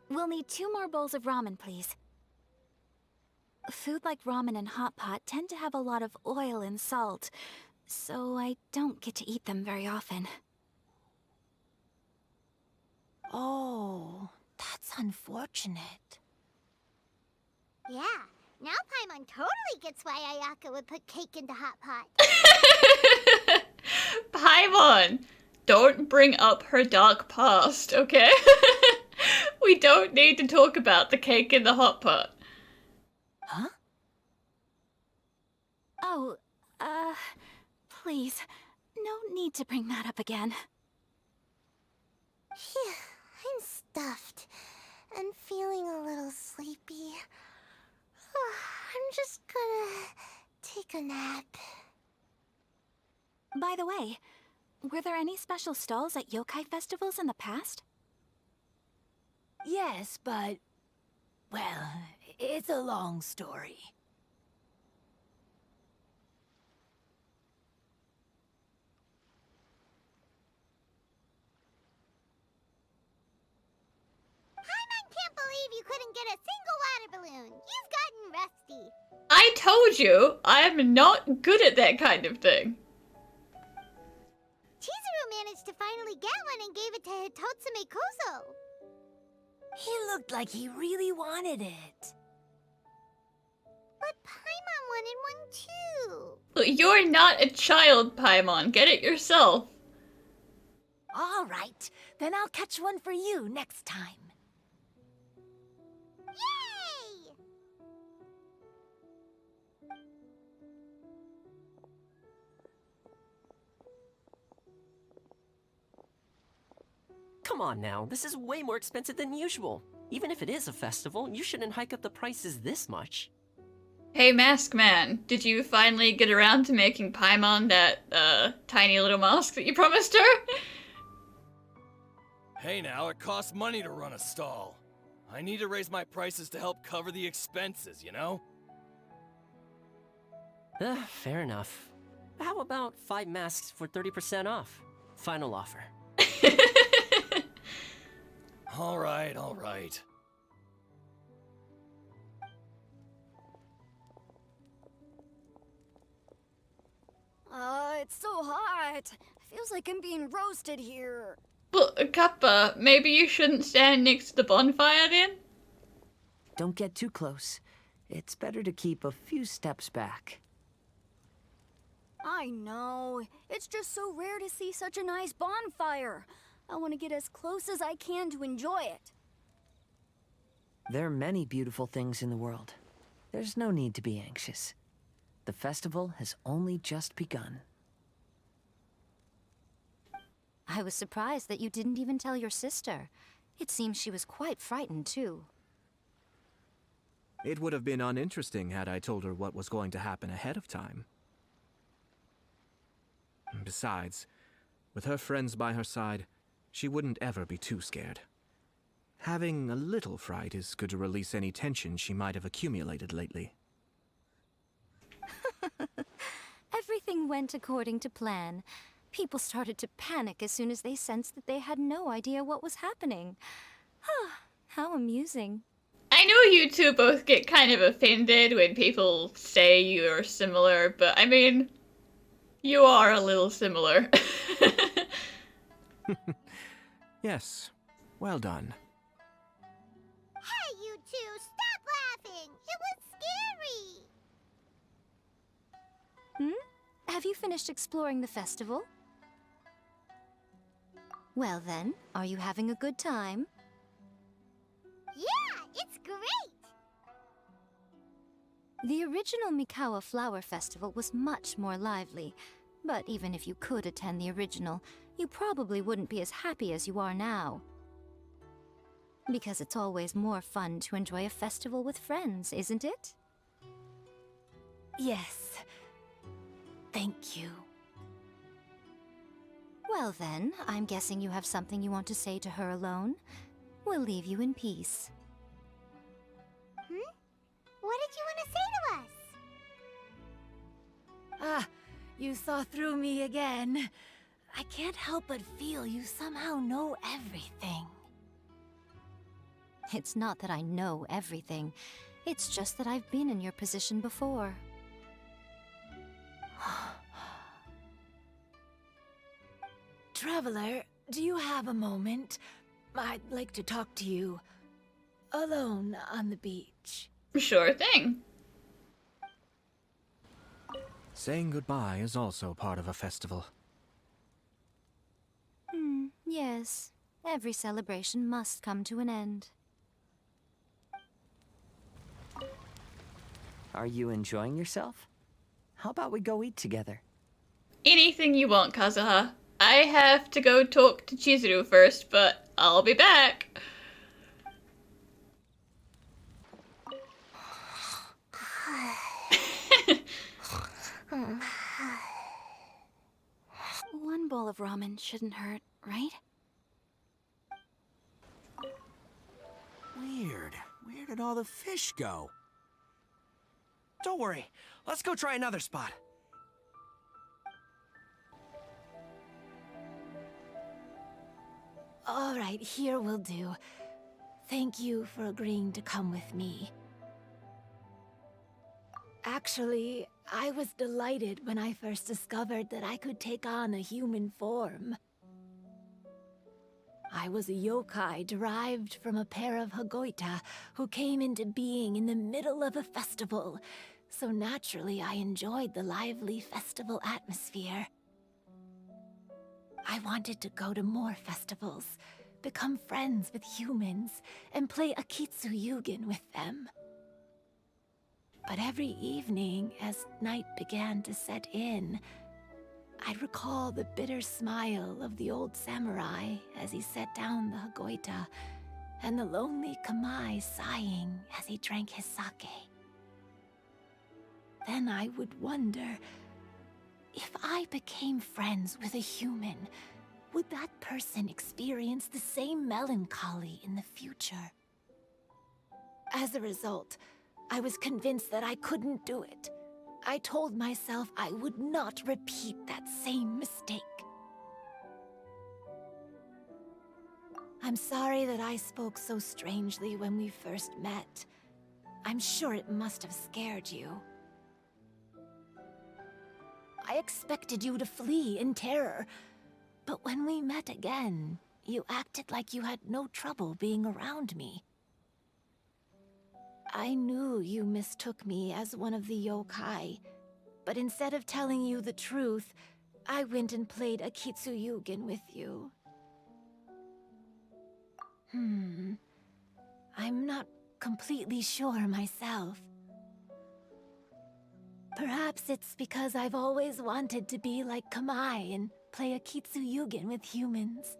We'll need 2 more bowls of ramen, please. Food like ramen and hot pot tend to have a lot of oil and salt, so I don't get to eat them very often. Oh, that's unfortunate. Yeah, now Paimon totally gets why Ayaka would put cake into hot pot. Paimon, don't bring up her dark past, okay? We don't need to talk about the cake in the hot pot. Huh? Oh, please, no need to bring that up again. Phew, I'm stuffed and feeling a little sleepy. I'm just gonna take a nap. By the way, were there any special stalls at yokai festivals in the past? Yes, but... well, it's a long story. Paimon can't believe you couldn't get a single water balloon. You've gotten rusty. I told you, I am not good at that kind of thing. Chizuru managed to finally get one and gave it to Hitotsume Kozo. He looked like he really wanted it. But Paimon wanted one too. Look, you're not a child, Paimon. Get it yourself. All right, then I'll catch one for you next time. Yay! Come on now, this is way more expensive than usual. Even if it is a festival, you shouldn't hike up the prices this much. Hey, Mask Man, did you finally get around to making Paimon that, tiny little mask that you promised her? Hey now, it costs money to run a stall. I need to raise my prices to help cover the expenses, you know? Fair enough. How about 5 masks for 30% off? Final offer. Alright, alright. It's so hot. Feels like I'm being roasted here. Well, Kappa, maybe you shouldn't stand next to the bonfire then? Don't get too close. It's better to keep a few steps back. I know. It's just so rare to see such a nice bonfire. I want to get as close as I can to enjoy it. There are many beautiful things in the world. There's no need to be anxious. The festival has only just begun. I was surprised that you didn't even tell your sister. It seems she was quite frightened, too. It would have been uninteresting had I told her what was going to happen ahead of time. Besides, with her friends by her side, she wouldn't ever be too scared. Having a little fright is good to release any tension she might have accumulated lately. Everything went according to plan. People started to panic as soon as they sensed that they had no idea what was happening. How amusing. I know you two both get kind of offended when people say you're similar, but I mean, you are a little similar. Yes, well done. Hey, you two, stop laughing! It was scary! Have you finished exploring the festival? Well then, are you having a good time? Yeah, it's great! The original Mikawa Flower Festival was much more lively, but even if you could attend the original, you probably wouldn't be as happy as you are now. Because it's always more fun to enjoy a festival with friends, isn't it? Yes. Thank you. Well then, I'm guessing you have something you want to say to her alone. We'll leave you in peace. What did you want to say to us? Ah, you saw through me again. I can't help but feel you somehow know everything. It's not that I know everything. It's just that I've been in your position before. Traveler, do you have a moment? I'd like to talk to you. Alone on the beach. Sure thing. Saying goodbye is also part of a festival. Yes. Every celebration must come to an end. Are you enjoying yourself? How about we go eat together? Anything you want, Kazuha. I have to go talk to Chizuru first, but I'll be back. One bowl of ramen shouldn't hurt, right? Weird. Where did all the fish go? Don't worry. Let's go try another spot. All right, here will do. Thank you for agreeing to come with me. Actually, I was delighted when I first discovered that I could take on a human form. I was a yokai derived from a pair of Hagoita who came into being in the middle of a festival, so naturally I enjoyed the lively festival atmosphere. I wanted to go to more festivals, become friends with humans, and play Akitsu with them. But every evening, as night began to set in, I'd recall the bitter smile of the old samurai as he set down the Hagoita, and the lonely Kamai sighing as he drank his sake. Then I would wonder, if I became friends with a human, would that person experience the same melancholy in the future? As a result, I was convinced that I couldn't do it. I told myself I would not repeat that same mistake. I'm sorry that I spoke so strangely when we first met. I'm sure it must have scared you. I expected you to flee in terror, but when we met again, you acted like you had no trouble being around me. I knew you mistook me as one of the yokai, but instead of telling you the truth, I went and played Akitsu with you. I'm not completely sure myself. Perhaps it's because I've always wanted to be like Kamai and play Akitsu Yugen with humans.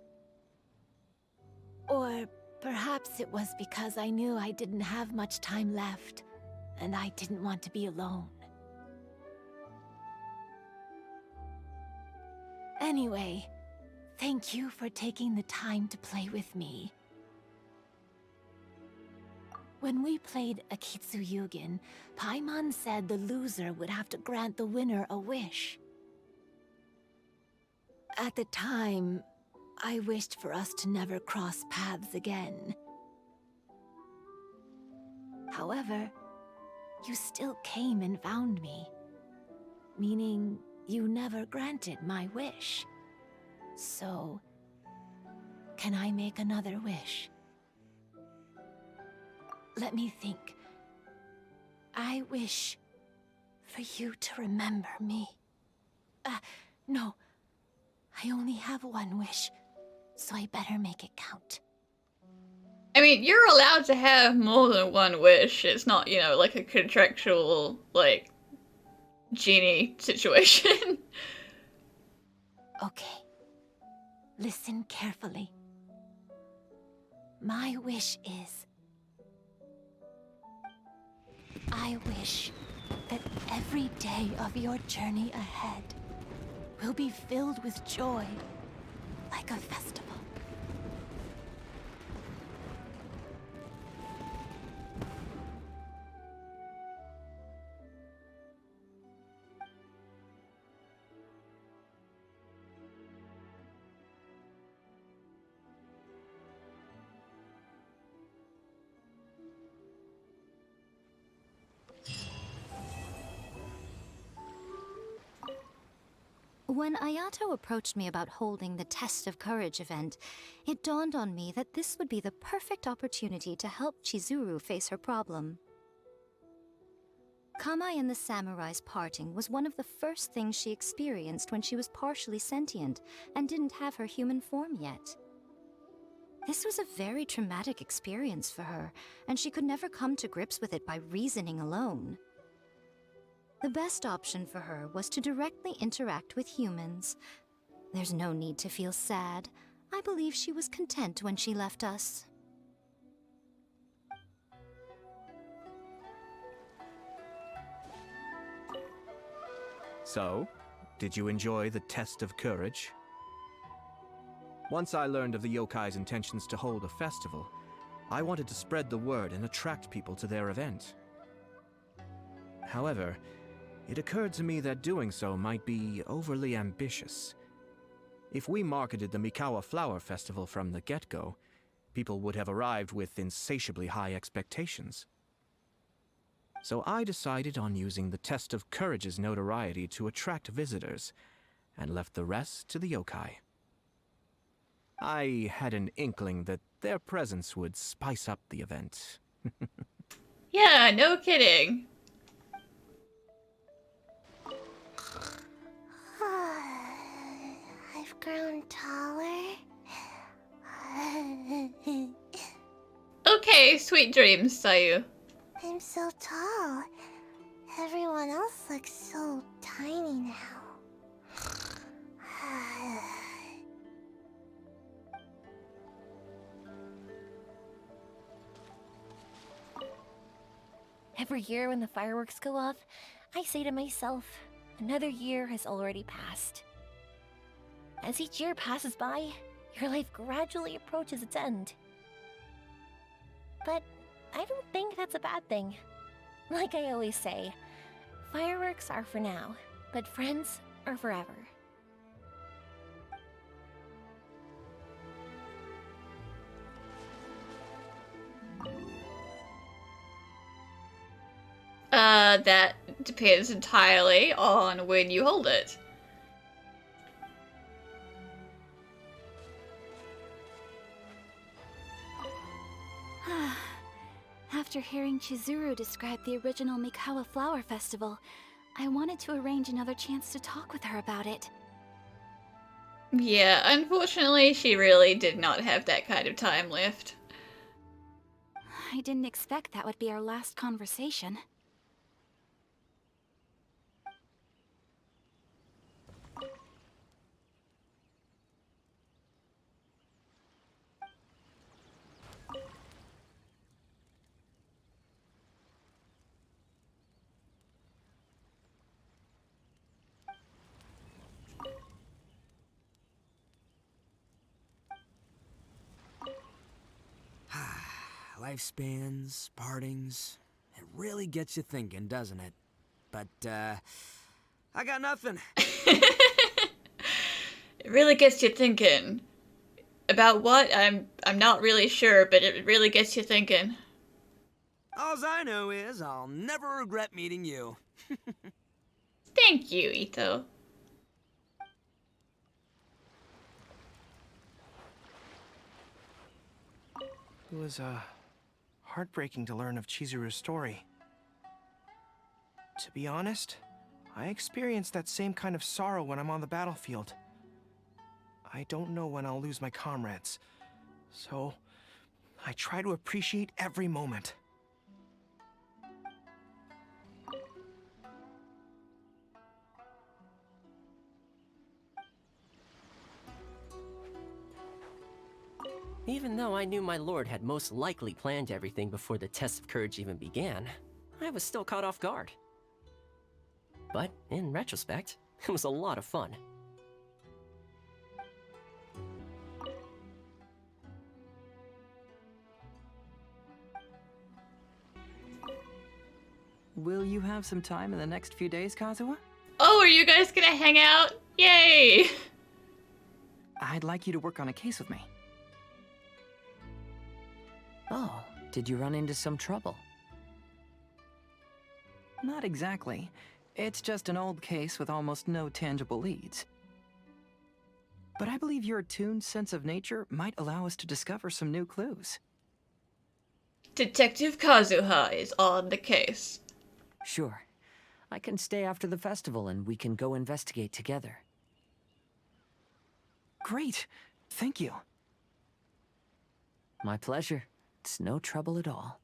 Or perhaps it was because I knew I didn't have much time left, and I didn't want to be alone. Anyway, thank you for taking the time to play with me. When we played Akitsu Yugen, Paimon said the loser would have to grant the winner a wish. At the time, I wished for us to never cross paths again. However, you still came and found me, meaning you never granted my wish. So, can I make another wish? Let me think. I wish for you to remember me. No. I only have one wish, so I better make it count. I mean, you're allowed to have more than one wish. It's not, you know, like a contractual, like, genie situation. Okay. Listen carefully. My wish is... I wish that every day of your journey ahead will be filled with joy, like a festival. When Ayato approached me about holding the Test of Courage event, it dawned on me that this would be the perfect opportunity to help Chizuru face her problem. Kamai and the samurai's parting was one of the first things she experienced when she was partially sentient and didn't have her human form yet. This was a very traumatic experience for her, and she could never come to grips with it by reasoning alone. The best option for her was to directly interact with humans. There's no need to feel sad. I believe she was content when she left us. So, did you enjoy the Test of Courage? Once I learned of the yokai's intentions to hold a festival, I wanted to spread the word and attract people to their event. However, it occurred to me that doing so might be overly ambitious. If we marketed the Mikawa Flower Festival from the get-go, people would have arrived with insatiably high expectations. So I decided on using the Test of Courage's notoriety to attract visitors, and left the rest to the yokai. I had an inkling that their presence would spice up the event. Yeah, no kidding. I've grown taller. Okay, sweet dreams, Sayu. I'm so tall. Everyone else looks so tiny now. Every year when the fireworks go off, I say to myself, another year has already passed. As each year passes by, your life gradually approaches its end. But I don't think that's a bad thing. Like I always say, fireworks are for now, but friends are forever. That depends entirely on when you hold it. After hearing Chizuru describe the original Mikawa Flower Festival, I wanted to arrange another chance to talk with her about it. Yeah, unfortunately, she really did not have that kind of time left. I didn't expect that would be our last conversation. Lifespans, partings, it really gets you thinking, doesn't it? But, I got nothing. It really gets you thinking. About what? I'm not really sure, but it really gets you thinking. Alls I know is I'll never regret meeting you. Thank you, Ito. It was, heartbreaking to learn of Chizuru's story. To be honest, I experienced that same kind of sorrow when I'm on the battlefield. I don't know when I'll lose my comrades, so I try to appreciate every moment. Even though I knew my lord had most likely planned everything before the test of courage even began, I was still caught off guard. But in retrospect, it was a lot of fun. Will you have some time in the next few days, Kazuha? Oh, are you guys gonna hang out? Yay! I'd like you to work on a case with me. Oh, did you run into some trouble? Not exactly. It's just an old case with almost no tangible leads. But I believe your attuned sense of nature might allow us to discover some new clues. Detective Kazuha is on the case. Sure. I can stay after the festival and we can go investigate together. Great! Thank you. My pleasure. It's no trouble at all.